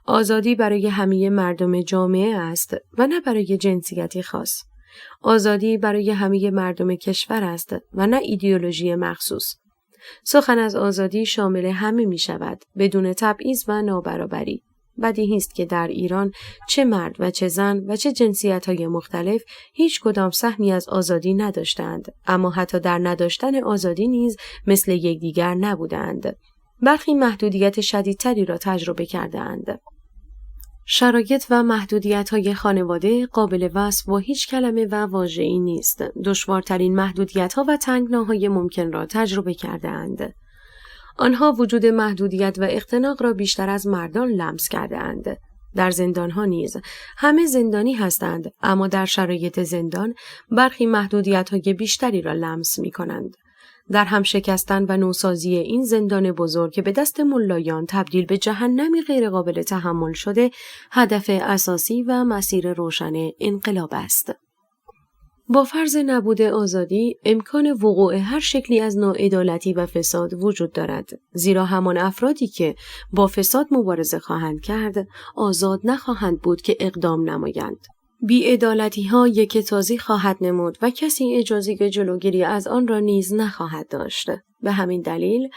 آزادی برای همه مردم جامعه است و نه برای جنسیتی خاص. آزادی برای همه مردم کشور است و نه ایدئولوژی مخصوص. سخن از آزادی شامل همه می شود بدون تبعیض و نابرابری. بدیهی است که در ایران چه مرد و چه زن و چه جنسیت‌های مختلف هیچ کدام سهمی از آزادی نداشتند، اما حتی در نداشتن آزادی نیز مثل یکدیگر نبودند. برخی محدودیت شدیدتری را تجربه کرده‌اند. شرایط و محدودیت‌های خانواده قابل وصف با هیچ کلمه و واژه‌ای نیست. دشوارترین محدودیت‌ها و تنگناهای ممکن را تجربه کرده‌اند. آنها وجود محدودیت و اختناق را بیشتر از مردان لمس کرده‌اند. در زندان‌ها نیز همه زندانی هستند، اما در شرایط زندان برخی محدودیت‌های بیشتری را لمس می‌کنند. در هم شکستن و نوسازی این زندان بزرگ که به دست ملایان تبدیل به جهنمی غیرقابل تحمل شده، هدف اساسی و مسیر روشن انقلاب است. با فرض نبود آزادی، امکان وقوع هر شکلی از ناعدالتی و فساد وجود دارد، زیرا همان افرادی که با فساد مبارزه خواهند کرد، آزاد نخواهند بود که اقدام نمایند. بی‌عدالتی‌ها یکتازی خواهد نمود و کسی اجازه جلوگیری از آن را نیز نخواهد داشت. به همین دلیل،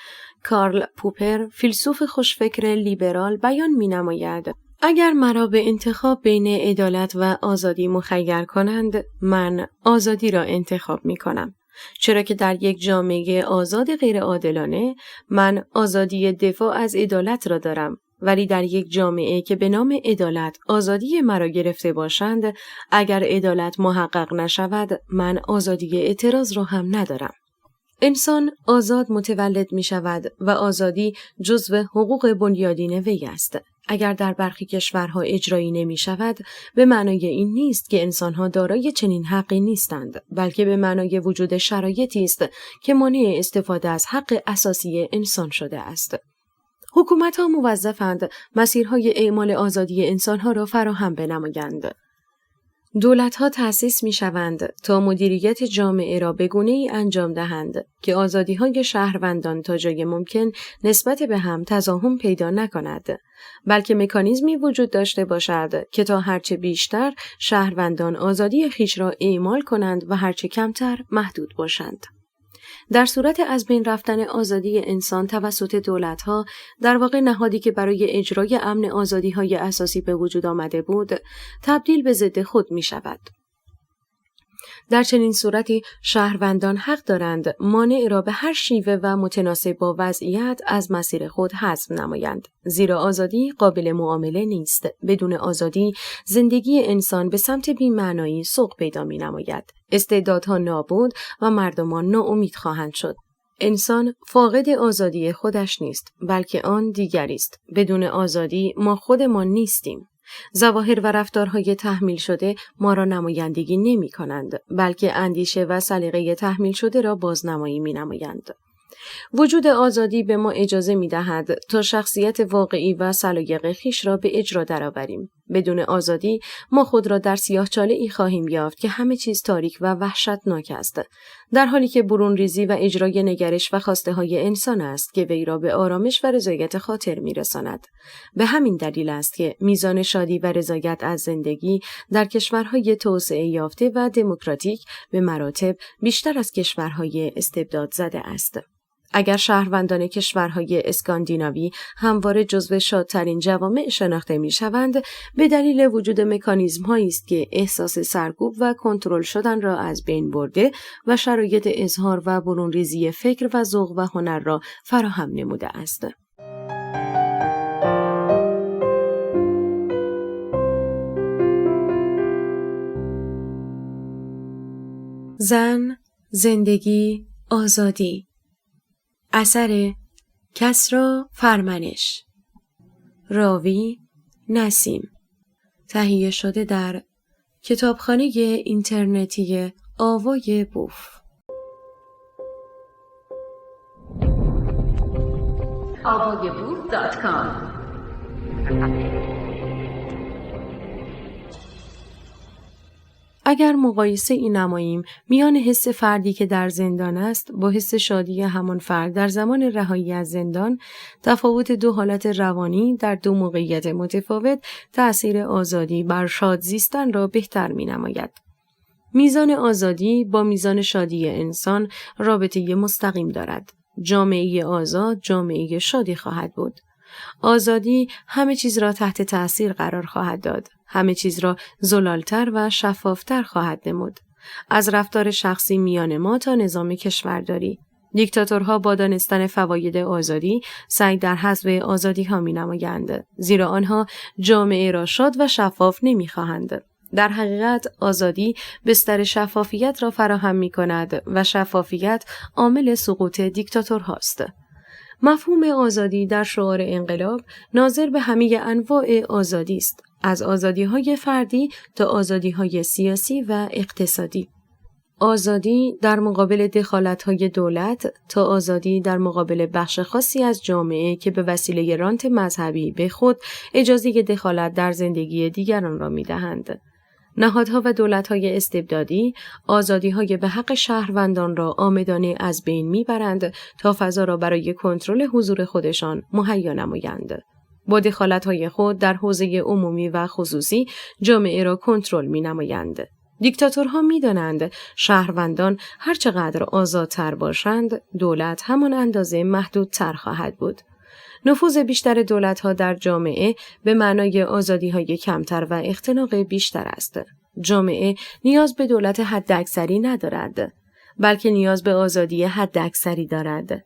کارل پوپر، فیلسوف خوشفکر لیبرال، بیان می‌نماید: اگر مرا به انتخاب بین عدالت و آزادی مخیر کنند، من آزادی را انتخاب می‌کنم. چرا که در یک جامعه آزاد غیر عادلانه، من آزادی دفاع از عدالت را دارم. ولی در یک جامعه که به نام عدالت آزادی مرا گرفته باشند، اگر عدالت محقق نشود، من آزادی اعتراض را هم ندارم. انسان آزاد متولد می شود و آزادی جزو حقوق بنیادین وی است. اگر در برخی کشورها اجرایی نمی شود، به معنای این نیست که انسانها دارای چنین حقی نیستند، بلکه به معنای وجود شرایطی است که مانع استفاده از حق اساسی انسان شده است. حکومت‌ها موظفند مسیرهای اعمال آزادی انسانها را فراهم بنمایند. دولت‌ها تأسیس می‌شوند تا مدیریت جامعه را به گونه‌ای انجام دهند که آزادی‌های شهروندان تا جای ممکن نسبت به هم تزاحم پیدا نکند، بلکه مکانیزمی وجود داشته باشد که تا هرچه بیشتر شهروندان آزادی خویش را اعمال کنند و هرچه کمتر محدود باشند. در صورت از بین رفتن آزادی انسان توسط دولت‌ها، در واقع نهادی که برای اجرای امن آزادی‌های اساسی به وجود آمده بود، تبدیل به ضد خود می‌شود. در چنین صورتی شهروندان حق دارند مانع را به هر شیوه و متناسب با وضعیت از مسیر خود حذف نمایند، زیرا آزادی قابل معامله نیست. بدون آزادی زندگی انسان به سمت بی‌معنایی سوق پیدا می‌نماید. استعدادها نابود و مردمان ناامید خواهند شد. انسان فاقد آزادی خودش نیست، بلکه آن دیگری است. بدون آزادی ما خودمان نیستیم. ظواهر و رفتارهای تحمیل شده ما را نمایندگی نمی کنند، بلکه اندیشه و سلیقه تحمیل شده را بازنمایی می نمایند. وجود آزادی به ما اجازه می دهد تا شخصیت واقعی و سلایق خویش را به اجرا درآوریم. بدون آزادی ما خود را در سیاه‌چاله‌ای خواهیم یافت که همه چیز تاریک و وحشتناک است، در حالی که برون ریزی و اجرای نگرش و خواسته های انسان است که وی را به آرامش و رضایت خاطر می رساند. به همین دلیل است که میزان شادی و رضایت از زندگی در کشورهای توسعه یافته و دموکراتیک به مراتب بیشتر از کشورهای استبداد زده است. اگر شهروندان کشورهای اسکاندیناوی همواره جزو شادترین جوامع شناخته می‌شوند، به دلیل وجود مکانیزم‌هایی است که احساس سرکوب و کنترل شدن را از بین برده و شرایط اظهار و برونریزی فکر و ذوق و هنر را فراهم نموده است. زن، زندگی، آزادی. اثر کسری فرمنش. راوی نسیم. تهیه شده در کتابخانه اینترنتی آوای بوف. avayaboof.com اگر مقایسه ای نماییم میان حس فردی که در زندان است با حس شادی همان فرد در زمان رهایی از زندان، تفاوت دو حالت روانی در دو موقعیت متفاوت تأثیر آزادی بر شاد زیستن را بهتر می‌نماید. میزان آزادی با میزان شادی انسان رابطه مستقیم دارد. جامعه آزاد جامعه شادی خواهد بود. آزادی همه چیز را تحت تأثیر قرار خواهد داد. همه چیز را زلالتر و شفافتر خواهد نمود. از رفتار شخصی میان ما تا نظام کشورداری. دیکتاتورها با دانستن فواید آزادی سعی در حذف آزادی ها می نمایند. زیرا آنها جامعه را شاد و شفاف نمی خواهند. در حقیقت آزادی بستر شفافیت را فراهم می کند و شفافیت عامل سقوط دیکتاتورهاست. مفهوم آزادی در شعار انقلاب ناظر به همه انواع آزادی است، از آزادی‌های فردی تا آزادی‌های سیاسی و اقتصادی. آزادی در مقابل دخالت‌های دولت تا آزادی در مقابل بخش خاصی از جامعه که به وسیله رانت مذهبی به خود اجازه دخالت در زندگی دیگران را می‌دهند. نهادها و دولت‌های استبدادی آزادی‌های به حق شهروندان را عامدانه از بین می‌برند تا فضا را برای کنترل حضور خودشان مهیا نمایند. با دخالت‌های خود در حوزه عمومی و خصوصی جامعه را کنترل می‌نمایند. دیکتاتورها می‌دانند شهروندان هرچقدر آزادتر باشند، دولت همان اندازه محدودتر خواهد بود. نفوذ بیشتر دولت‌ها در جامعه به معنای آزادی‌های کمتر و اختناق بیشتر است. جامعه نیاز به دولت حداکثری ندارد، بلکه نیاز به آزادی حداکثری دارد.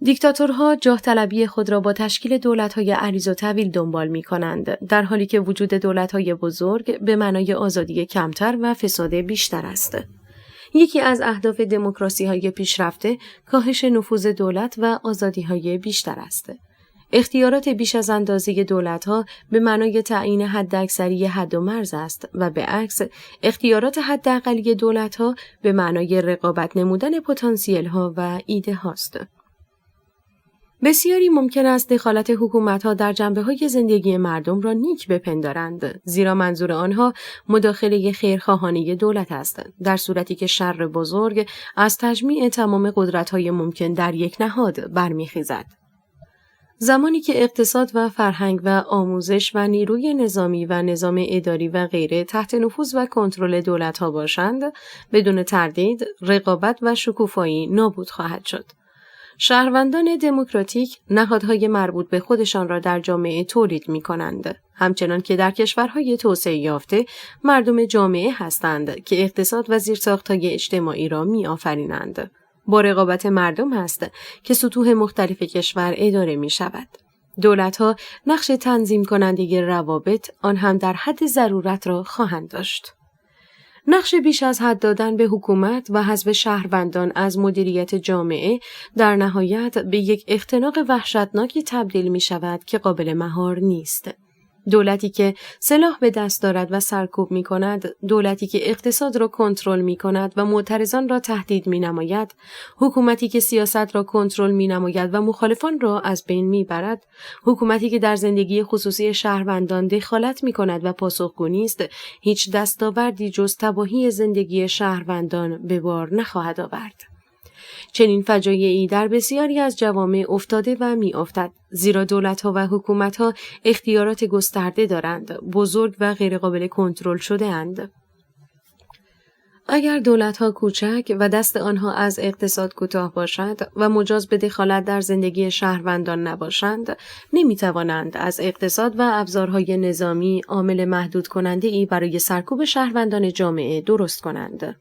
دیکتاتورها جاه طلبی خود را با تشکیل دولت‌های عریض و طویل دنبال می‌کنند، در حالی که وجود دولت‌های بزرگ به معنای آزادی کمتر و فساد بیشتر است. یکی از اهداف دموکراسی‌های پیشرفته کاهش نفوذ دولت و آزادی‌های بیشتر است. اختیارات بیش از اندازه دولت‌ها به معنای تعیین حداکثری حد و مرز است و به عکس اختیارات حداقلی دولت‌ها به معنای رقابت نمودن پتانسیل‌ها و ایده هاست. بسیاری ممکن است دخالت حکومت‌ها در جنبه‌های زندگی مردم را نیک بپندارند، زیرا منظور آنها مداخله خیرخواهانه دولت است، در صورتی که شر بزرگ از تجمیع تمام قدرت‌های ممکن در یک نهاد برمیخیزد. زمانی که اقتصاد و فرهنگ و آموزش و نیروی نظامی و نظام اداری و غیره تحت نفوذ و کنترل دولت‌ها باشند، بدون تردید رقابت و شکوفایی نابود خواهد شد. شهروندان دموکراتیک نهادهای مربوط به خودشان را در جامعه تولید می‌کنند، همچنان که در کشورهای توسعه یافته مردم جامعه هستند که اقتصاد و زیرساخت‌های اجتماعی را می‌آفرینند. با رقابت مردم است که سطوح مختلف کشور اداره می‌شود. دولت‌ها نقش تنظیم کننده روابط آن هم در حد ضرورت را خواهند داشت. نقش بیش از حد دادن به حکومت و حذف شهروندان از مدیریت جامعه در نهایت به یک اختناق وحشتناکی تبدیل می شود که قابل مهار نیست. دولتی که سلاح به دست دارد و سرکوب می کند، دولتی که اقتصاد را کنترل می کند و معترضان را تهدید می نماید، حکومتی که سیاست را کنترل می نماید و مخالفان را از بین می برد، حکومتی که در زندگی خصوصی شهروندان دخالت می کند و پاسخگو نیست، هیچ دستاوردی جز تباهی زندگی شهروندان به بار نخواهد آورد. چنین فجایعی در بسیاری از جوامع افتاده و می افتد، زیرا دولت‌ها و حکومت‌ها اختیارات گسترده دارند، بزرگ و غیرقابل کنترل شده اند. اگر دولت‌ها کوچک و دست آنها از اقتصاد کوتاه باشد و مجاز به دخالت در زندگی شهروندان نباشند، نمی‌توانند از اقتصاد و ابزارهای نظامی عامل محدود کننده‌ای برای سرکوب شهروندان جامعه درست کنند.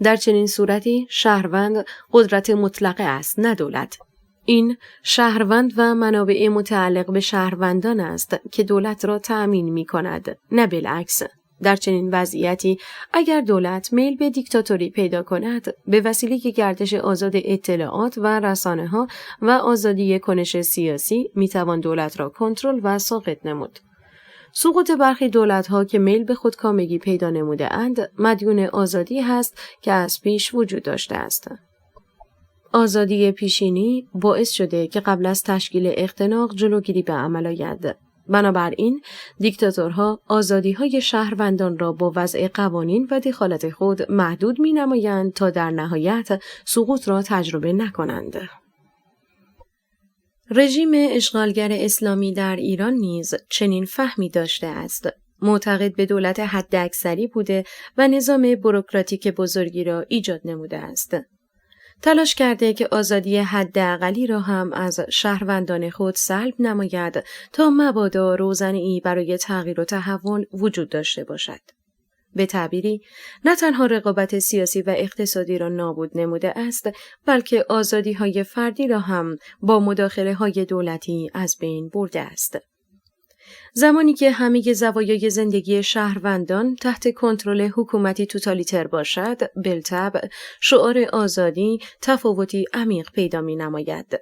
در چنین صورتی شهروند قدرت مطلقه است، نه دولت. این شهروند و منابع متعلق به شهروندان است که دولت را تأمین می کند، نه بالعکس. در چنین وضعیتی اگر دولت میل به دیکتاتوری پیدا کند، به وسیله گردش آزاد اطلاعات و رسانه‌ها و آزادی کنش سیاسی می توان دولت را کنترل و ساقط نمود. سقوط برخی دولت‌ها که میل به خودکامگی پیدا نموده اند، مدیون آزادی هست که از پیش وجود داشته است. آزادی پیشینی باعث شده که قبل از تشکیل اختناق جلوگیری به عمل آید. بنابراین دیکتاتورها آزادی‌های شهروندان را با وضع قوانین و دخالت خود محدود می‌نمایند تا در نهایت سقوط را تجربه نکنند. رژیم اشغالگر اسلامی در ایران نیز چنین فهمی داشته است. معتقد به دولت حداکثری بوده و نظام بوروکراتیک بزرگی را ایجاد نموده است. تلاش کرده که آزادی حداقلی را هم از شهروندان خود سلب نماید تا مبادا روزنه‌ای برای تغییر و تحول وجود داشته باشد. به تعبیری، نه تنها رقابت سیاسی و اقتصادی را نابود نموده است، بلکه آزادی‌های فردی را هم با مداخله‌های دولتی از بین برده است. زمانی که همه زوایای زندگی شهروندان تحت کنترل حکومتی توتالیتر باشد، بالطبع شعار آزادی تفاوتی عمیق پیدا می‌نماید.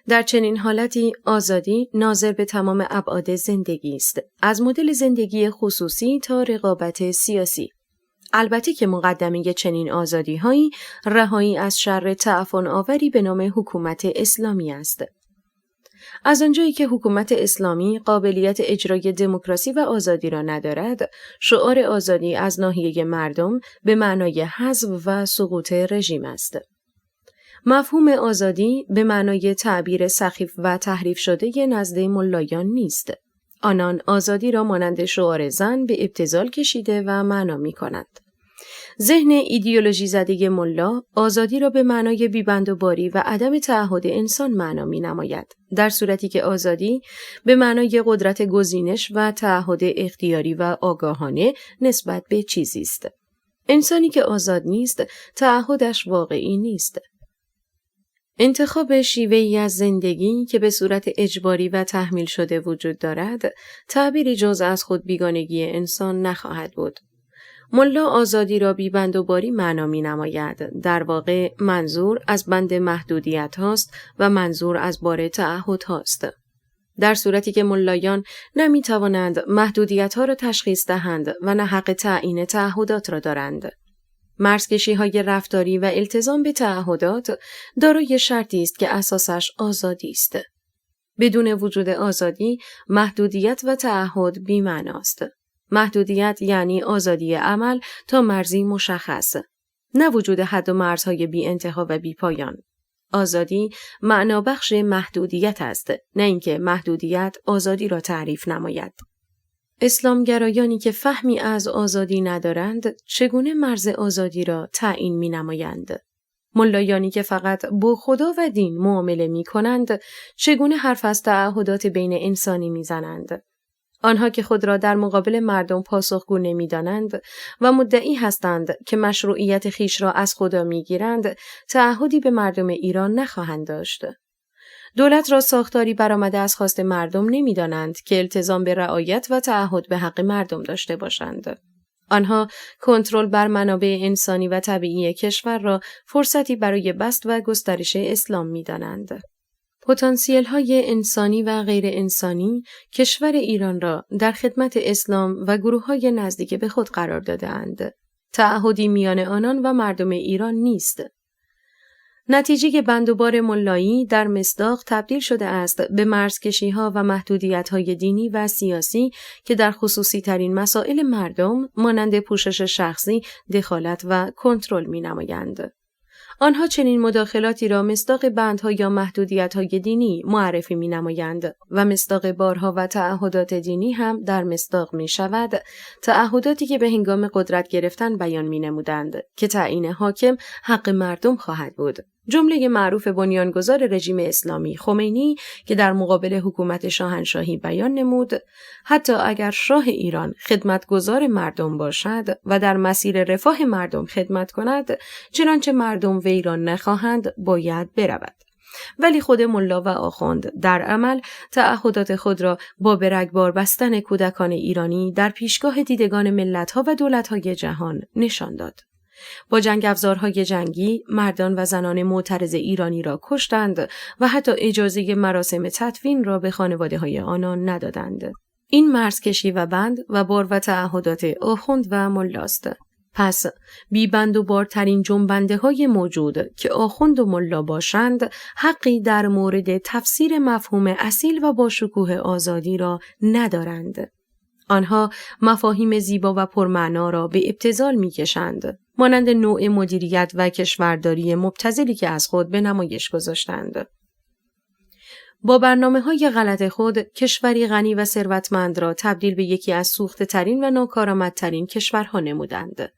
در چنین حالتی آزادی ناظر به تمام ابعاد زندگی است، از مدل زندگی خصوصی تا رقابت سیاسی. البته که مقدمه چنین آزادی‌هایی رهایی از شر تعفن آوری به نام حکومت اسلامی است. از آنجایی که حکومت اسلامی قابلیت اجرای دموکراسی و آزادی را ندارد، شعار آزادی از ناحیه مردم به معنای حذف و سقوط رژیم است. مفهوم آزادی به معنای تعبیر سخیف و تحریف شده نزد ملایان نیست. آنان آزادی را مانند شعار زن به ابتذال کشیده و معنا می کنند. ذهن ایدئولوژی زده ملا آزادی را به معنای بیبندوباری و عدم تعهد انسان معنا می نماید، در صورتی که آزادی به معنای قدرت گزینش و تعهد اختیاری و آگاهانه نسبت به چیزی است. انسانی که آزاد نیست، تعهدش واقعی نیست. انتخاب شیوه‌ای از زندگی که به صورت اجباری و تحمیل شده وجود دارد، تعبیری جز از خود بیگانگی انسان نخواهد بود. ملا آزادی را بی‌بندوباری معنا می‌نماید. در واقع منظور از بند محدودیت هاست و منظور از بار تعهد هاست. در صورتی که ملایان نمی‌توانند محدودیت ها را تشخیص دهند و نه حق تعیین تعهدات را دارند. مرزکشی‌های رفتاری و التزام به تعهدات دارای شرطی است که اساسش آزادی است. بدون وجود آزادی، محدودیت و تعهد بی‌معناست. محدودیت یعنی آزادی عمل تا مرزی مشخص، نه وجود حد و مرزهای بی انتها و بی پایان. آزادی معنابخش محدودیت است، نه اینکه محدودیت آزادی را تعریف نماید. اسلامگرایانی که فهمی از آزادی ندارند، چگونه مرز آزادی را تعیین می نمایند؟ ملایانی که فقط با خدا و دین معامله می کنند، چگونه حرف از تعهدات بین انسانی می زنند؟ آنها که خود را در مقابل مردم پاسخگو نمی‌دانند و مدعی هستند که مشروعیت خیش را از خدا می‌گیرند، تعهدی به مردم ایران نخواهند داشت. دولت را ساختاری برآمده از خواست مردم نمی‌دانند که التزام به رعایت و تعهد به حق مردم داشته باشند. آنها کنترل بر منابع انسانی و طبیعی کشور را فرصتی برای بسط و گسترش اسلام می‌دانند. پتانسیل‌های انسانی و غیر انسانی کشور ایران را در خدمت اسلام و گروه‌های نزدیک به خود قرار داده‌اند. تعهدی میان آنان و مردم ایران نیست. نتیجه بندوبار ملایی در مصداق تبدیل شده است به مرزکشی‌ها و محدودیت‌های دینی و سیاسی که در خصوصی‌ترین مسائل مردم مانند پوشش شخصی، دخالت و کنترل می‌نمایند. آنها چنین مداخلاتی را مصداق بندها یا محدودیت‌های دینی معرفی می‌نمایند و مصداق بارها و تعهدات دینی هم در مصداق می‌شود، تعهداتی که به هنگام قدرت گرفتن بیان می‌نمودند که تعیین حاکم حق مردم خواهد بود. جمله معروف بنیانگذار رژیم اسلامی خمینی که در مقابل حکومت شاهنشاهی بیان نمود، حتی اگر شاه ایران خدمتگزار مردم باشد و در مسیر رفاه مردم خدمت کند، چنانچه مردم وی را نخواهند باید برود. ولی خود ملا و آخوند در عمل تعهدات خود را با به رگبار بستن کودکان ایرانی در پیشگاه دیدگان ملت‌ها و دولت‌های جهان نشان داد. با جنگ افزارهای جنگی مردان و زنان معترض ایرانی را کشتند و حتی اجازه مراسم تدفین را به خانواده‌های آنان ندادند. این مرزکشی و بند و بار و تعهدات آخوند و ملاست. پس بیبند و بارترین جنبنده های موجود که آخوند و ملا باشند حقی در مورد تفسیر مفهوم اصیل و با شکوه آزادی را ندارند. آنها مفاهیم زیبا و پرمعنا را به ابتذال می‌کشند، مانند نوع مدیریت و کشورداری مبتذلی که از خود به نمایش گذاشتند. با برنامه‌های غلط خود، کشوری غنی و ثروتمند را تبدیل به یکی از سوخته‌ترین و ناکارآمدترین کشورها نمودند.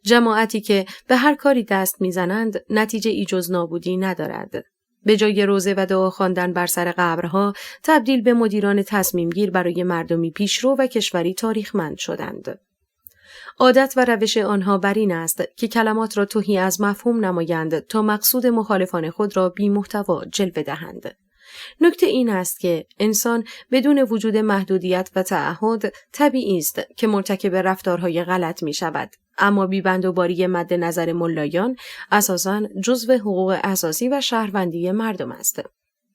جماعتی که به هر کاری دست می‌زنند، نتیجه ای جز نابودی ندارد. به جای روزه و دعا خواندن بر سر قبرها، تبدیل به مدیران تصمیمگیر برای مردمی پیشرو و کشوری تاریخمند شدند. عادت و روش آنها بر این است که کلمات را تهی از مفهوم نمایند تا مقصود مخالفان خود را بی محتوا جلوه دهند. نکته این است که انسان بدون وجود محدودیت و تعهد طبیعی است که مرتکب رفتارهای غلط می شود. اما بیبندوباری مد نظر ملایان اساساً جزو حقوق اساسی و شهروندی مردم است.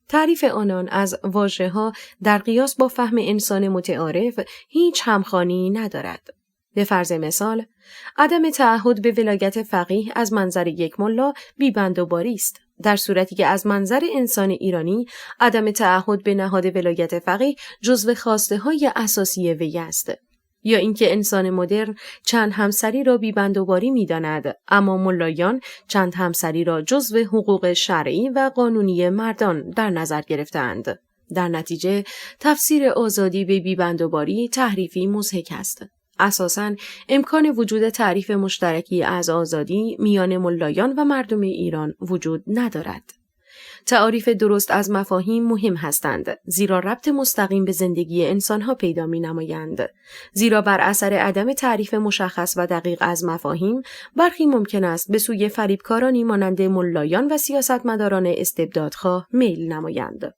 تعریف آنان از واژه‌ها در قیاس با فهم انسان متعارف هیچ همخوانی ندارد. به فرض مثال، عدم تعهد به ولایت فقیه از منظر یک ملا بیبندوباری است، در صورتی که از منظر انسان ایرانی عدم تعهد به نهاد ولایت فقیه جزو خواسته‌های اساسی وی است. یا اینکه انسان مدرن چند همسری را بیبندوباری می‌داند، اما ملایان چند همسری را جزو حقوق شرعی و قانونی مردان در نظر گرفتند. در نتیجه تفسیر آزادی به بیبندوباری تحریفی مضحک است. اساساً امکان وجود تعریف مشترکی از آزادی میان ملایان و مردم ایران وجود ندارد. تعاریف درست از مفاهیم مهم هستند، زیرا ربط مستقیم به زندگی انسانها پیدا می نمایند. زیرا بر اثر عدم تعریف مشخص و دقیق از مفاهیم، برخی ممکن است به سوی فریبکارانی مانند ملایان و سیاستمداران استبدادخواه میل نمایند.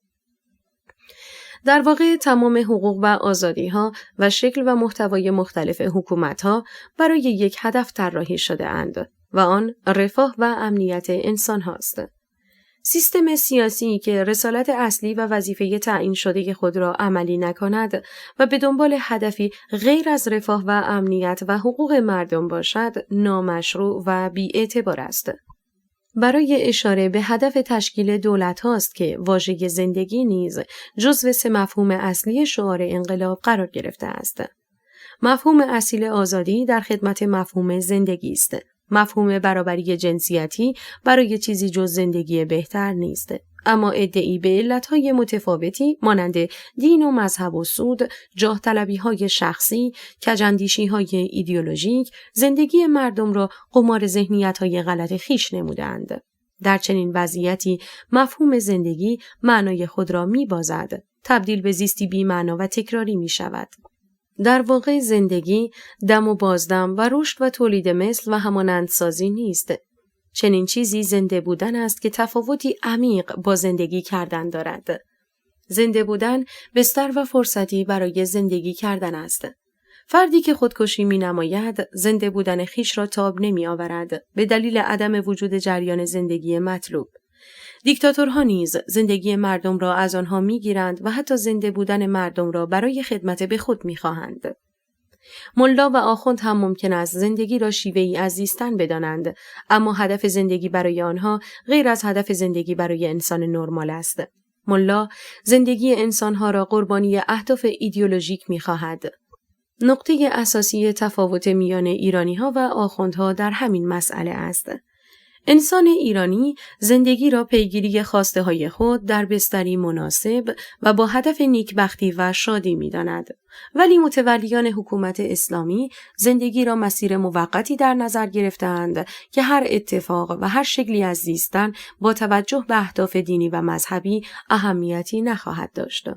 در واقع تمام حقوق و آزادی‌ها و شکل و محتوای مختلف حکومت‌ها برای یک هدف طراحی شده اند و آن رفاه و امنیت انسان هاست. سیستم سیاسی که رسالت اصلی و وظیفه تعیین شده خود را عملی نکند و به دنبال هدفی غیر از رفاه و امنیت و حقوق مردم باشد، نامشروع و بی‌اعتبار است. برای اشاره به هدف تشکیل دولت هاست که واژه زندگی نیز جزو سه مفهوم اصلی شعار انقلاب قرار گرفته است. مفهوم اصیل آزادی در خدمت مفهوم زندگی است. مفهوم برابری جنسیتی برای چیزی جز زندگی بهتر نیست. اما ادعی به علتهای متفاوتی مانند دین و مذهب و سود، جاه طلبی‌های شخصی، کج‌اندیشی‌های ایدئولوژیک، زندگی مردم را قمار ذهنیت‌های غلط خویش نمودند. در چنین وضعیتی مفهوم زندگی معنای خود را می‌بازد، تبدیل به زیستی بی‌معنا و تکراری می‌شود. در واقع زندگی دم و بازدم و رشد و تولید مثل و همانندسازی نیست. چنین چیزی زنده بودن است که تفاوتی عمیق با زندگی کردن دارد. زنده بودن بستر و فرصتی برای زندگی کردن است. فردی که خودکشی می نماید، زنده بودن خیش را تاب نمی آورد به دلیل عدم وجود جریان زندگی مطلوب. دیکتاتورها نیز زندگی مردم را از آنها می گیرند و حتی زنده بودن مردم را برای خدمت به خود می خواهند. ملا و آخوند هم ممکن است زندگی را شیوه‌ای از زیستن بدانند، اما هدف زندگی برای آنها غیر از هدف زندگی برای انسان نرمال است. ملا زندگی انسانها را قربانی اهداف ایدئولوژیک می‌خواهد. نقطه اساسی تفاوت میان ایرانی‌ها و آخوندها در همین مسئله است. انسان ایرانی زندگی را پیگیری خواسته‌های خود در بستری مناسب و با هدف نیکبختی و شادی می‌داند، ولی متولیان حکومت اسلامی زندگی را مسیر موقتی در نظر گرفتند که هر اتفاق و هر شکلی از زیستن با توجه به اهداف دینی و مذهبی اهمیتی نخواهد داشت.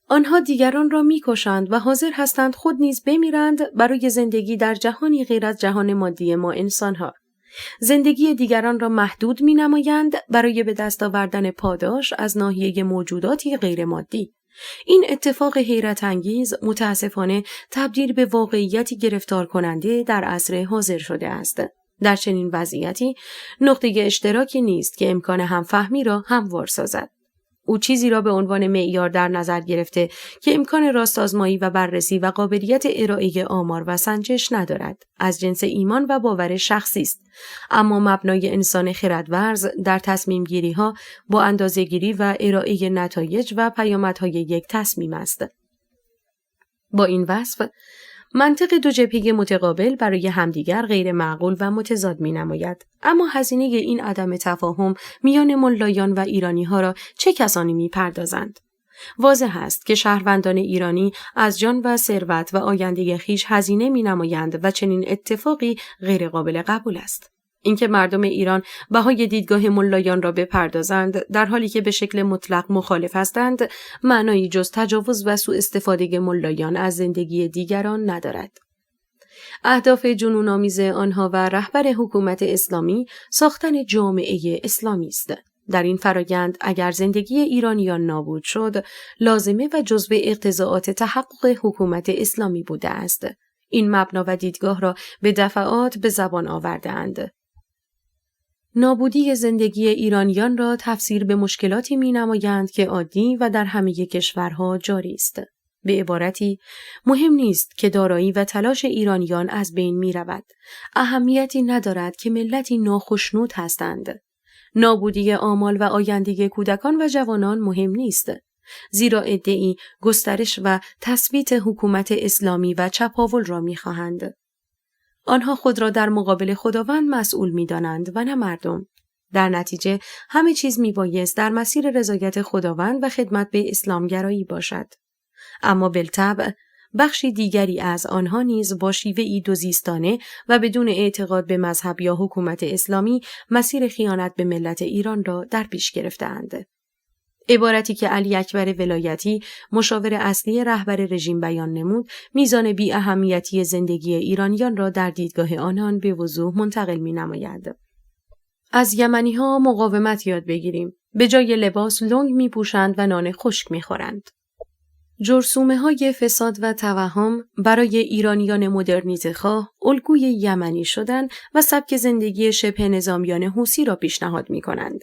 آنها دیگران را می‌کشند و حاضر هستند خود نیز بمیرند برای زندگی در جهانی غیر از جهان مادی ما انسان‌ها. زندگی دیگران را محدود می نمایند برای به دست آوردن پاداش از ناحیه موجوداتی غیر مادی. این اتفاق حیرت انگیز متاسفانه تبدیل به واقعیتی گرفتار کننده در عصر حاضر شده است. در چنین وضعیتی نقطه اشتراکی نیست که امکان همفهمی را هموار سازد. او چیزی را به عنوان معیار در نظر گرفته که امکان راست‌آزمایی و بررسی و قابلیت ارائه آمار و سنجش ندارد. از جنس ایمان و باور شخصی است. اما مبنای انسان خردورز در تصمیم گیری ها با اندازه‌گیری و ارائه نتایج و پیامدهای یک تصمیم است. با این وصف، منطق دو جبهه متقابل برای همدیگر غیر معقول و متضاد می نماید. اما هزینه این عدم تفاهم میان ملایان و ایرانی ها را چه کسانی می پردازند؟ واضح است که شهروندان ایرانی از جان و ثروت و آینده خویش هزینه می نمایند و چنین اتفاقی غیر قابل قبول است. اینکه مردم ایران بهای دیدگاه ملایان را بپردازند در حالی که به شکل مطلق مخالف هستند، معنایی جز تجاوز و سوء استفاده ملایان از زندگی دیگران ندارد. اهداف جنون‌آمیز آنها و رهبر حکومت اسلامی ساختن جامعه اسلامی است. در این فرایند اگر زندگی ایرانیان نابود شد، لازمه و جزو اقتضاعات تحقق حکومت اسلامی بوده است. این مبنا و دیدگاه را به دفعات به زبان آورده‌اند. نابودی زندگی ایرانیان را تفسیر به مشکلاتی می‌نمایند که عادی و در همه کشورها جاری است. به عبارتی، مهم نیست که دارایی و تلاش ایرانیان از بین می‌رود. اهمیتی ندارد که ملتی ناخشنود هستند. نابودی آمال و آینده کودکان و جوانان مهم نیست. زیرا ادعی گسترش و تثبیت حکومت اسلامی و چپاول را می‌خواهند. آنها خود را در مقابل خداوند مسئول می‌دانند و نه مردم. در نتیجه همه چیز میبایست در مسیر رضایت خداوند و خدمت به اسلامگرایی باشد. اما بالطبع بخشی دیگری از آنها نیز با شیوه‌ای دوزیستانه و بدون اعتقاد به مذهب یا حکومت اسلامی مسیر خیانت به ملت ایران را در پیش گرفته‌اند. عبارتی که علی اکبر ولایتی مشاور اصلی رهبر رژیم بیان نمود، میزان بی اهمیتی زندگی ایرانیان را در دیدگاه آنان به وضوح منتقل می‌نماید. از یمنی‌ها مقاومت یاد بگیریم. به جای لباس لنگ می‌پوشند و نان خشک می‌خورند. جرثومه‌های فساد و توهم برای ایرانیان مدرنیته‌خواه الگوی یمنی شدن و سبک زندگی شبه نظامیان حوثی را پیشنهاد می‌کنند.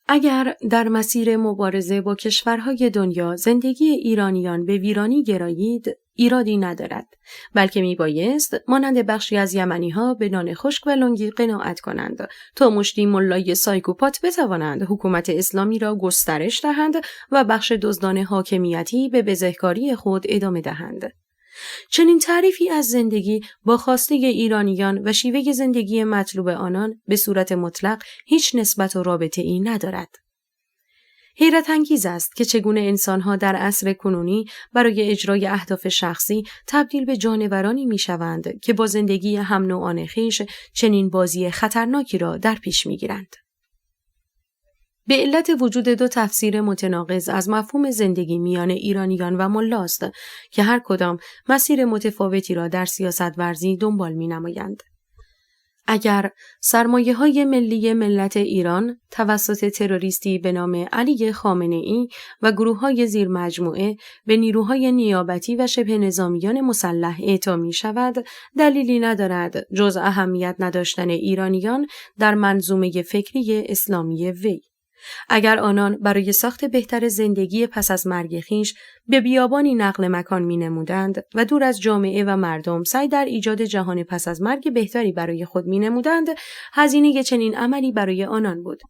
اگر در مسیر مبارزه با کشورهای دنیا زندگی ایرانیان به ویرانی گرایید، ایرادی ندارد، بلکه میبایست مانند بخشی از یمنی‌ها به نان خشک و لنگی قناعت کنند تا مشتی ملای سایکوپات بتوانند حکومت اسلامی را گسترش دهند و بخش دزدان حاکمیتی به بزهکاری خود ادامه دهند. چنین تعریفی از زندگی با خواسته ایرانیان و شیوه زندگی مطلوب آنان به صورت مطلق هیچ نسبت و رابطه‌ای ندارد. حیرت انگیز است که چگونه انسان‌ها در عصر کنونی برای اجرای اهداف شخصی تبدیل به جانورانی می‌شوند که با زندگی هم نوعان خویش چنین بازی خطرناکی را در پیش می‌گیرند. به علت وجود دو تفسیر متناقض از مفهوم زندگی میان ایرانیان و ملاست که هر کدام مسیر متفاوتی را در سیاست ورزی دنبال می‌نمایند. اگر سرمایه‌های ملی ملت ایران توسط تروریستی به نام علی خامنه‌ای و گروه‌های زیر مجموعه به نیروهای نیابتی و شبه نظامیان مسلح اعطا می‌شود، دلیلی ندارد جز اهمیت نداشتن ایرانیان در منظومه فکری اسلامی وی. اگر آنان برای ساخت بهتر زندگی پس از مرگ خویش به بیابانی نقل مکان می‌نمودند و دور از جامعه و مردم سعی در ایجاد جهان پس از مرگ بهتری برای خود می‌نمودند، هزینه چنین عملی برای آنان بود.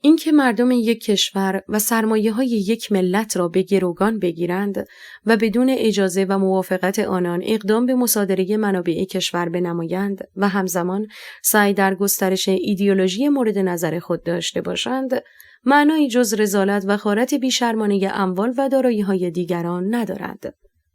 اینکه مردم یک کشور و سرمایه‌های یک ملت را به گروگان بگیرند و بدون اجازه و موافقت آنان اقدام به مصادره منابع کشور بنمایند و همزمان سعی در گسترش ایدئولوژی مورد نظر خود داشته باشند، معنایی جز رذالت و خارت بیشرمانه اموال و دارایی‌های دیگران ندارد.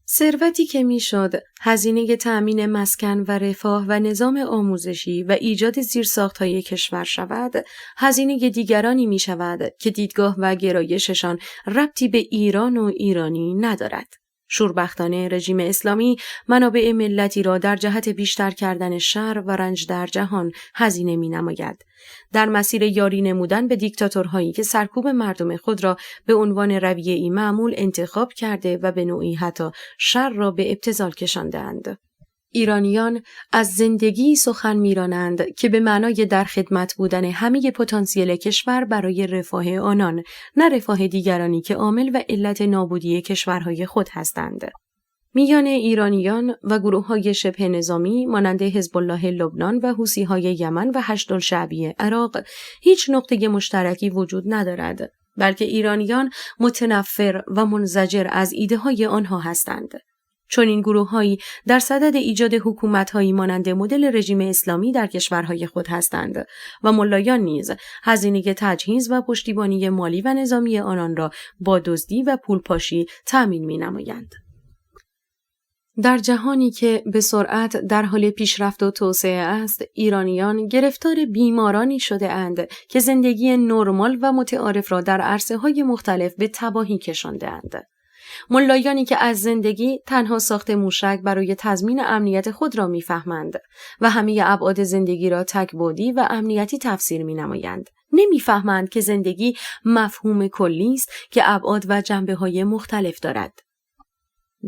ثروتی که میشد هزینه تأمین مسکن و رفاه و نظام آموزشی و ایجاد زیرساخت‌های کشور شود، هزینه دیگرانی می شود که دیدگاه و گرایششان ربطی به ایران و ایرانی ندارد. شوربختانه رژیم اسلامی منابع ملتی را در جهت بیشتر کردن شر و رنج در جهان هزینه می نماید. در مسیر یاری نمودن به دیکتاتورهایی که سرکوب مردم خود را به عنوان رویه‌ای معمول انتخاب کرده و به نوعی حتی شر را به ابتذال کشانده‌اند. ایرانیان از زندگی سخن می‌رانند که به معنای در خدمت بودن همه پتانسیل کشور برای رفاه آنان، نه رفاه دیگرانی که عامل و علت نابودی کشورهای خود هستند. میان ایرانیان و گروه‌های شبه نظامی مانند حزب الله لبنان و حوثی‌های یمن و هشت‌الشعبی عراق هیچ نقطه مشترکی وجود ندارد، بلکه ایرانیان متنفر و منزجر از ایده‌های آنها هستند. چون این گروه‌هایی در صدد ایجاد حکومت‌هایی مانند مدل رژیم اسلامی در کشورهای خود هستند و ملایان نیز هزینه تجهیز و پشتیبانی مالی و نظامی آنان را با دزدی و پولپاشی تأمین می‌نمایند. در جهانی که به سرعت در حال پیشرفت و توسعه است، ایرانیان گرفتار بیمارانی شده اند که زندگی نرمال و متعارف را در عرصه‌های مختلف به تباهی کشانده اند. ملایانی که از زندگی تنها ساخت موشک برای تضمین امنیت خود را می‌فهمند و همه ابعاد زندگی را تک‌بعدی و امنیتی تفسیر می‌نمایند. نمی‌فهمند که زندگی مفهوم کلی است که ابعاد و جنبه‌های مختلف دارد.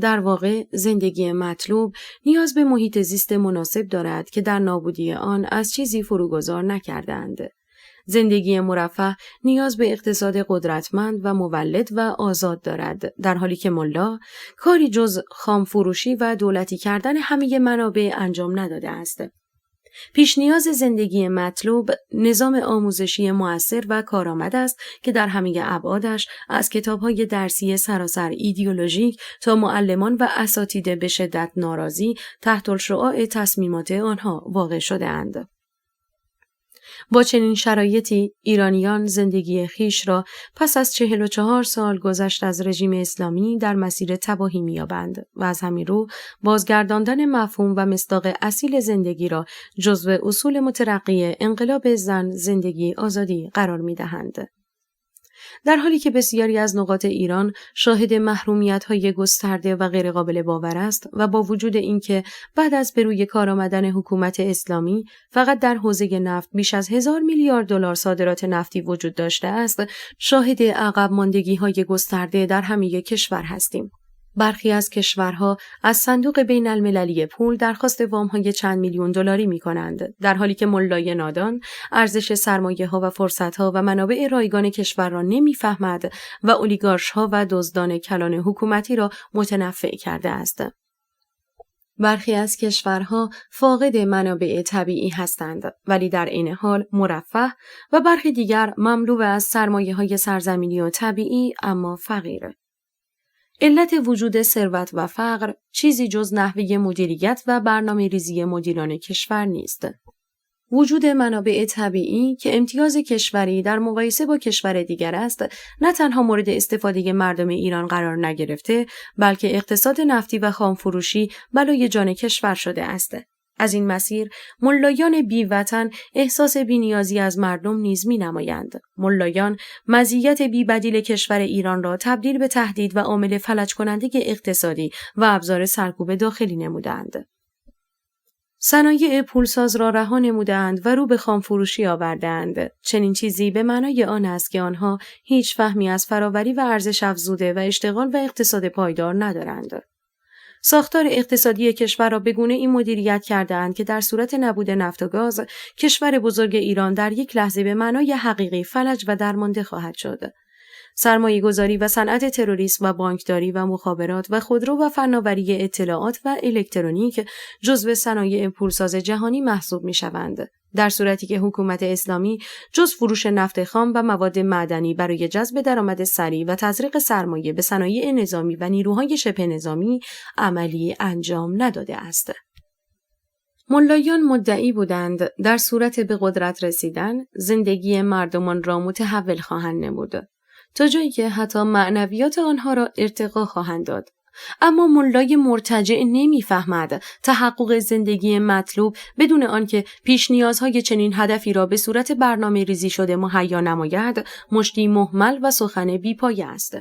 در واقع زندگی مطلوب نیاز به محیط زیست مناسب دارد که در نابودی آن از چیزی فروگذار نکردند. زندگی مرفه نیاز به اقتصاد قدرتمند و مولد و آزاد دارد، در حالی که ملا کاری جز خام فروشی و دولتی کردن همه منابع انجام نداده است. پیش نیاز زندگی مطلوب نظام آموزشی مؤثر و کارآمد است که در همه ابعادش از کتاب‌های درسی سراسر ایدئولوژیک تا معلمان و اساتید به شدت ناراضی تحت الشعاع تصمیمات آنها واقع شده‌اند. با چنین شرایطی ایرانیان زندگی خیش را پس از 44 سال گذشت از رژیم اسلامی در مسیر تباهی می‌یابند و از همین رو بازگرداندن مفهوم و مصداق اصیل زندگی را جزو اصول مترقی انقلاب زن زندگی آزادی قرار می‌دهند. در حالی که بسیاری از نقاط ایران شاهد محرومیت‌های گسترده و غیرقابل باور است و با وجود اینکه بعد از به روی کار آمدن حکومت اسلامی فقط در حوزه نفت بیش از 1000 میلیارد دلار صادرات نفتی وجود داشته است، شاهد عقب ماندگی‌های گسترده در همه کشور هستیم. برخی از کشورها از صندوق بین المللی پول درخواست وام‌های چند میلیون دلاری می‌کنند، در حالی که ملای نادان ارزش سرمایه‌ها و فرصت‌ها و منابع رایگان کشور را نمی‌فهمد و اولیگارش‌ها و دزدان کلان حکومتی را متنفع کرده است. برخی از کشورها فاقد منابع طبیعی هستند، ولی در عین حال مرفه و برخی دیگر مملو از سرمایه‌های سرزمینی و طبیعی اما فقیر. علت وجود ثروت و فقر چیزی جز نحوه مدیریت و برنامه‌ریزی مدیران کشور نیست. وجود منابع طبیعی که امتیاز کشوری در مقایسه با کشور دیگر است، نه تنها مورد استفاده مردم ایران قرار نگرفته، بلکه اقتصاد نفتی و خامفروشی بلای جان کشور شده است. از این مسیر ملایان بی‌وطن احساس بی‌نیازی از مردم نیز می‌نمایند. ملایان مزیت بی‌بدیل کشور ایران را تبدیل به تهدید و عامل فلج کننده اقتصادی و ابزار سرکوب داخلی نمودند. صنایع پولساز را رها نمودند و رو به خامفروشی آوردند. چنین چیزی به معنای آن است که آنها هیچ فهمی از فراوری و ارزش افزوده و اشتغال و اقتصاد پایدار ندارند. ساختار اقتصادی کشور را به گونه‌ای مدیریت کرده‌اند که در صورت نبود نفت و گاز، کشور بزرگ ایران در یک لحظه به معنای حقیقی فلج و درمانده خواهد شد. سرمایه‌گذاری و صنعت تروریسم و بانکداری و مخابرات و خودرو و فناوری اطلاعات و الکترونیک جزو صنایع پولساز جهانی محسوب می‌شوند. در صورتی که حکومت اسلامی جز فروش نفت خام و مواد معدنی برای جذب درآمد سریع و تزریق سرمایه به صنایع نظامی و نیروهای شبه نظامی عملی انجام نداده است. ملایان مدعی بودند در صورت به قدرت رسیدن زندگی مردمان را متحول خواهند نمود، تا جایی که حتی معنویات آنها را ارتقا خواهند داد. اما ملای مرتجع نمی‌فهمد تحقق زندگی مطلوب بدون آنکه پیش نیازهای چنین هدفی را به صورت برنامه ریزی شده مهیا نماید، مشتی مهمل و سخن بی‌پایه است.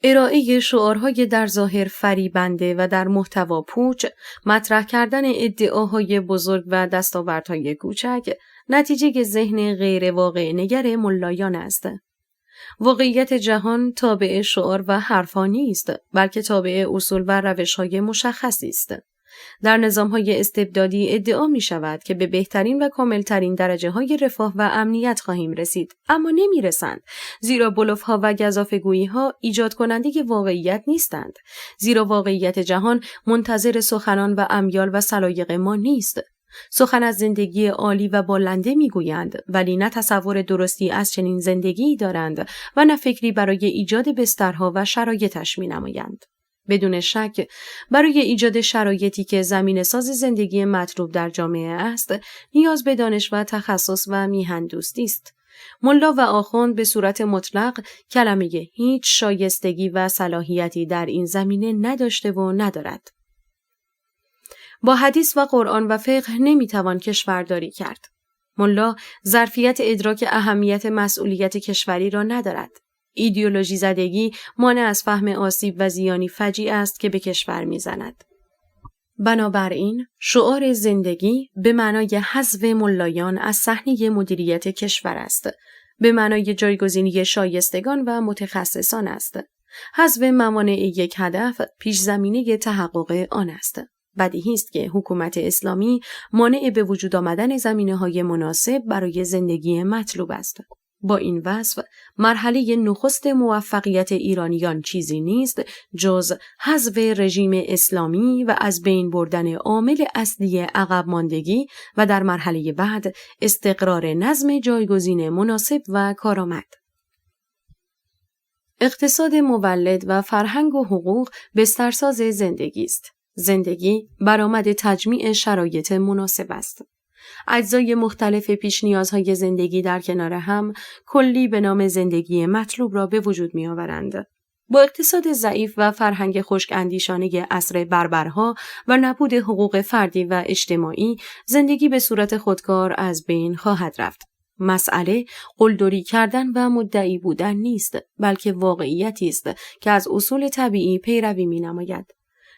ارائه شعارهای در ظاهر فریبنده و در محتوا پوچ، مطرح کردن ادعاهای بزرگ و دستاوردهای کوچک، نتیجه ذهن غیر واقع نگر ملایان است. واقعیت جهان تابع شعار و حرفا نیست، بلکه تابع اصول و روش‌های مشخصی است. در نظام‌های استبدادی ادعا می‌شود که به بهترین و کاملترین درجه‌های رفاه و امنیت خواهیم رسید، اما نمی‌رسند، زیرا بلوف‌ها و گزافه‌گویی‌ها ایجاد کننده واقعیت نیستند، زیرا واقعیت جهان منتظر سخنان و امیال و سلایق ما نیست. سخن از زندگی عالی و بلنده میگویند، ولی نه تصور درستی از چنین زندگی دارند و نه فکری برای ایجاد بسترها و شرایطش مینمایند. بدون شک برای ایجاد شرایطی که زمینه‌ساز زندگی مطلوب در جامعه است، نیاز به دانش و تخصص و میهن‌دوستی است. ملا و آخوند به صورت مطلق کلمه هیچ شایستگی و صلاحیتی در این زمینه نداشته و ندارد. با حدیث و قرآن و فقه نمیتوان کشورداری کرد. ملا ظرفیت ادراک اهمیت مسئولیت کشوری را ندارد. ایدئولوژی زدگی مانع از فهم آسیب و زیانی فجیع است که به کشور میزند. بنابراین شعار زندگی به معنای حذف ملایان از صحنه مدیریت کشور است، به معنای جایگزینی شایستگان و متخصصان است. حذف موانع یک هدف پیش زمینه تحقق آن است. بدیهی است که حکومت اسلامی مانع به وجود آمدن زمینه‌های مناسب برای زندگی مطلوب است. با این وصف مرحله نخست موفقیت ایرانیان چیزی نیست جز حذف رژیم اسلامی و از بین بردن عامل اصلی عقب ماندگی و در مرحله بعد استقرار نظم جایگزین مناسب و کارآمد. اقتصاد مولد و فرهنگ و حقوق بسترساز زندگی است. زندگی برآمد تجمیع شرایط مناسب است. اجزای مختلف پیش نیازهای زندگی در کنار هم کلی به نام زندگی مطلوب را به وجود می آورند. با اقتصاد ضعیف و فرهنگ خشک اندیشانه عصر بربرها و نبود حقوق فردی و اجتماعی، زندگی به صورت خودکار از بین خواهد رفت. مسئله قلدری کردن و مدعی بودن نیست، بلکه واقعیتی است که از اصول طبیعی پیروی می نماید.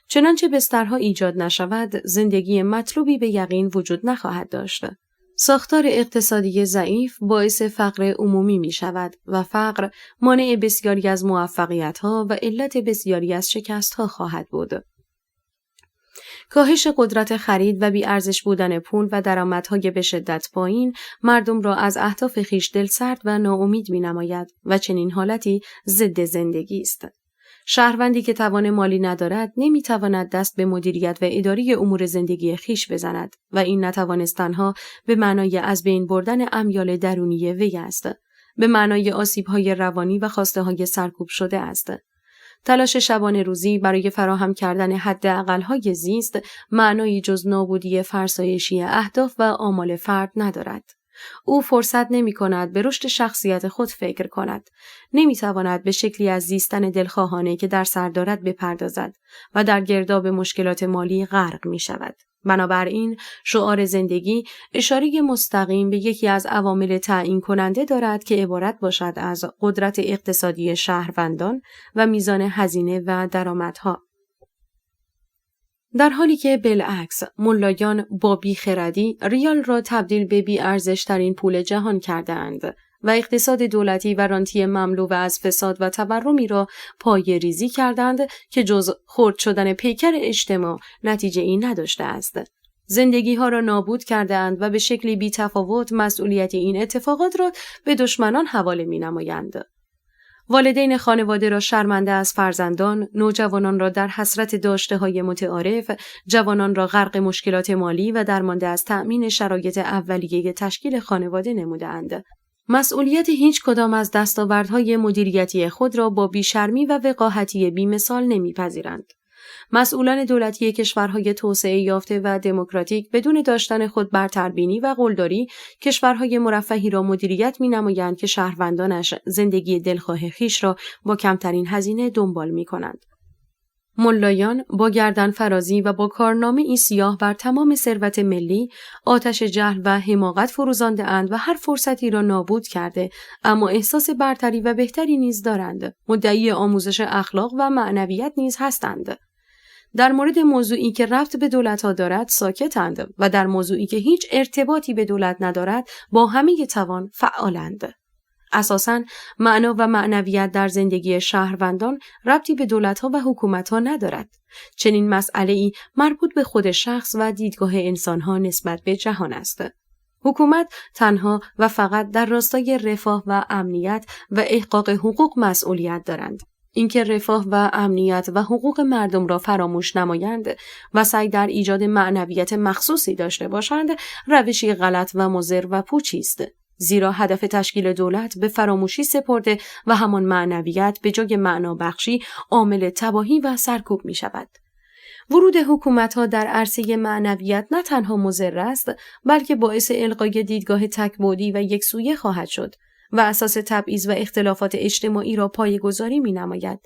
چنانچه بسترها ایجاد نشود، زندگی مطلوبی به یقین وجود نخواهد داشت. ساختار اقتصادی ضعیف باعث فقر عمومی می شود و فقر مانع بسیاری از موفقیت‌ها و علت بسیاری از شکست‌ها خواهد بود. کاهش قدرت خرید و بی‌ارزش بودن پول و درآمدهای به شدت پایین مردم را از اهداف خویش دلسرد و ناامید می‌نماید و چنین حالتی ضد زندگی است. شهروندی که توان مالی ندارد نمی‌تواند دست به مدیریت و اداره امور زندگی خویش بزند و این نتوانستن‌ها به معنای از بین بردن امیال درونی وی است، به معنای آسیب‌های روانی و خواسته‌های سرکوب شده است. تلاش شبانه روزی برای فراهم کردن حداقل‌های زیست معنایی جز نابودی فرسایشی اهداف و آمال فرد ندارد. او فرصت نمی‌کند به رشد شخصیت خود فکر کند. نمی‌تواند به شکلی از زیستن دلخواهانه که در سر دارد بپردازد و در گرداب مشکلات مالی غرق می‌شود. بنابراین شعار زندگی اشاره مستقیم به یکی از عوامل تعیین کننده دارد که عبارت باشد از قدرت اقتصادی شهروندان و میزان هزینه و درآمدها. در حالی که بالعکس ملایان با بیخردی ریال را تبدیل به بی‌ارزش‌ترین پول جهان کرده‌اند و اقتصاد دولتی و رانتی مملو از فساد و تورمی را پایه‌ریزی کردند که جز خرد شدن پیکر اجتماع نتیجه‌ای نداشته است. زندگی‌ها را نابود کرده‌اند و به شکلی بی‌تفاوت مسئولیت این اتفاقات را به دشمنان حواله می‌نمایند. والدین خانواده را شرمنده از فرزندان، نوجوانان را در حسرت داشته‌های متعارف، جوانان را غرق مشکلات مالی و درمانده از تأمین شرایط اولیه تشکیل خانواده نموده‌اند. مسئولیت هیچ کدام از دستاوردهای مدیریتی خود را با بی‌شرمی و وقاحتی بی‌مثال نمی‌پذیرند. مسئولان دولتی کشورهای توسعه یافته و دموکراتیک بدون داشتن خود برتربینی و قلدری کشورهای مرفهی را مدیریت می‌نمایند که شهروندانش زندگی دلخواه خویش را با کمترین هزینه دنبال می‌کنند. ملایان با گردن فرازی و با کارنامه‌ای سیاه بر تمام ثروت ملی آتش جهل و حماقت فروزانده‌اند و هر فرصتی را نابود کرده، اما احساس برتری و بهتری نیز دارند. مدعی آموزش اخلاق و معنویت نیز هستند. در مورد موضوعی که ربط به دولت‌ها دارد ساکتند و در موضوعی که هیچ ارتباطی به دولت ندارد با همه توان فعالند. اساساً معنا و معنویت در زندگی شهروندان ربطی به دولت‌ها و حکومت‌ها ندارد. چنین مسئله‌ای مربوط به خود شخص و دیدگاه انسان‌ها نسبت به جهان است. حکومت تنها و فقط در راستای رفاه و امنیت و احقاق حقوق مسئولیت دارند. اینکه رفاه و امنیت و حقوق مردم را فراموش نمایند و سعی در ایجاد معنویت مخصوصی داشته باشند، روشی غلط و مضر و پوچی است. زیرا هدف تشکیل دولت به فراموشی سپرده و همان معنویت به جای معنا بخشی عامل تباهی و سرکوب می شود. ورود حکومت‌ها در عرصه معنویت نه تنها مضر است، بلکه باعث الغای دیدگاه تک‌بعدی و یکسویه خواهد شد و اساس تبعیض و اختلافات اجتماعی را پایه‌گذاری می‌نماید.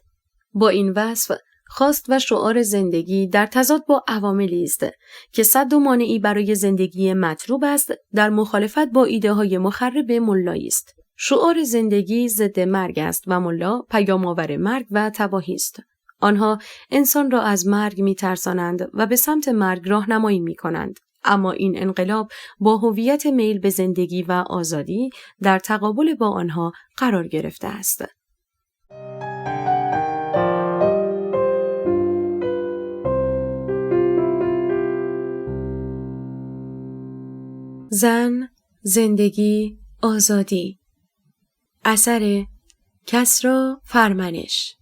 با این وصف، خواست و شعار زندگی در تضاد با عواملی است که سد و مانعی برای زندگی مطلوب است، در مخالفت با ایده‌های مخرب ملایی است. شعار زندگی ضد مرگ است و ملا پیام‌آور مرگ و تباهی است. آنها انسان را از مرگ می‌ترسانند و به سمت مرگ راهنمایی می‌کنند. اما این انقلاب با هویت میل به زندگی و آزادی در تقابل با آنها قرار گرفته است. زن، زندگی، آزادی. اثر کسری فرمنش.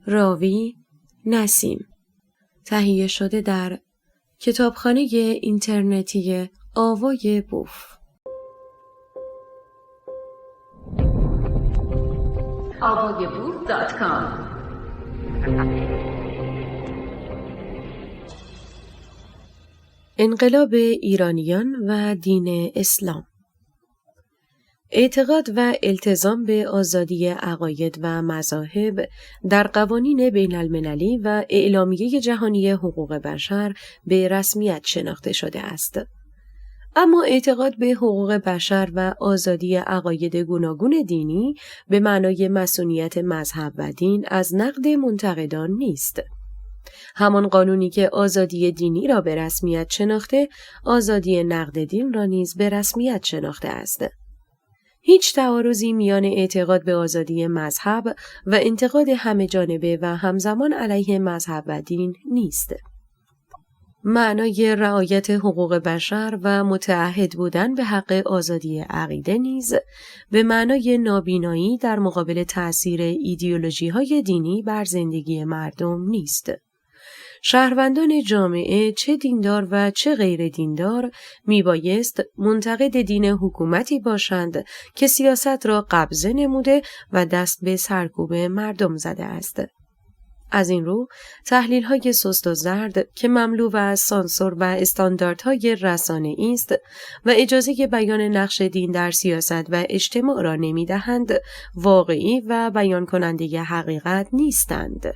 راوی نسیم. تهیه شده در کتابخانه اینترنتی آوای بوف. avayaboof.com. انقلاب ایرانیان و دین اسلام. اعتقاد و التزام به آزادی عقاید و مذاهب در قوانین بین المللی و اعلامیه جهانی حقوق بشر به رسمیت شناخته شده است. اما اعتقاد به حقوق بشر و آزادی عقاید گوناگون دینی به معنای مصونیت مذهب و دین از نقد منتقدان نیست. همان قانونی که آزادی دینی را به رسمیت شناخته، آزادی نقد دین را نیز به رسمیت شناخته است. هیچ تعارضی میان اعتقاد به آزادی مذهب و انتقاد همه‌جانبه و همزمان علیه مذهب و دین نیست. معنای رعایت حقوق بشر و متعهد بودن به حق آزادی عقیده نیز به معنای نابینایی در مقابل تأثیر ایدئولوژی‌های دینی بر زندگی مردم نیست. شهروندان جامعه چه دیندار و چه غیر دیندار میبایست منتقد دین حکومتی باشند که سیاست را قبضه نموده و دست به سرکوب مردم زده است. از این رو تحلیل‌های سست و زرد که مملو از سانسور و استانداردهای رسانه‌ای است و اجازه بیان نقش دین در سیاست و اجتماع را نمی‌دهند، واقعی و بیان کننده حقیقت نیستند.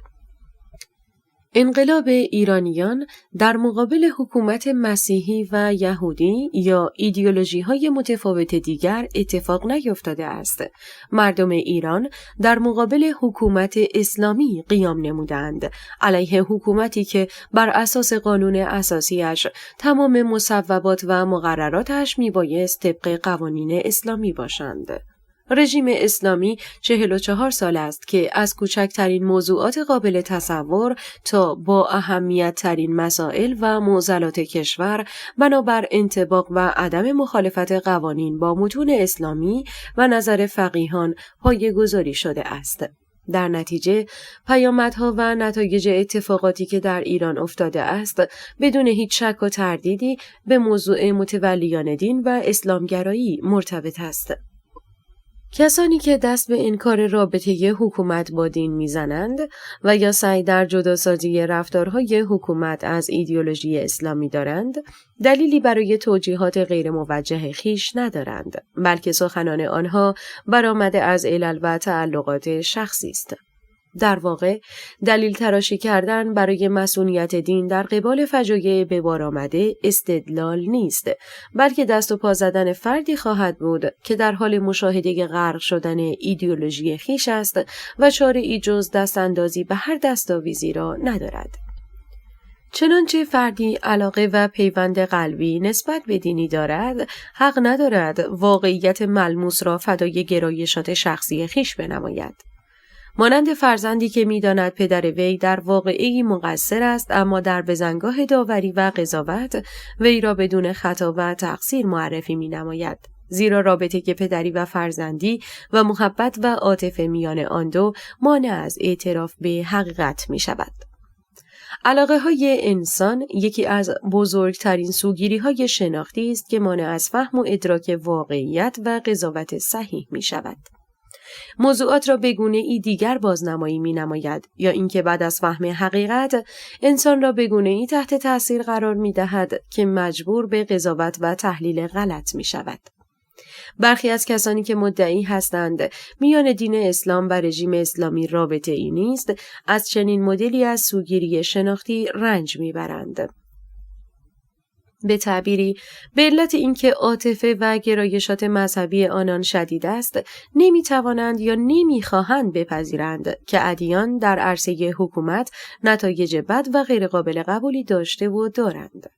انقلاب ایرانیان در مقابل حکومت مسیحی و یهودی یا ایدئولوژی‌های متفاوت دیگر اتفاق نیفتاده است. مردم ایران در مقابل حکومت اسلامی قیام نمودند، علیه حکومتی که بر اساس قانون اساسیش تمام مصوبات و مقرراتش میبایست طبق قوانین اسلامی باشند. رژیم اسلامی 44 سال است که از کوچکترین موضوعات قابل تصور تا با اهمیت ترین مسائل و معضلات کشور بنابر انطباق و عدم مخالفت قوانین با متون اسلامی و نظر فقیهان پایه‌گذاری شده است. در نتیجه پیامدها و نتایج اتفاقاتی که در ایران افتاده است بدون هیچ شک و تردیدی به موضوع متولیان دین و اسلامگرایی مرتبط است. کسانی که دست به انکار رابطه حکومت با دین میزنند و یا سعی در جداسازی رفتارهای حکومت از ایدئولوژی اسلامی دارند، دلیلی برای توجیهات غیر موجه خویش ندارند، بلکه سخنان آنها برآمده از علل و تعلقات شخصی است. در واقع دلیل تراشی کردن برای مصونیت دین در قبال فجایع به بار آمده استدلال نیست، بلکه دست و پا زدن فردی خواهد بود که در حال مشاهده غرق شدن ایدئولوژی خویش است و چاره‌ای جز دست اندازی به هر دستاویزی را ندارد. چنانچه فردی علاقه و پیوند قلبی نسبت به دینی دارد، حق ندارد واقعیت ملموس را فدای گرایشات شخصی خویش بنماید. مانند فرزندی که می‌داند پدر وی در واقعه‌ای مقصر است، اما در بزنگاه داوری و قضاوت وی را بدون خطا و تقصیر معرفی می‌نماید. زیرا رابطه پدری و فرزندی و محبت و عاطفه میان آن دو مانع از اعتراف به حقیقت می‌شود. علاقه‌های انسان یکی از بزرگترین سوگیری‌های شناختی است که مانع از فهم و ادراک واقعیت و قضاوت صحیح می‌شود. موضوعات را به گونه‌ای دیگر بازنمایی می‌نماید، یا اینکه بعد از فهم حقیقت انسان را به گونه‌ای تحت تأثیر قرار می‌دهد که مجبور به قضاوت و تحلیل غلط می‌شود. برخی از کسانی که مدعی هستند میان دین اسلام و رژیم اسلامی رابطه ای نیست، از چنین مدلی از سوگیری شناختی رنج میبرند. به تعبیری، به علت اینکه عاطفه و گرایشات مذهبی آنان شدید است، نمیتوانند یا نمیخواهند بپذیرند که ادیان در عرصه حکومت نتایج بد و غیرقابل قبولی داشته و دارند.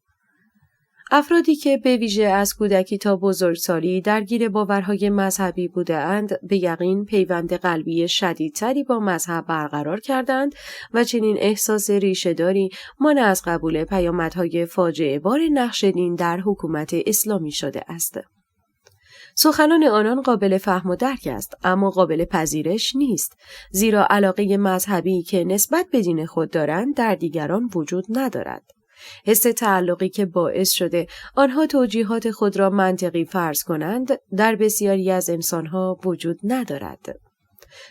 افرادی که به ویژه از کودکی تا بزرگسالی درگیر باورهای مذهبی بوده‌اند، به یقین پیوند قلبی شدیدتری با مذهب برقرار کردند و چنین احساس ریشه‌داری مانع از قبول پیامدهای فاجعه بار نقش دین در حکومت اسلامی شده است. سخنان آنان قابل فهم و درک است، اما قابل پذیرش نیست، زیرا علاقه مذهبی که نسبت به دین خود دارند در دیگران وجود ندارد. حس تعلقی که باعث شده آنها توجیهات خود را منطقی فرض کنند در بسیاری از انسانها وجود ندارد.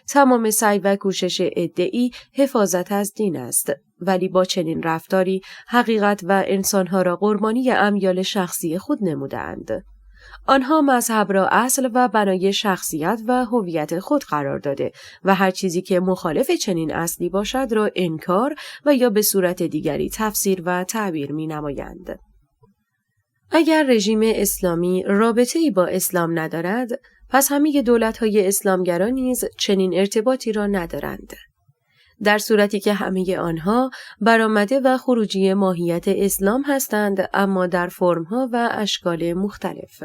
تمام سعی و کوشش ادعی حفاظت از دین است، ولی با چنین رفتاری حقیقت و انسانها را قربانی امیال شخصی خود نمودند. آنها مذهب را اصل و بنای شخصیت و هویت خود قرار داده و هر چیزی که مخالف چنین اصلی باشد را انکار و یا به صورت دیگری تفسیر و تعبیر می نمایند. اگر رژیم اسلامی رابطه‌ای با اسلام ندارد، پس همه دولت‌های اسلامگرا نیز چنین ارتباطی را ندارند. در صورتی که همه آنها برآمده و خروجی ماهیت اسلام هستند، اما در فرم‌ها و اشکال مختلف.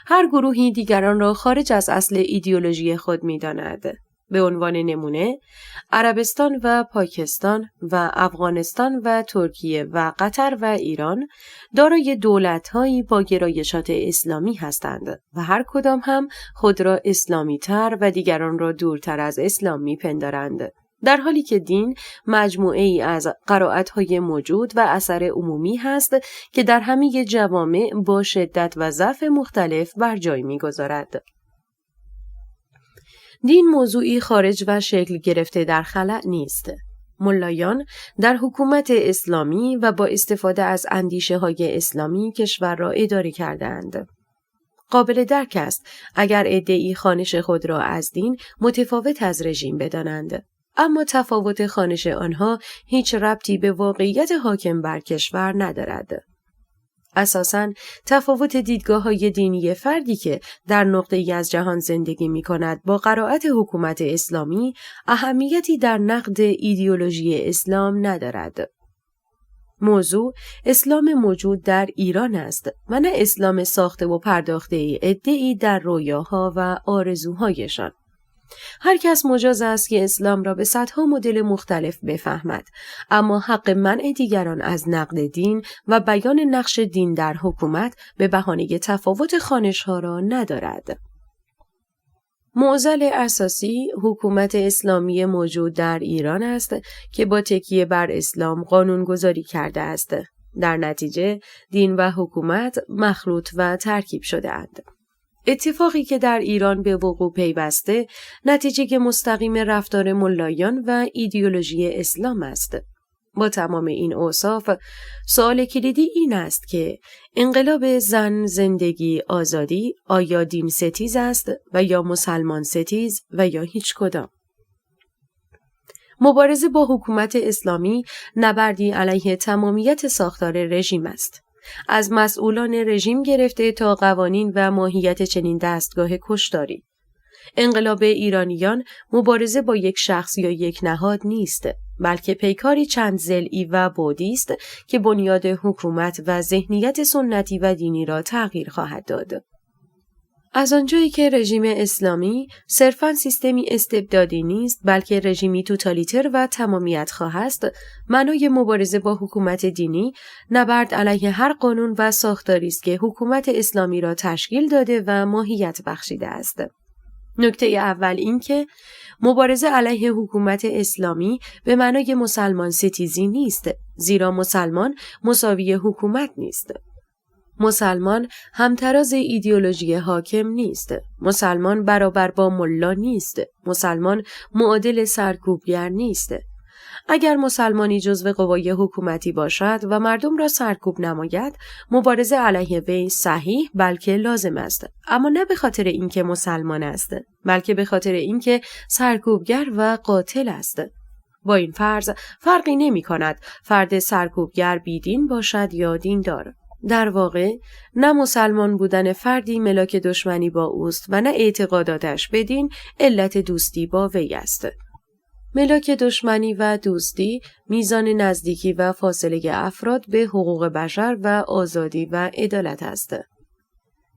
هر گروهی دیگران را خارج از اصل ایدئولوژی خود می‌داند. به عنوان نمونه، عربستان و پاکستان و افغانستان و ترکیه و قطر و ایران دارای دولت‌هایی با گرایشات اسلامی هستند و هر کدام هم خود را اسلامی‌تر و دیگران را دورتر از اسلام می‌پندارند. در حالی که دین مجموعه ای از قرائت‌های موجود و اثر عمومی هست که در همه جوامع با شدت و ضعف مختلف بر جای می‌گذارد. دین موضوعی خارج و شکل گرفته در خلأ نیست. ملایان در حکومت اسلامی و با استفاده از اندیشه‌های اسلامی کشور را اداره کردند. قابل درک است اگر عده‌ای خوانش خود را از دین متفاوت از رژیم بدانند. اما تفاوت خوانش آنها هیچ ربطی به واقعیت حاکم بر کشور ندارد. اساساً تفاوت دیدگاه‌های دینی فردی که در نقطه‌ای از جهان زندگی می‌کند با قرائت حکومت اسلامی اهمیتی در نقد ایدئولوژی اسلام ندارد. موضوع اسلام موجود در ایران است و نه اسلام ساخته و پرداخته عده‌ای در رویاها و آرزوهایشان. هر کس مجاز است که اسلام را به صدها مدل مختلف بفهمد، اما حق منع دیگران از نقد دین و بیان نقش دین در حکومت به بهانه تفاوت خوانش‌ها را ندارد. معضل اساسی حکومت اسلامی موجود در ایران است که با تکیه بر اسلام قانونگذاری کرده است. در نتیجه دین و حکومت مخلوط و ترکیب شده اند. اتفاقی که در ایران به وقوع پیوسته نتیجه مستقیم رفتار ملایان و ایدئولوژی اسلام است. با تمام این اوصاف، سوال کلیدی این است که انقلاب زن، زندگی، آزادی آیا دین ستیز است و یا مسلمان ستیز و یا هیچ کدام؟ مبارزه با حکومت اسلامی نبردی علیه تمامیت ساختار رژیم است. از مسئولان رژیم گرفته تا قوانین و ماهیت چنین دستگاه کشتاری. انقلاب ایرانیان مبارزه با یک شخص یا یک نهاد نیست. بلکه پیکاری چند ضلعی و بعدی است که بنیاد حکومت و ذهنیت سنتی و دینی را تغییر خواهد داد. از آنجایی که رژیم اسلامی صرفاً سیستمی استبدادی نیست بلکه رژیمی توتالیتر و تمامیت‌خواه است، معنای مبارزه با حکومت دینی نبرد علیه هر قانون و ساختاری است که حکومت اسلامی را تشکیل داده و ماهیت بخشیده است. نکته اول این که مبارزه علیه حکومت اسلامی به معنای مسلمان ستیزی نیست، زیرا مسلمان مساوی حکومت نیست. مسلمان همتراز ایدئولوژی حاکم نیست. مسلمان برابر با ملا نیست. مسلمان معادل سرکوبگر نیست. اگر مسلمانی جزو قوای حکومتی باشد و مردم را سرکوب نماید، مبارزه علیه وی صحیح بلکه لازم است، اما نه به خاطر اینکه مسلمان است، بلکه به خاطر اینکه سرکوبگر و قاتل است. با این فرض فرقی نمی کند فرد سرکوبگر بیدین باشد یا دیندار. در واقع نه مسلمان بودن فردی ملاک دشمنی با اوست و نه اعتقاداتش به دین علت دوستی با وی است. ملاک دشمنی و دوستی میزان نزدیکی و فاصله افراد به حقوق بشر و آزادی و عدالت است.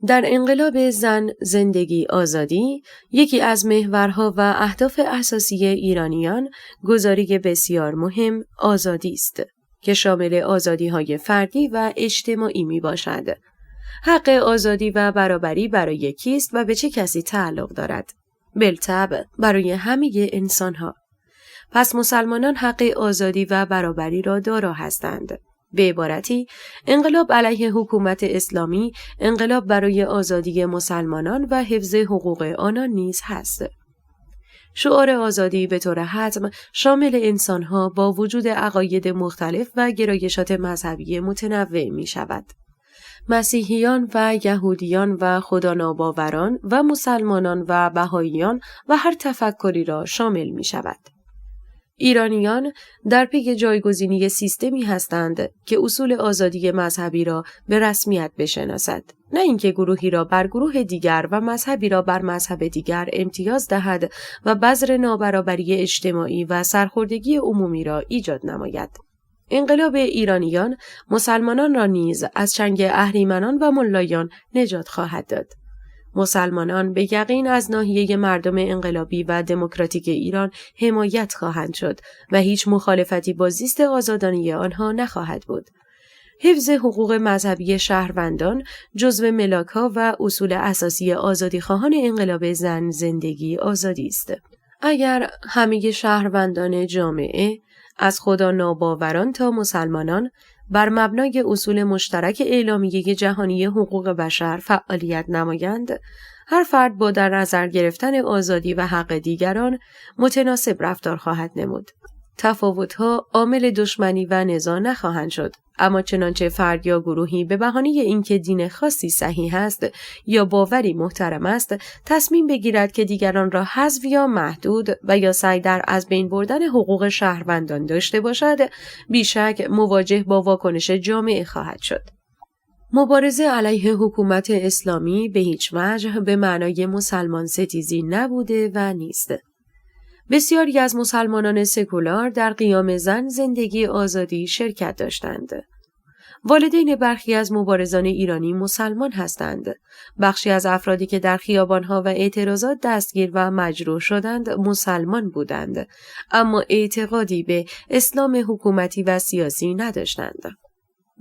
در انقلاب زن، زندگی، آزادی، یکی از محورها و اهداف اساسی ایرانیان گزاری بسیار مهم آزادی است که شامل آزادی‌های فردی و اجتماعی می باشد. حق آزادی و برابری برای کیست و به چه کسی تعلق دارد؟ بالطبع برای همه انسان‌ها. پس مسلمانان حق آزادی و برابری را دارا هستند. به عبارتی، انقلاب علیه حکومت اسلامی، انقلاب برای آزادی مسلمانان و حفظ حقوق آنان نیز هست. شعار آزادی به طور حتم شامل انسانها با وجود عقاید مختلف و گرایشات مذهبی متنوع می شود. مسیحیان و یهودیان و خداناباوران و مسلمانان و بهائیان و هر تفکری را شامل می شود. ایرانیان در پی جایگزینی سیستمی هستند که اصول آزادی مذهبی را به رسمیت بشناسد، نه اینکه گروهی را بر گروه دیگر و مذهبی را بر مذهب دیگر امتیاز دهد و بذر نابرابری اجتماعی و سرخوردگی عمومی را ایجاد نماید. انقلاب ایرانیان مسلمانان را نیز از چنگ اهریمنان و ملایان نجات خواهد داد. مسلمانان به یقین از ناحیه مردم انقلابی و دموکراتیک ایران حمایت خواهند شد و هیچ مخالفتی با زیست آزادانه آنها نخواهد بود. حفظ حقوق مذهبی شهروندان جزو ملاک‌ها و اصول اساسی آزادیخواهان انقلاب زن، زندگی، آزادی است. اگر همه شهروندان جامعه از خدا ناباوران تا مسلمانان بر مبنای اصول مشترک اعلامیه جهانی حقوق بشر فعالیت نمایند، هر فرد با در نظر گرفتن آزادی و حق دیگران متناسب رفتار خواهد نمود. تفاوت‌ها عامل دشمنی و نزاع نخواهند شد، اما چنانچه فرد یا گروهی به بهانه اینکه دین خاصی صحیح است یا باوری محترم است، تصمیم بگیرد که دیگران را حذف یا محدود و یا سعی در از بین بردن حقوق شهروندان داشته باشد، بیشک مواجه با واکنش جامعه خواهد شد. مبارزه علیه حکومت اسلامی به هیچ وجه به معنای مسلمان ستیزی نبوده و نیست. بسیاری از مسلمانان سکولار در قیام زن، زندگی، آزادی شرکت داشتند. والدین برخی از مبارزان ایرانی مسلمان هستند. بخشی از افرادی که در خیابانها و اعتراضات دستگیر و مجروح شدند مسلمان بودند، اما اعتقادی به اسلام حکومتی و سیاسی نداشتند.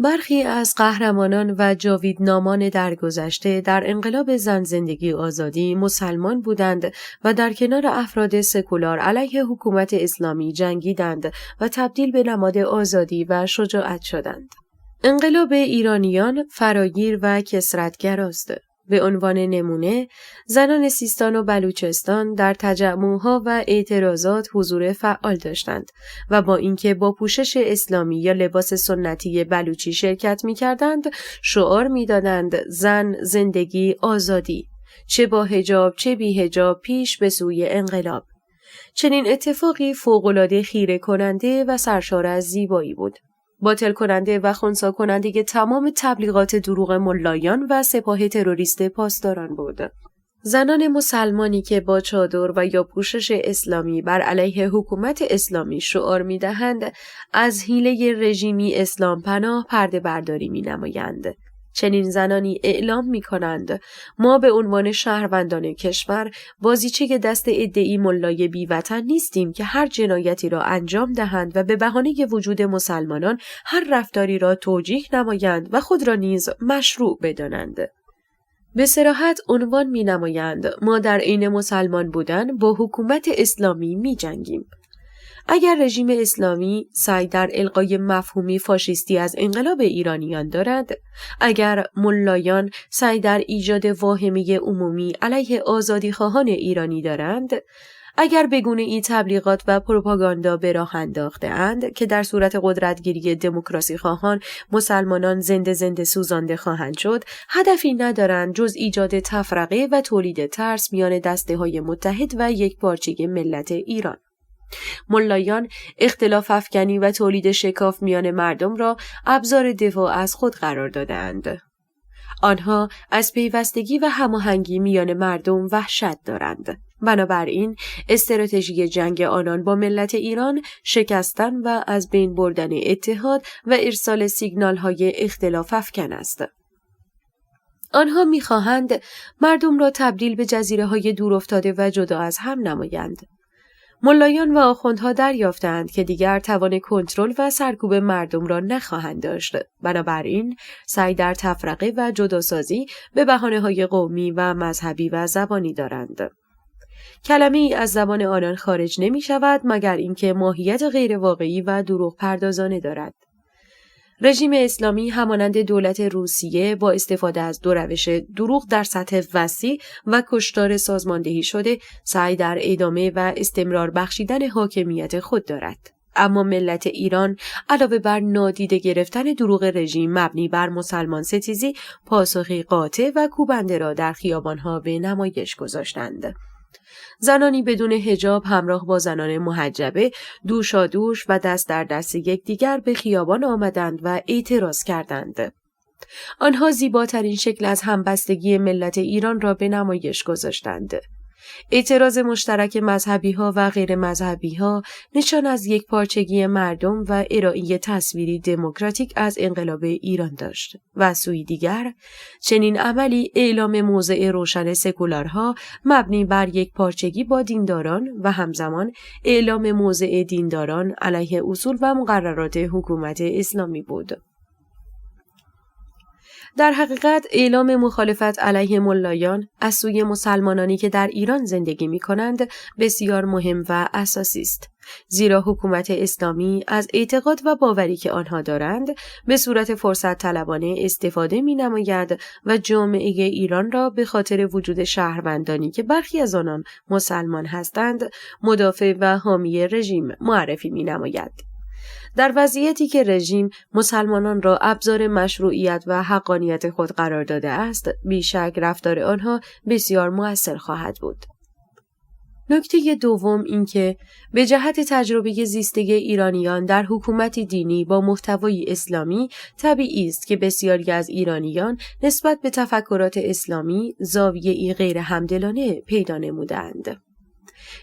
برخی از قهرمانان و جاویدنامان درگذشته در انقلاب زن، زندگی، آزادی مسلمان بودند و در کنار افراد سکولار علیه حکومت اسلامی جنگیدند و تبدیل به نماد آزادی و شجاعت شدند. انقلاب ایرانیان فراگیر و کثرت‌گراست. به عنوان نمونه، زنان سیستان و بلوچستان در تجمعها و اعتراضات حضور فعال داشتند و با اینکه با پوشش اسلامی یا لباس سنتی بلوچی شرکت می‌کردند، شعار می‌دادند زن، زندگی، آزادی، چه با حجاب چه بی حجاب پیش به سوی انقلاب. چنین اتفاقی فوق‌العاده خیره کننده و سرشار از زیبایی بود. باطل کننده و خنثی کننده تمام تبلیغات دروغ ملایان و سپاه تروریست پاسداران بود. زنان مسلمانی که با چادر و یا پوشش اسلامی بر علیه حکومت اسلامی شعار می‌دهند، از حیله رژیمی اسلام پناه پرده برداری می‌نمایند. چنین زنانی اعلام می‌کنند ما به عنوان شهروندان کشور بازیچه دست عده‌ای ملای بیوطن نیستیم که هر جنایتی را انجام دهند و به بهانه وجود مسلمانان هر رفتاری را توجیه نمایند و خود را نیز مشروع بدانند. به صراحت عنوان می‌نمایند ما در عین مسلمان بودن با حکومت اسلامی می‌جنگیم. اگر رژیم اسلامی سعی در القای مفهومی فاشیستی از انقلاب ایرانیان دارد، اگر ملایان سعی در ایجاد واهمه عمومی علیه آزادیخواهان ایرانی دارند، اگر به گونه‌ای تبلیغات و پروپاگاندا به راه انداخته‌اند که در صورت قدرتگیری دموکراسی خواهان مسلمانان زنده سوزانده خواهند شد، هدفی ندارند جز ایجاد تفرقه و تولید ترس میان دسته‌های متحد و یکپارچه ملت ایران. ملایان اختلاف افکنی و تولید شکاف میان مردم را ابزار دفاع از خود قرار دادند. آنها از پیوستگی و هماهنگی میان مردم وحشت دارند. بنابراین استراتژی جنگ آنان با ملت ایران شکستن و از بین بردن اتحاد و ارسال سیگنال‌های اختلاف افکن است. آنها می‌خواهند مردم را تبدیل به جزیره‌های دورافتاده و جدا از هم نمایند. ملایان و آخوندها دریافتند که دیگر توان کنترل و سرکوب مردم را نخواهند داشت. بنابراین سعی در تفرقه و جداسازی به بهانه‌های قومی و مذهبی و زبانی دارند. کلمه‌ای از زبان آنان خارج نمی شود مگر اینکه ماهیت غیر واقعی و دروغ پردازانه دارد. رژیم اسلامی همانند دولت روسیه با استفاده از دو روش دروغ در سطح وسیع و کشتار سازماندهی شده سعی در ادامه و استمرار بخشیدن حاکمیت خود دارد. اما ملت ایران علاوه بر نادیده گرفتن دروغ رژیم مبنی بر مسلمان ستیزی پاسخی قاطع و کوبنده را در خیابانها به نمایش گذاشتند. زنانی بدون حجاب همراه با زنان محجبه دوشادوش و دست در دست یکدیگر به خیابان آمدند و اعتراض کردند. آنها زیباترین شکل از همبستگی ملت ایران را به نمایش گذاشتند. اعتراض مشترک مذهبی‌ها و غیر مذهبی‌ها نشان از یک پارچگی مردم و ارائه تصویری دموکراتیک از انقلاب ایران داشت و از سوی دیگر چنین عملی اعلام موضع روشن سکولارها مبنی بر یک پارچگی با دینداران و همزمان اعلام موضع دینداران علیه اصول و مقررات حکومت اسلامی بود. در حقیقت اعلام مخالفت علیه ملایان از سوی مسلمانانی که در ایران زندگی می کنند بسیار مهم و اساسی است. زیرا حکومت اسلامی از اعتقاد و باوری که آنها دارند به صورت فرصت طلبانه استفاده می نماید و جامعه ایران را به خاطر وجود شهروندانی که برخی از آنان مسلمان هستند مدافع و حامی رژیم معرفی می نماید. در وضعیتی که رژیم مسلمانان را ابزار مشروعیت و حقانیت خود قرار داده است، بیشک رفتار آنها بسیار مؤثر خواهد بود. نکته دوم این که به جهت تجربه زیسته ایرانیان در حکومتی دینی با محتوای اسلامی طبیعی است که بسیاری از ایرانیان نسبت به تفکرات اسلامی زاویه‌ای غیر همدلانه پیدا نمودند.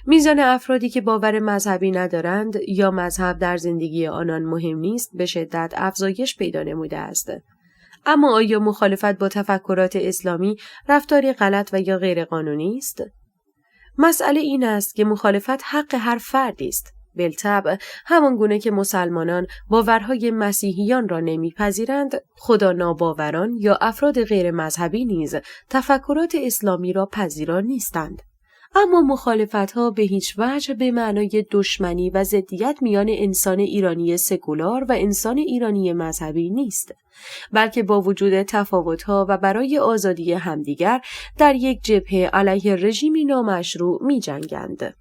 میزان افرادی که باور مذهبی ندارند یا مذهب در زندگی آنان مهم نیست به شدت افزایش پیدا نموده است. اما آیا مخالفت با تفکرات اسلامی رفتاری غلط و یا غیر قانونی است؟ مسئله این است که مخالفت حق هر فردی است. بالطبع همان گونه که مسلمانان باورهای مسیحیان را نمیپذیرند، خدا ناباوران یا افراد غیر مذهبی نیز تفکرات اسلامی را پذیرا نیستند. اما مخالفت‌ها به هیچ وجه به معنای دشمنی و ضدیت میان انسان ایرانی سکولار و انسان ایرانی مذهبی نیست، بلکه با وجود تفاوت‌ها و برای آزادی همدیگر در یک جبهه علیه رژیمی نامشروع می‌جنگند.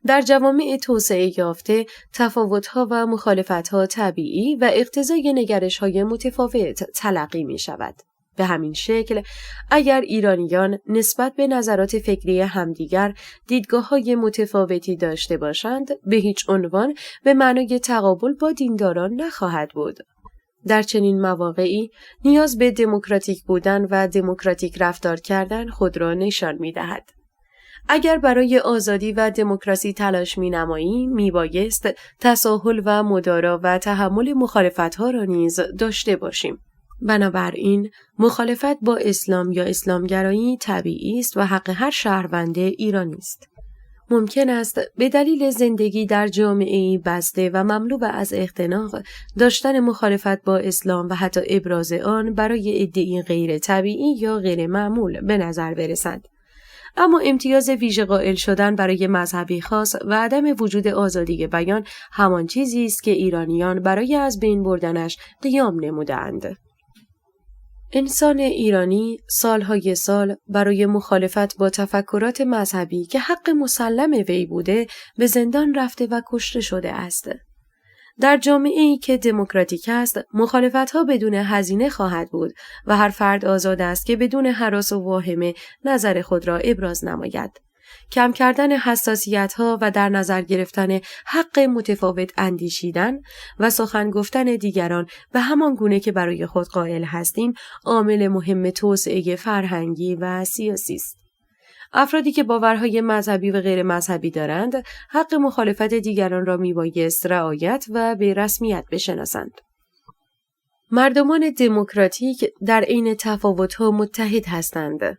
در جوامع توسعه یافته تفاوت‌ها و مخالفت‌ها طبیعی و اقتضای نگرش‌های متفاوت تلقی می‌شود. به همین شکل اگر ایرانیان نسبت به نظرات فکری همدیگر دیدگاه‌های متفاوتی داشته باشند به هیچ عنوان به معنای تقابل با دینداران نخواهد بود. در چنین مواقعی نیاز به دموکراتیک بودن و دموکراتیک رفتار کردن خود را نشان می‌دهد. اگر برای آزادی و دموکراسی تلاش می‌نماییم، میبایست تساهل و مدارا و تحمل مخالفت‌ها را نیز داشته باشیم. بنابراین مخالفت با اسلام یا اسلامگرایی طبیعی است و حق هر شهروند ایرانی است. ممکن است به دلیل زندگی در جامعه‌ای بسته و مملو از اختناق داشتن مخالفت با اسلام و حتی ابراز آن برای عده‌ای غیر طبیعی یا غیر معمول به نظر برسد. اما امتیاز ویژه قائل شدن برای مذهبی خاص و عدم وجود آزادی بیان همان چیزی است که ایرانیان برای از بین بردنش قیام نمودند. انسان ایرانی سالهای سال برای مخالفت با تفکرات مذهبی که حق مسلم وی بوده به زندان رفته و کشته شده است. در جامعه‌ای که دموکراتیک است، مخالفت‌ها بدون هزینه خواهد بود و هر فرد آزاد است که بدون هراس و واهمه نظر خود را ابراز نماید. کم کردن حساسیت‌ها و در نظر گرفتن حق متفاوت اندیشیدن و سخن گفتن دیگران به همان گونه که برای خود قائل هستیم، عامل مهم توسعه فرهنگی و سیاسی است. افرادی که باورهای مذهبی و غیر مذهبی دارند، حق مخالفت دیگران را میبایست رعایت و به رسمیت بشناسند. مردمان دموکراتیک در عین تفاوت‌ها متحد هستند.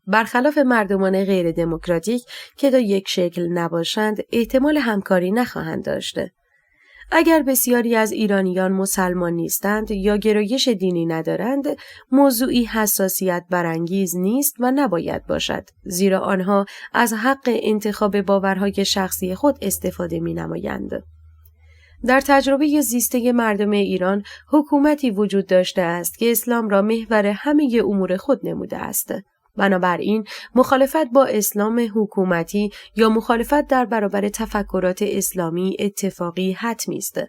برخلاف مردمان غیر دموکراتیک که تا یک شکل نباشند، احتمال همکاری نخواهند داشت. اگر بسیاری از ایرانیان مسلمان نیستند یا گرایش دینی ندارند، موضوعی حساسیت برانگیز نیست و نباید باشد، زیرا آنها از حق انتخاب باورهای شخصی خود استفاده می‌نمایند. در تجربه زیسته مردم ایران، حکومتی وجود داشته است که اسلام را محور همه امور خود نموده است. بنابراین مخالفت با اسلام حکومتی یا مخالفت در برابر تفکرات اسلامی اتفاقی حتمی است.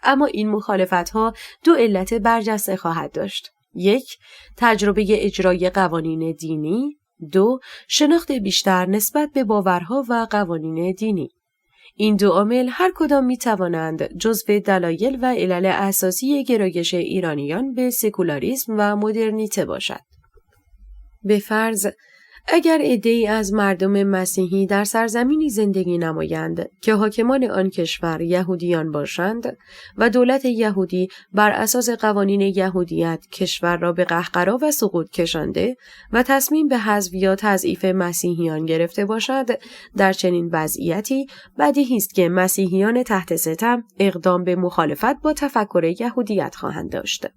اما این مخالفت‌ها دو علت برجسته خواهد داشت. 1. تجربه اجرای قوانین دینی. 2. شناخت بیشتر نسبت به باورها و قوانین دینی. این دو عامل هر کدام می توانند جزو دلایل و علل اساسی گرایش ایرانیان به سکولاریسم و مدرنیته باشد. به فرض اگر عده‌ای از مردم مسیحی در سرزمینی زندگی نمایند که حاکمان آن کشور یهودیان باشند و دولت یهودی بر اساس قوانین یهودیت کشور را به قهقرا و سقوط کشانده و تصمیم به حذف یا تضعیف مسیحیان گرفته باشد، در چنین وضعیتی بدیهی است که مسیحیان تحت ستم اقدام به مخالفت با تفکر یهودیت خواهند داشت.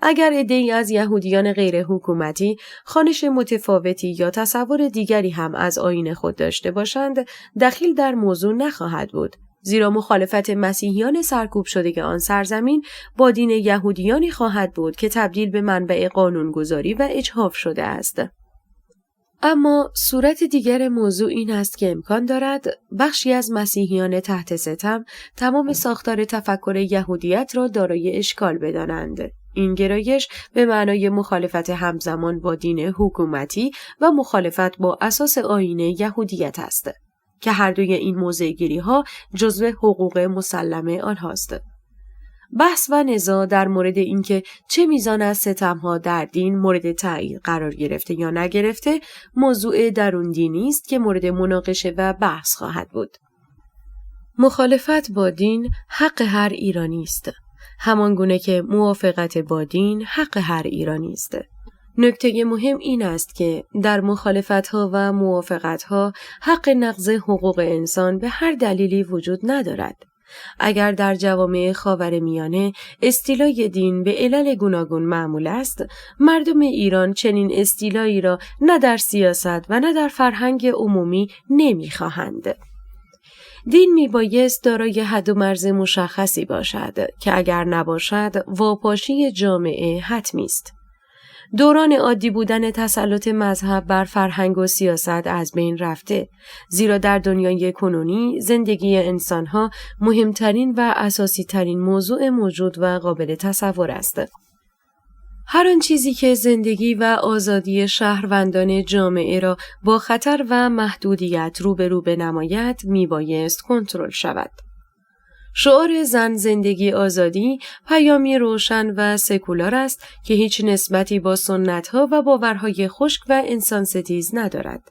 اگر عده‌ای از یهودیان غیر حکومتی خوانش متفاوتی یا تصور دیگری هم از آیین خود داشته باشند، دخیل در موضوع نخواهد بود، زیرا مخالفت مسیحیان سرکوب شده آن سرزمین با دین یهودیانی خواهد بود که تبدیل به منبع قانونگذاری و اجحاف شده است. اما صورت دیگر موضوع این است که امکان دارد بخشی از مسیحیان تحت ستم تمام ساختار تفکر یهودیت را دارای اشکال بدانند. این گرایش به معنای مخالفت همزمان با دین حکومتی و مخالفت با اساس آیین یهودیت است که هر دوی این موضع‌گیری‌ها جزو حقوق مسلم آنهاست. بحث و نزاع در مورد اینکه چه میزان از ستم‌ها در دین مورد تایید قرار گرفته یا نگرفته موضوع درون دینی است که مورد مناقشه و بحث خواهد بود. مخالفت با دین حق هر ایرانی است، همان گونه که موافقت با دین حق هر ایرانی است. نکته مهم این است که در مخالفت‌ها و موافقت‌ها حق نقض حقوق انسان به هر دلیلی وجود ندارد. اگر در جوامع خاورمیانه استیلای دین به علل گوناگون معمول است، مردم ایران چنین استیلایی را نه در سیاست و نه در فرهنگ عمومی نمی‌خواهند. دین میبایست دارای حد و مرز مشخصی باشد که اگر نباشد واپاشی جامعه حتمی است. دوران عادی بودن تسلط مذهب بر فرهنگ و سیاست از بین رفته، زیرا در دنیای کنونی زندگی انسانها مهمترین و اساسی ترین موضوع موجود و قابل تصور است. هر آن چیزی که زندگی و آزادی شهروندان جامعه را با خطر و محدودیت روبرو بنماید میبایست کنترل شود. شعار زن زندگی آزادی پیامی روشن و سکولار است که هیچ نسبتی با سنت‌ها و باورهای خشک و انسان‌ستیز ندارد،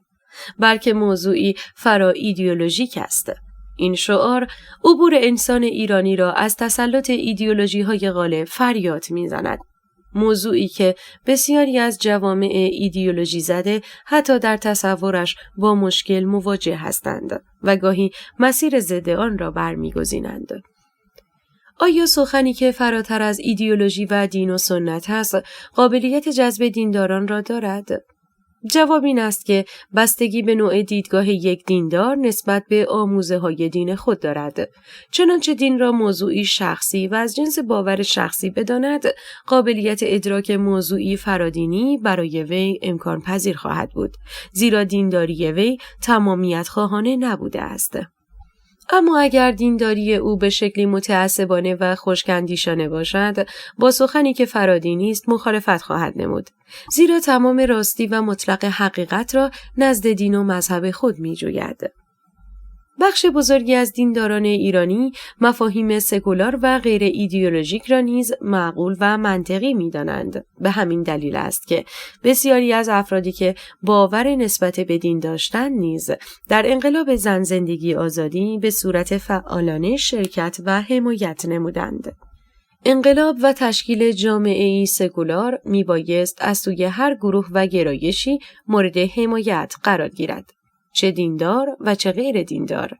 بلکه موضوعی فرا ایدئولوژیک است. این شعار عبور انسان ایرانی را از تسلط ایدئولوژی‌های غالب فریاد می‌زند. موضوعی که بسیاری از جوامع ایدئولوژی زده حتی در تصورش با مشکل مواجه هستند و گاهی مسیر ضد آن را برمی‌گزینند. آیا سخنی که فراتر از ایدئولوژی و دین و سنت است، قابلیت جذب دینداران را دارد؟ جواب این است که بستگی به نوع دیدگاه یک دیندار نسبت به آموزه‌های دین خود دارد. چنانچه دین را موضوعی شخصی و از جنس باور شخصی بداند، قابلیت ادراک موضوعی فرادینی برای وی امکان پذیر خواهد بود، زیرا دینداری وی تمامیت خواهانه نبوده است. اما اگر دینداری او به شکلی متعصبانه و خشک‌اندیشانه باشد، با سخنی که فرادینی است مخالفت خواهد نمود، زیرا تمام راستی و مطلق حقیقت را نزد دین و مذهب خود می‌جوید. بخش بزرگی از دینداران ایرانی مفاهیم سکولار و غیر ایدئولوژیک را نیز معقول و منطقی می‌دانند. به همین دلیل است که بسیاری از افرادی که باور نسبت به دین داشتند نیز در انقلاب زن زندگی آزادی به صورت فعالانه شرکت و حمایت نمودند. انقلاب و تشکیل جامعه‌ای سکولار میبایست از سوی هر گروه و گرایشی مورد حمایت قرار گیرد، چه دیندار و چه غیر دیندار.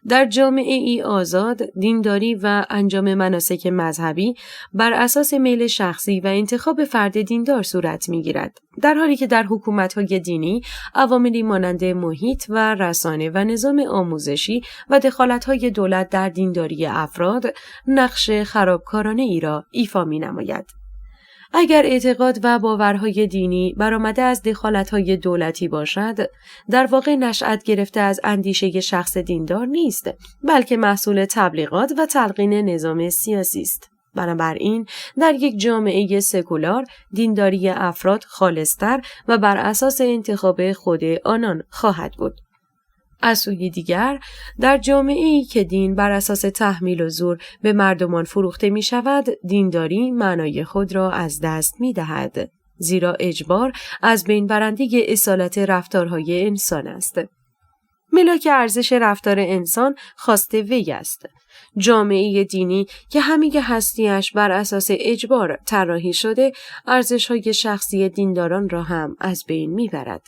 در جامعه ای آزاد، دینداری و انجام مناسک مذهبی بر اساس میل شخصی و انتخاب فرد دیندار صورت می‌گیرد، در حالی که در حکومت‌های دینی عواملی مانند محیط و رسانه و نظام آموزشی و دخالت‌های دولت در دینداری افراد نقش خرابکارانه ای را ایفا می‌نماید. اگر اعتقاد و باورهای دینی برآمده از دخالت‌های دولتی باشد، در واقع نشأت گرفته از اندیشه شخص دیندار نیست، بلکه محصول تبلیغات و تلقین نظام سیاسی است. بنابراین در یک جامعه سکولار، دینداری افراد خالص‌تر و بر اساس انتخاب خود آنان خواهد بود. از سوی دیگر، در جامعه‌ای که دین بر اساس تحمیل و زور به مردمان فروخته می شود، دینداری معنای خود را از دست می دهد، زیرا اجبار از بین برنده اصالت رفتارهای انسان است. ملاک ارزش رفتار انسان خواست وی است. جامعه دینی که همه هستی‌اش بر اساس اجبار طراحی شده، ارزش‌های شخصی دینداران را هم از بین می برد.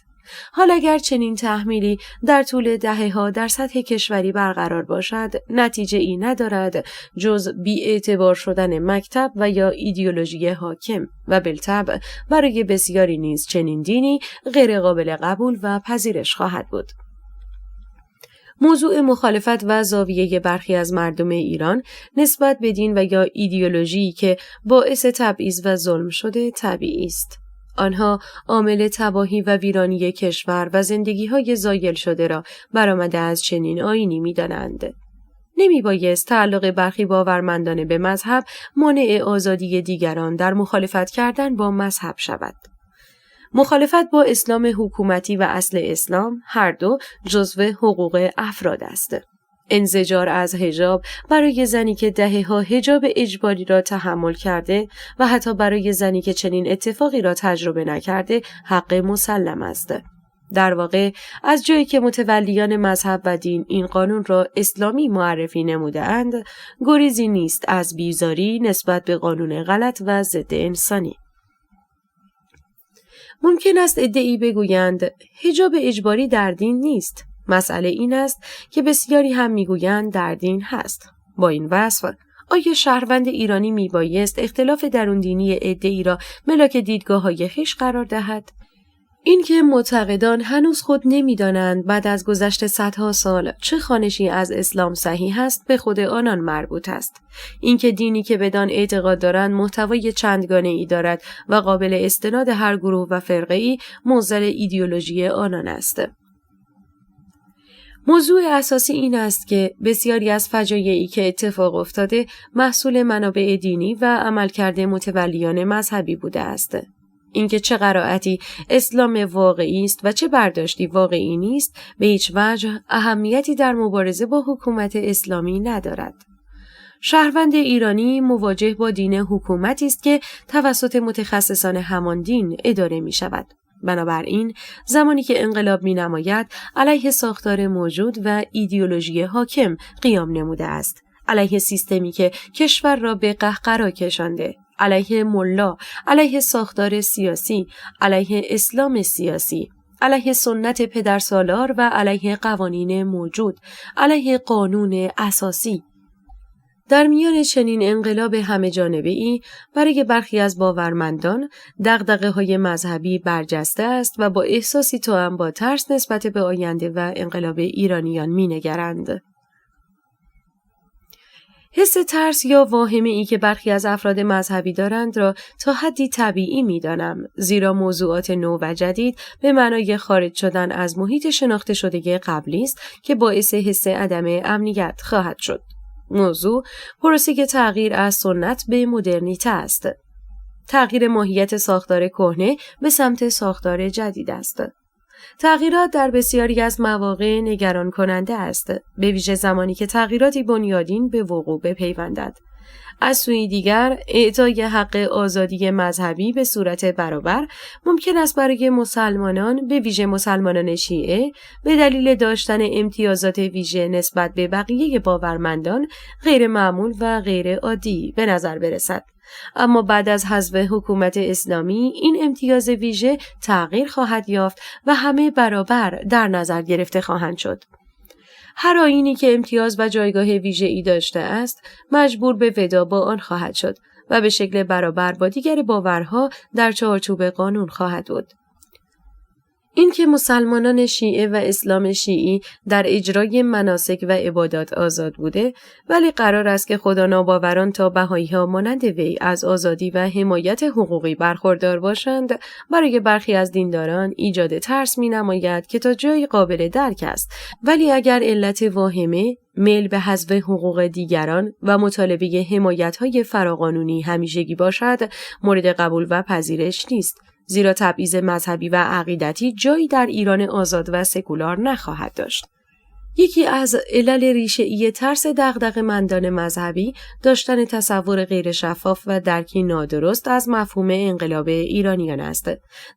حال اگر چنین تحمیلی در طول دهه‌ها در سطح کشوری برقرار باشد، نتیجه ای ندارد جز بی‌اعتبار شدن مکتب و یا ایدئولوژی حاکم و بالطبع برای بسیاری نیز چنین دینی غیر قابل قبول و پذیرش خواهد بود. موضوع مخالفت و زاویه برخی از مردم ایران نسبت به دین و یا ایدئولوژی که باعث تبعیض و ظلم شده طبیعی است. آنها عامل تباهی و ویرانی کشور و زندگی‌های زایل شده را برآمده از چنین آیینی می‌دانند. نمی‌بایست تعلق برخی باورمندانه به مذهب مانع آزادی دیگران در مخالفت کردن با مذهب شود. مخالفت با اسلام حکومتی و اصل اسلام هر دو جزو حقوق افراد است. انزجار از حجاب برای زنی که دهه‌ها حجاب اجباری را تحمل کرده و حتی برای زنی که چنین اتفاقی را تجربه نکرده حق مسلم است. در واقع از جایی که متولیان مذهب و دین این قانون را اسلامی معرفی نموده‌اند، گریزی نیست از بیزاری نسبت به قانون غلط و ضد انسانی. ممکن است عده‌ای بگویند حجاب اجباری در دین نیست. مسئله این است که بسیاری هم میگویند در دین هست. با این وصف، آیا شهروند ایرانی میبایست اختلاف درون دینی عده‌ای را ملاک دیدگاه‌های خویش قرار دهد؟ اینکه معتقدان هنوز خود نمی‌دانند بعد از گذشت صدها سال چه خوانشی از اسلام صحیح است به خود آنان مربوط است. اینکه دینی که بدان اعتقاد دارند محتوای چندگانه‌ای دارد و قابل استناد هر گروه و فرقه‌ای موزل ایدئولوژی آنان است. موضوع اساسی این است که بسیاری از فجایعی که اتفاق افتاده محصول منابع دینی و عملکرد متولیان مذهبی بوده است. اینکه چه قرائتی اسلام واقعی است و چه برداشتی واقعی نیست به هیچ وجه اهمیتی در مبارزه با حکومت اسلامی ندارد. شهروند ایرانی مواجه با دین حکومتی است که توسط متخصصان همان دین اداره می شود. بنابراین زمانی که انقلاب می نماید علیه ساختار موجود و ایدئولوژی حاکم قیام نموده است، علیه سیستمی که کشور را به قهقرا کشانده، علیه ملا، علیه ساختار سیاسی، علیه اسلام سیاسی، علیه سنت پدرسالار و علیه قوانین موجود، علیه قانون اساسی. در میان چنین انقلاب همه جانبه‌ای برای برخی از باورمندان دغدغه‌های مذهبی برجسته است و با احساسی توأم با ترس نسبت به آینده و انقلاب ایرانیان می‌نگرند. حس ترس یا واهمه‌ای که برخی از افراد مذهبی دارند را تا حدی طبیعی می‌دانم، زیرا موضوعات نو و جدید به معنای خارج شدن از محیط شناخته شده قبلی است که باعث حس عدم امنیت خواهد شد. موضوع پروسه تغییر از سنت به مدرنیته است. تغییر ماهیت ساختار کهنه به سمت ساختار جدید است. تغییرات در بسیاری از مواقع نگران کننده است، به ویژه زمانی که تغییراتی بنیادین به وقوع بپیوندد. از سوی دیگر، اعطای حق آزادی مذهبی به صورت برابر ممکن است برای مسلمانان، به ویژه مسلمانان شیعه، به دلیل داشتن امتیازات ویژه نسبت به بقیه باورمندان غیر معمول و غیر عادی به نظر برسد. اما بعد از حذف حکومت اسلامی این امتیاز ویژه تغییر خواهد یافت و همه برابر در نظر گرفته خواهند شد. هر آیینی که امتیاز و جایگاه ویژه‌ای داشته است، مجبور به ودا با آن خواهد شد و به شکل برابر با دیگر باورها در چارچوب قانون خواهد بود. این که مسلمانان شیعه و اسلام شیعی در اجرای مناسک و عبادات آزاد بوده، ولی قرار است که خداناباوران تا بهائی‌ها مانند وی از آزادی و حمایت حقوقی برخوردار باشند، برای برخی از دینداران ایجاد ترس می‌نماید که تا جایی قابل درک است. ولی اگر علت واهمه میل به حذف حقوق دیگران و مطالبه حمایت‌های فراقانونی همیشگی باشد، مورد قبول و پذیرش نیست. زیرا تبعیض مذهبی و عقیدتی جایی در ایران آزاد و سکولار نخواهد داشت. یکی از علل ریشه‌ای ترس دغدغه‌مندان مذهبی داشتن تصور غیر شفاف و درکی نادرست از مفهوم انقلاب ایرانیان است،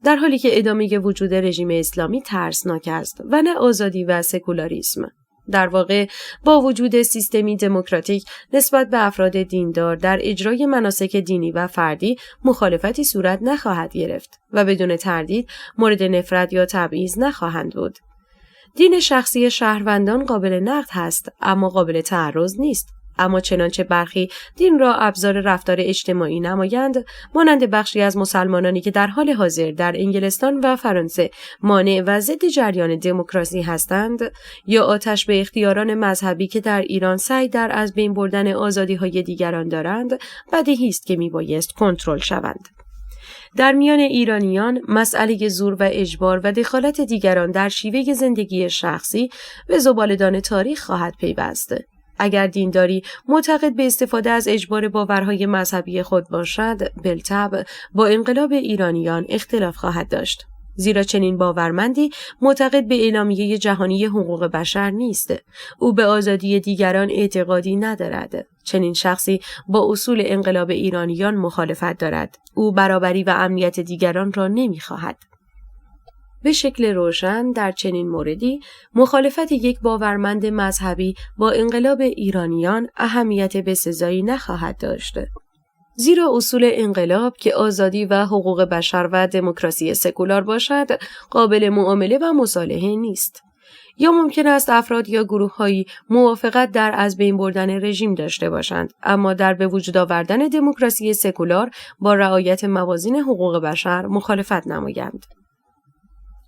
در حالی که ادامه وجود رژیم اسلامی ترسناک است و نه آزادی و سکولاریسم. در واقع با وجود سیستمی دموکراتیک نسبت به افراد دیندار در اجرای مناسک دینی و فردی مخالفتی صورت نخواهد گرفت و بدون تردید مورد نفرت یا تبعیض نخواهند بود. دین شخصی شهروندان قابل نقد هست اما قابل تعرض نیست. اما چنانچه برخی دین را ابزار رفتار اجتماعی نمایند، مانند بخشی از مسلمانانی که در حال حاضر در انگلستان و فرانسه مانع و ضد جریان دموکراسی هستند، یا آتش به اختیاران مذهبی که در ایران سعی در از بین بردن آزادی‌های دیگران دارند، بدیهی است که میبایست کنترل شوند. در میان ایرانیان مسئله زور و اجبار و دخالت دیگران در شیوه زندگی شخصی به زباله‌دان تاریخ خواهد پیوست. اگر دینداری معتقد به استفاده از اجبار باورهای مذهبی خود باشد، بالطبع با انقلاب ایرانیان اختلاف خواهد داشت. زیرا چنین باورمندی معتقد به اعلامیه جهانی حقوق بشر نیست. او به آزادی دیگران اعتقادی ندارد. چنین شخصی با اصول انقلاب ایرانیان مخالفت دارد. او برابری و امنیت دیگران را نمی‌خواهد. به شکل روشن در چنین موردی مخالفت یک باورمند مذهبی با انقلاب ایرانیان اهمیت بسزایی نخواهد داشت. زیرا اصول انقلاب که آزادی و حقوق بشر و دموکراسی سکولار باشد، قابل معامله و مصالحه نیست. یا ممکن است افراد یا گروه‌هایی موافقت در از بین بردن رژیم داشته باشند، اما در به وجود آوردن دموکراسی سکولار با رعایت موازین حقوق بشر مخالفت نمایند.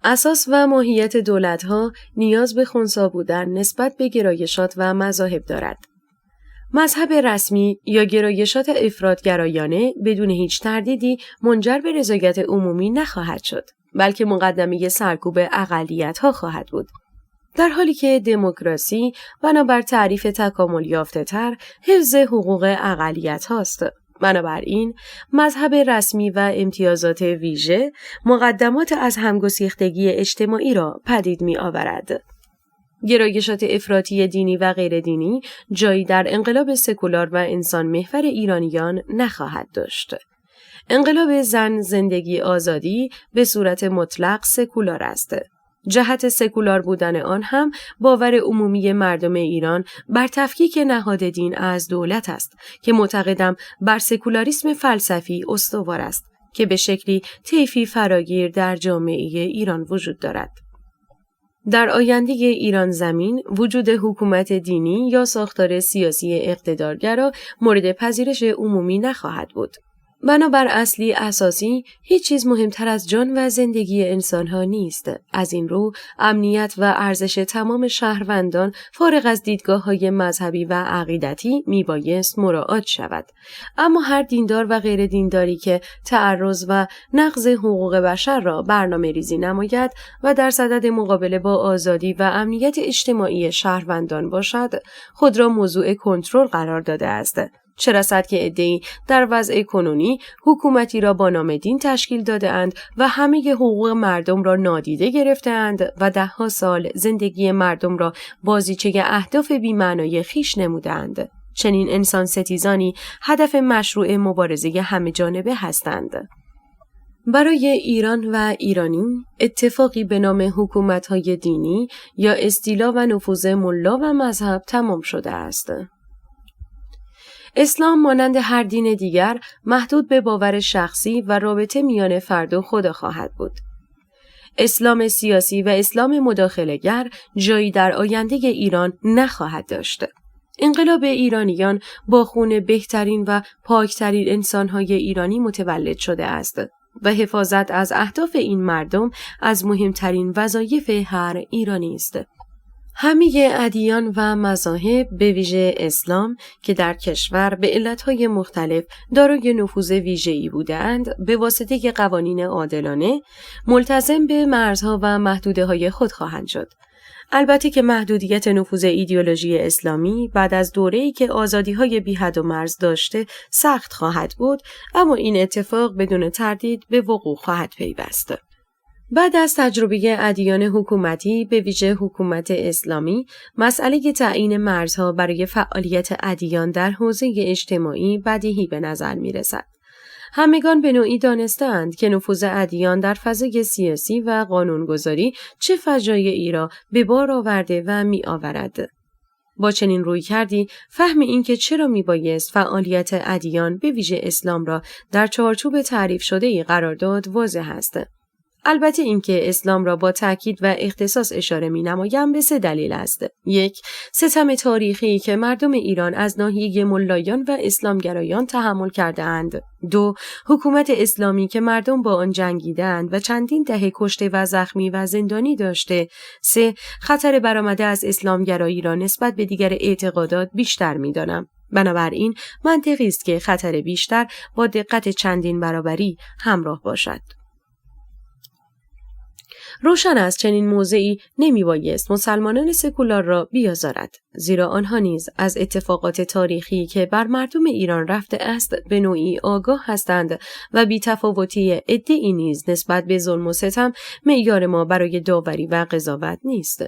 اساس و ماهیت دولت‌ها نیاز به خنثی بودن نسبت به گرایشات و مذاهب دارد. مذهب رسمی یا گرایشات افراط‌گرایانه بدون هیچ تردیدی منجر به رضایت عمومی نخواهد شد، بلکه مقدمه سرکوب اقلیت‌ها خواهد بود. در حالی که دموکراسی بنابر تعریف تکامل یافته‌تر حفظ حقوق اقلیت هاست. بنابراین مذهب رسمی و امتیازات ویژه مقدمات از همگسیختگی اجتماعی را پدید می آورد. گرایشات افراطی دینی و غیر دینی جایی در انقلاب سکولار و انسان محور ایرانیان نخواهد داشت. انقلاب زن، زندگی، آزادی به صورت مطلق سکولار است. جهت سکولار بودن آن هم باور عمومی مردم ایران بر تفکیک نهاد دین از دولت است که معتقدم بر سکولاریسم فلسفی استوار است که به شکلی طیفی فراگیر در جامعه ایران وجود دارد. در آینده ایران زمین وجود حکومت دینی یا ساختار سیاسی اقتدارگرا مورد پذیرش عمومی نخواهد بود. بنابر اصلی اساسی هیچ چیز مهمتر از جان و زندگی انسانها نیست. از این رو امنیت و ارزش تمام شهروندان فارغ از دیدگاه‌های مذهبی و عقیدتی میبایست مراعات شود. اما هر دیندار و غیر دینداری که تعرض و نقض حقوق بشر را برنامه ریزی نماید و در صدد مقابله با آزادی و امنیت اجتماعی شهروندان باشد، خود را موضوع کنترل قرار داده است. چه رسد که عده‌ای در وضع کنونی حکومتی را با نام دین تشکیل داده اند و همه حقوق مردم را نادیده گرفته اند و ده‌ها سال زندگی مردم را بازیچه اهداف بی‌معنای خویش نمودند. چنین انسان ستیزانی هدف مشروع مبارزه همه جانبه هستند. برای ایران و ایرانی اتفاقی به نام حکومت‌های دینی یا استیلا و نفوذ ملا و مذهب تمام شده است. اسلام مانند هر دین دیگر محدود به باور شخصی و رابطه میان فرد و خدا خواهد بود. اسلام سیاسی و اسلام مداخله‌گر جایی در آینده ایران نخواهد داشت. انقلاب ایرانیان با خون بهترین و پاکترین انسان‌های ایرانی متولد شده است و حفاظت از اهداف این مردم از مهمترین وظایف هر ایرانی است. همه ادیان و مذاهب به ویژه اسلام که در کشور به علتهای مختلف دارای نفوذ ویژه‌ای بودند، به واسطه قوانین عادلانه ملتزم به مرزها و محدوده‌های خود خواهند شد. البته که محدودیت نفوذ ایدئولوژی اسلامی بعد از دوره‌ای که آزادی‌های بی‌حد و مرز داشته سخت خواهد بود، اما این اتفاق بدون تردید به وقوع خواهد پیوست. بعد از تجربه ادیان حکومتی به ویژه حکومت اسلامی، مسئله تعیین مرزها برای فعالیت ادیان در حوزه اجتماعی بدیهی به نظر می رسد. همگان به نوعی دانستند که نفوذ ادیان در فضای سیاسی و قانونگذاری چه فجایعی را به بار آورده و می آورد. با چنین رویکردی فهم این که چرا میبایست فعالیت ادیان به ویژه اسلام را در چارچوب تعریف شده‌ای قرار داد واضح است. البته اینکه اسلام را با تأکید و اختصاص اشاره می‌نمایم به 3 دلیل است. 1. ستم تاریخی که مردم ایران از ناحیه ملایان و اسلامگرایان تحمل کرده‌اند. 2. حکومت اسلامی که مردم با آن جنگیدند و چندین دهه کشته و زخمی و زندانی داشته. 3. خطر برآمده از اسلامگرایی را نسبت به دیگر اعتقادات بیشتر می‌دانم. بنابراین منطقی است که خطر بیشتر با دقت چندین برابری همراه باشد. روشن است چنین موضعی نمیبایست مسلمانان سکولار را بیازارد، زیرا آنها نیز از اتفاقات تاریخی که بر مردم ایران رفته است به نوعی آگاه هستند و بی‌تفاوتی عده‌ای نیز نسبت به ظلم و ستم معیار ما برای داوری و قضاوت نیست.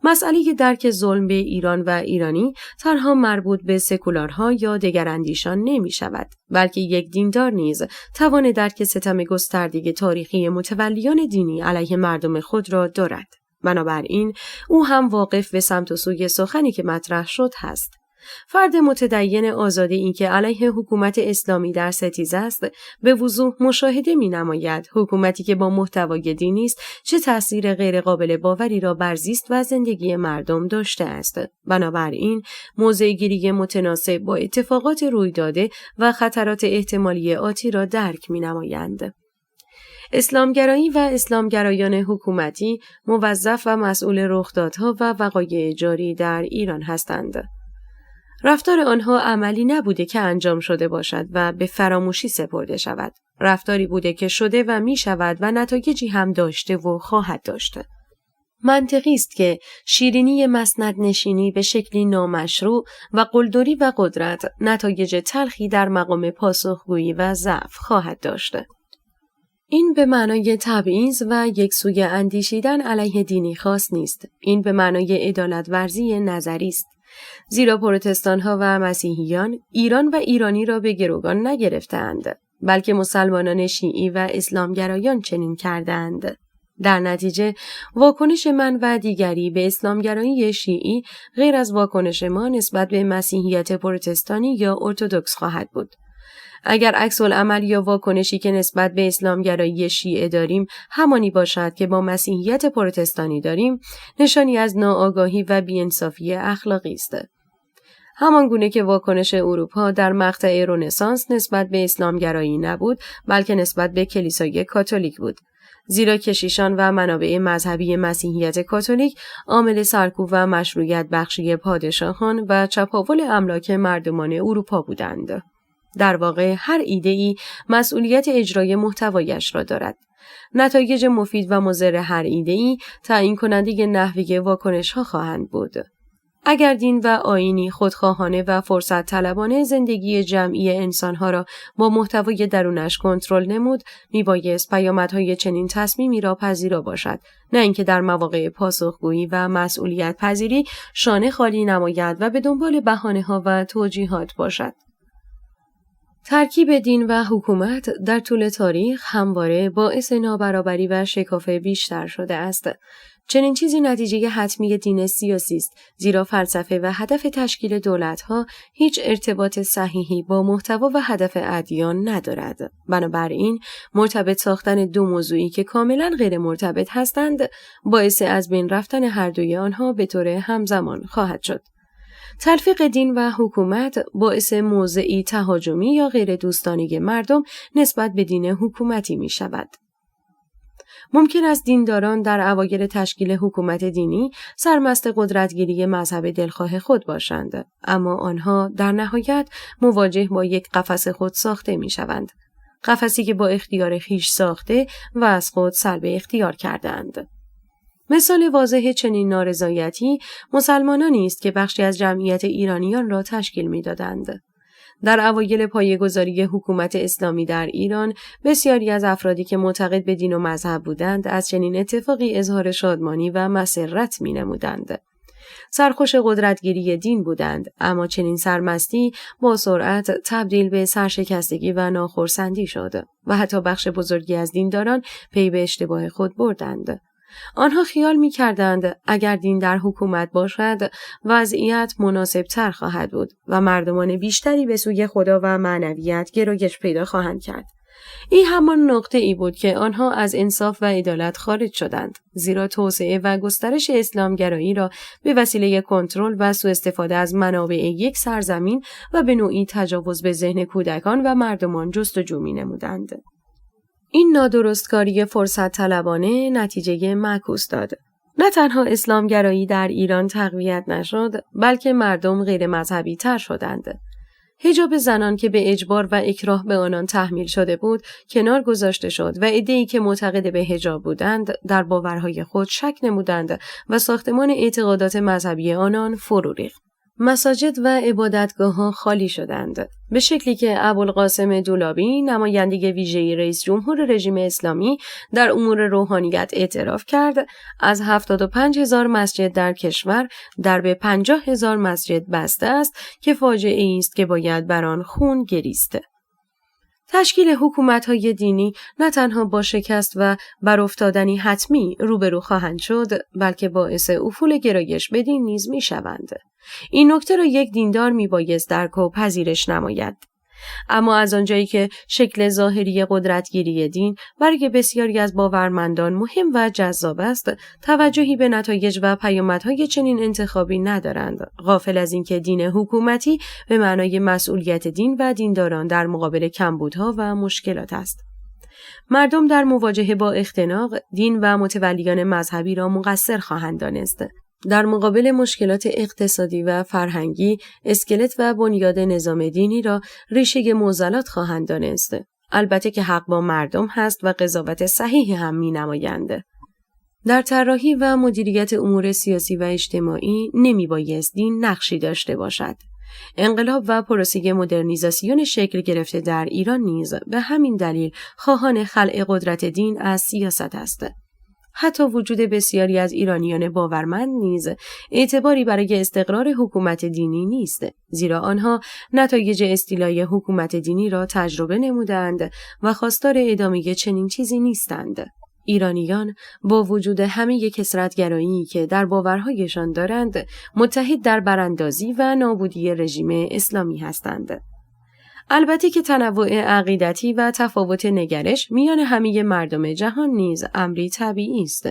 مسئله درک ظلم به ایران و ایرانی تنها مربوط به سکولارها یا دگراندیشان نمی شود، بلکه یک دیندار نیز توان درک ستم گسترده تاریخی متولیان دینی علیه مردم خود را دارد. بنابراین او هم واقف به سمت و سوی سخنی که مطرح شد هست. فرد متدین آزادی این که علیه حکومت اسلامی در ستیز است به وضوح مشاهده می نماید حکومتی که با محتوای دینی است چه تأثیر غیرقابل باوری را بر زیست و زندگی مردم داشته است. بنابراین موضع گیری متناسب با اتفاقات روی داده و خطرات احتمالی آتی را درک می نمایند. اسلامگرایی و اسلامگرایان حکومتی موظف و مسئول رخدادها و وقایع جاری در ایران هستند. رفتار آنها عملی نبوده که انجام شده باشد و به فراموشی سپرده شود. رفتاری بوده که شده و می شود و نتایجی هم داشته و خواهد داشته. منطقی است که شیرینی مسند نشینی به شکلی نامشروع و قلدری و قدرت نتایج تلخی در مقام پاسخگویی و ضعف خواهد داشته. این به معنای تبعیض و یکسوی اندیشیدن علیه دینی خاص نیست. این به معنای عدالت ورزی نظری است. زیرا پروتستان‌ها و مسیحیان ایران و ایرانی را به گروگان نگرفتند، بلکه مسلمانان شیعی و اسلامگرایان چنین کردند. در نتیجه واکنش من و دیگری به اسلامگرایی شیعی غیر از واکنش ما نسبت به مسیحیت پروتستانی یا ارتدوکس خواهد بود. اگر عکس العمل یا واکنشی که نسبت به اسلامگرایی شیعه داریم همانی باشد که با مسیحیت پروتستانی داریم، نشانی از ناآگاهی و بی‌انصافی اخلاقی است. همان گونه که واکنش اروپا در مقطع رنسانس نسبت به اسلامگرایی نبود، بلکه نسبت به کلیسای کاتولیک بود. زیرا کشیشان و منابع مذهبی مسیحیت کاتولیک عامل سرکوب و مشروعیت بخشی پادشاهان و چپاول املاک مردمان اروپا بودند. در واقع هر ایده‌ای مسئولیت اجرای محتوایش را دارد. نتایج مفید و مضر هر ایده‌ای تعیین کننده نحوه واکنش‌ها خواهند بود. اگر دین و آیینی خودخواهانه و فرصت طلبانه زندگی جمعی انسانها را با محتوای درونش کنترل نمود، میبایست پیامدهای چنین تصمیمی را پذیرا باشد، نه اینکه در مواقع پاسخگویی و مسئولیت پذیری شانه خالی نماید و به دنبال بهانه‌ها و توجیهات باشد. ترکیب دین و حکومت در طول تاریخ همواره باعث نابرابری و شکاف بیشتر شده است. چنین چیزی نتیجه حتمی دین سیاسی است، زیرا فلسفه و هدف تشکیل دولت‌ها هیچ ارتباط صحیحی با محتوا و هدف ادیان ندارد. بنابراین مرتبط ساختن دو موضوعی که کاملا غیر مرتبط هستند باعث از بین رفتن هر دوی آنها به طور همزمان خواهد شد. تلفیق دین و حکومت باعث موضعی تهاجمی یا غیر دوستانه مردم نسبت به دین حکومتی می شود. ممکن است دینداران در اوایل تشکیل حکومت دینی سرمست قدرتگیری مذهب دلخواه خود باشند، اما آنها در نهایت مواجه با یک قفس خود ساخته می شوند. قفسی که با اختیار خویش ساخته و از خود سلب اختیار کردند. مثال واضح چنین نارضایتی مسلمانانی است که بخشی از جمعیت ایرانیان را تشکیل می‌دادند. در اوایل پایه‌گذاری حکومت اسلامی در ایران، بسیاری از افرادی که معتقد به دین و مذهب بودند، از چنین اتفاقی اظهار شادمانی و مسرت می‌نمودند. سرخوش قدرتگیری دین بودند، اما چنین سرمستی با سرعت تبدیل به سرشکستگی و ناخرسندی شد و حتی بخش بزرگی از دینداران پی به اشتباه خود بردند. آنها خیال می کردند اگر دین در حکومت باشد وضعیت مناسب تر خواهد بود و مردمان بیشتری به سوی خدا و معنویت گرایش پیدا خواهند کرد. این همان نقطه ای بود که آنها از انصاف و عدالت خارج شدند، زیرا توسعه و گسترش اسلامگرایی را به وسیله کنترل و سوء استفاده از منابع یک سرزمین و به نوعی تجاوز به ذهن کودکان و مردمان جستجو می نمودند. این نادرستکاری فرصت طلبانه نتیجه معکوس داد. نه تنها اسلامگرایی در ایران تقویت نشد، بلکه مردم غیر مذهبی تر شدند. حجاب زنان که به اجبار و اکراه به آنان تحمیل شده بود، کنار گذاشته شد و عده‌ای که معتقد به حجاب بودند، در باورهای خود شک نمودند و ساختمان اعتقادات مذهبی آنان فرو ریخت. مساجد و عبادتگاه‌ها خالی شدند، به شکلی که ابوالقاسم دولابی، نماینده ویژه رئیس جمهور رژیم اسلامی در امور روحانیت اعتراف کرد، از 75,000 مسجد در کشور در به 50,000 مسجد بسته است که فاجعه‌ای است که باید بر آن خون گریست. تشکیل حکومت‌های دینی نه تنها با شکست و برافتادنی حتمی روبرو خواهند شد، بلکه باعث افول گرایش به دین نیز می‌شوند. این نکته را یک دیندار میبایست درک و پذیرش نماید. اما از آنجایی که شکل ظاهری قدرتگیری دین برای بسیاری از باورمندان مهم و جذاب است، توجهی به نتایج و پیامدهای چنین انتخابی ندارند، غافل از اینکه دین حکومتی به معنای مسئولیت دین و دینداران در مقابل کمبودها و مشکلات است. مردم در مواجهه با اختناق دین و متولیان مذهبی را مقصر خواهند دانست. در مقابل مشکلات اقتصادی و فرهنگی، اسکلت و بنیاد نظام دینی را ریشه معضلات خواهند دانست. البته که حق با مردم هست و قضاوت صحیح هم می نمایند. در طراحی و مدیریت امور سیاسی و اجتماعی نمی بایست دین نقشی داشته باشد. انقلاب و پروسه مدرنیزاسیون شکل گرفته در ایران نیز به همین دلیل خواهان خلع قدرت دین از سیاست است. حتی وجود بسیاری از ایرانیان باورمند نیز اعتباری برای استقرار حکومت دینی نیست، زیرا آنها نتایج استیلای حکومت دینی را تجربه نمودند و خواستار ادامه چنین چیزی نیستند. ایرانیان با وجود همه کثرت‌گرایی که در باورهایشان دارند، متحد در براندازی و نابودی رژیم اسلامی هستند. البته که تنوع عقیدتی و تفاوت نگرش میان همه مردم جهان نیز امری طبیعی است.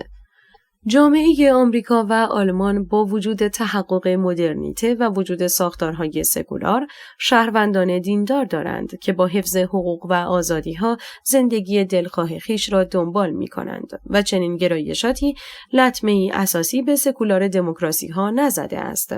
جامعه آمریکا و آلمان با وجود تحقق مدرنیته و وجود ساختارهای سکولار، شهروندان دیندار دارند که با حفظ حقوق و آزادی‌ها زندگی دلخواه خویش را دنبال می‌کنند و چنین گرایشاتی لطمه‌ای اساسی به سکولار دموکراسی‌ها نزده است.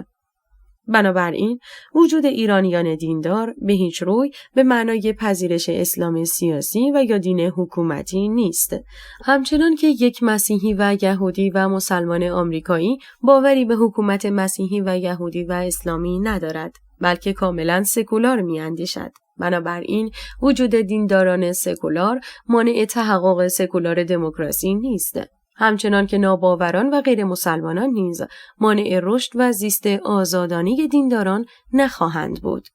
بنابراین وجود ایرانیان دیندار به هیچ روی به معنای پذیرش اسلام سیاسی و یا دین حکومتی نیست. همچنان که یک مسیحی و یهودی و مسلمان آمریکایی باوری به حکومت مسیحی و یهودی و اسلامی ندارد، بلکه کاملا سکولار می‌اندیشد. بنابراین وجود دینداران سکولار مانع تحقق سکولار دموکراسی نیست. همچنان که ناباوران و غیر مسلمانان نیز مانع رشد و زیست آزادانه دینداران نخواهند بود.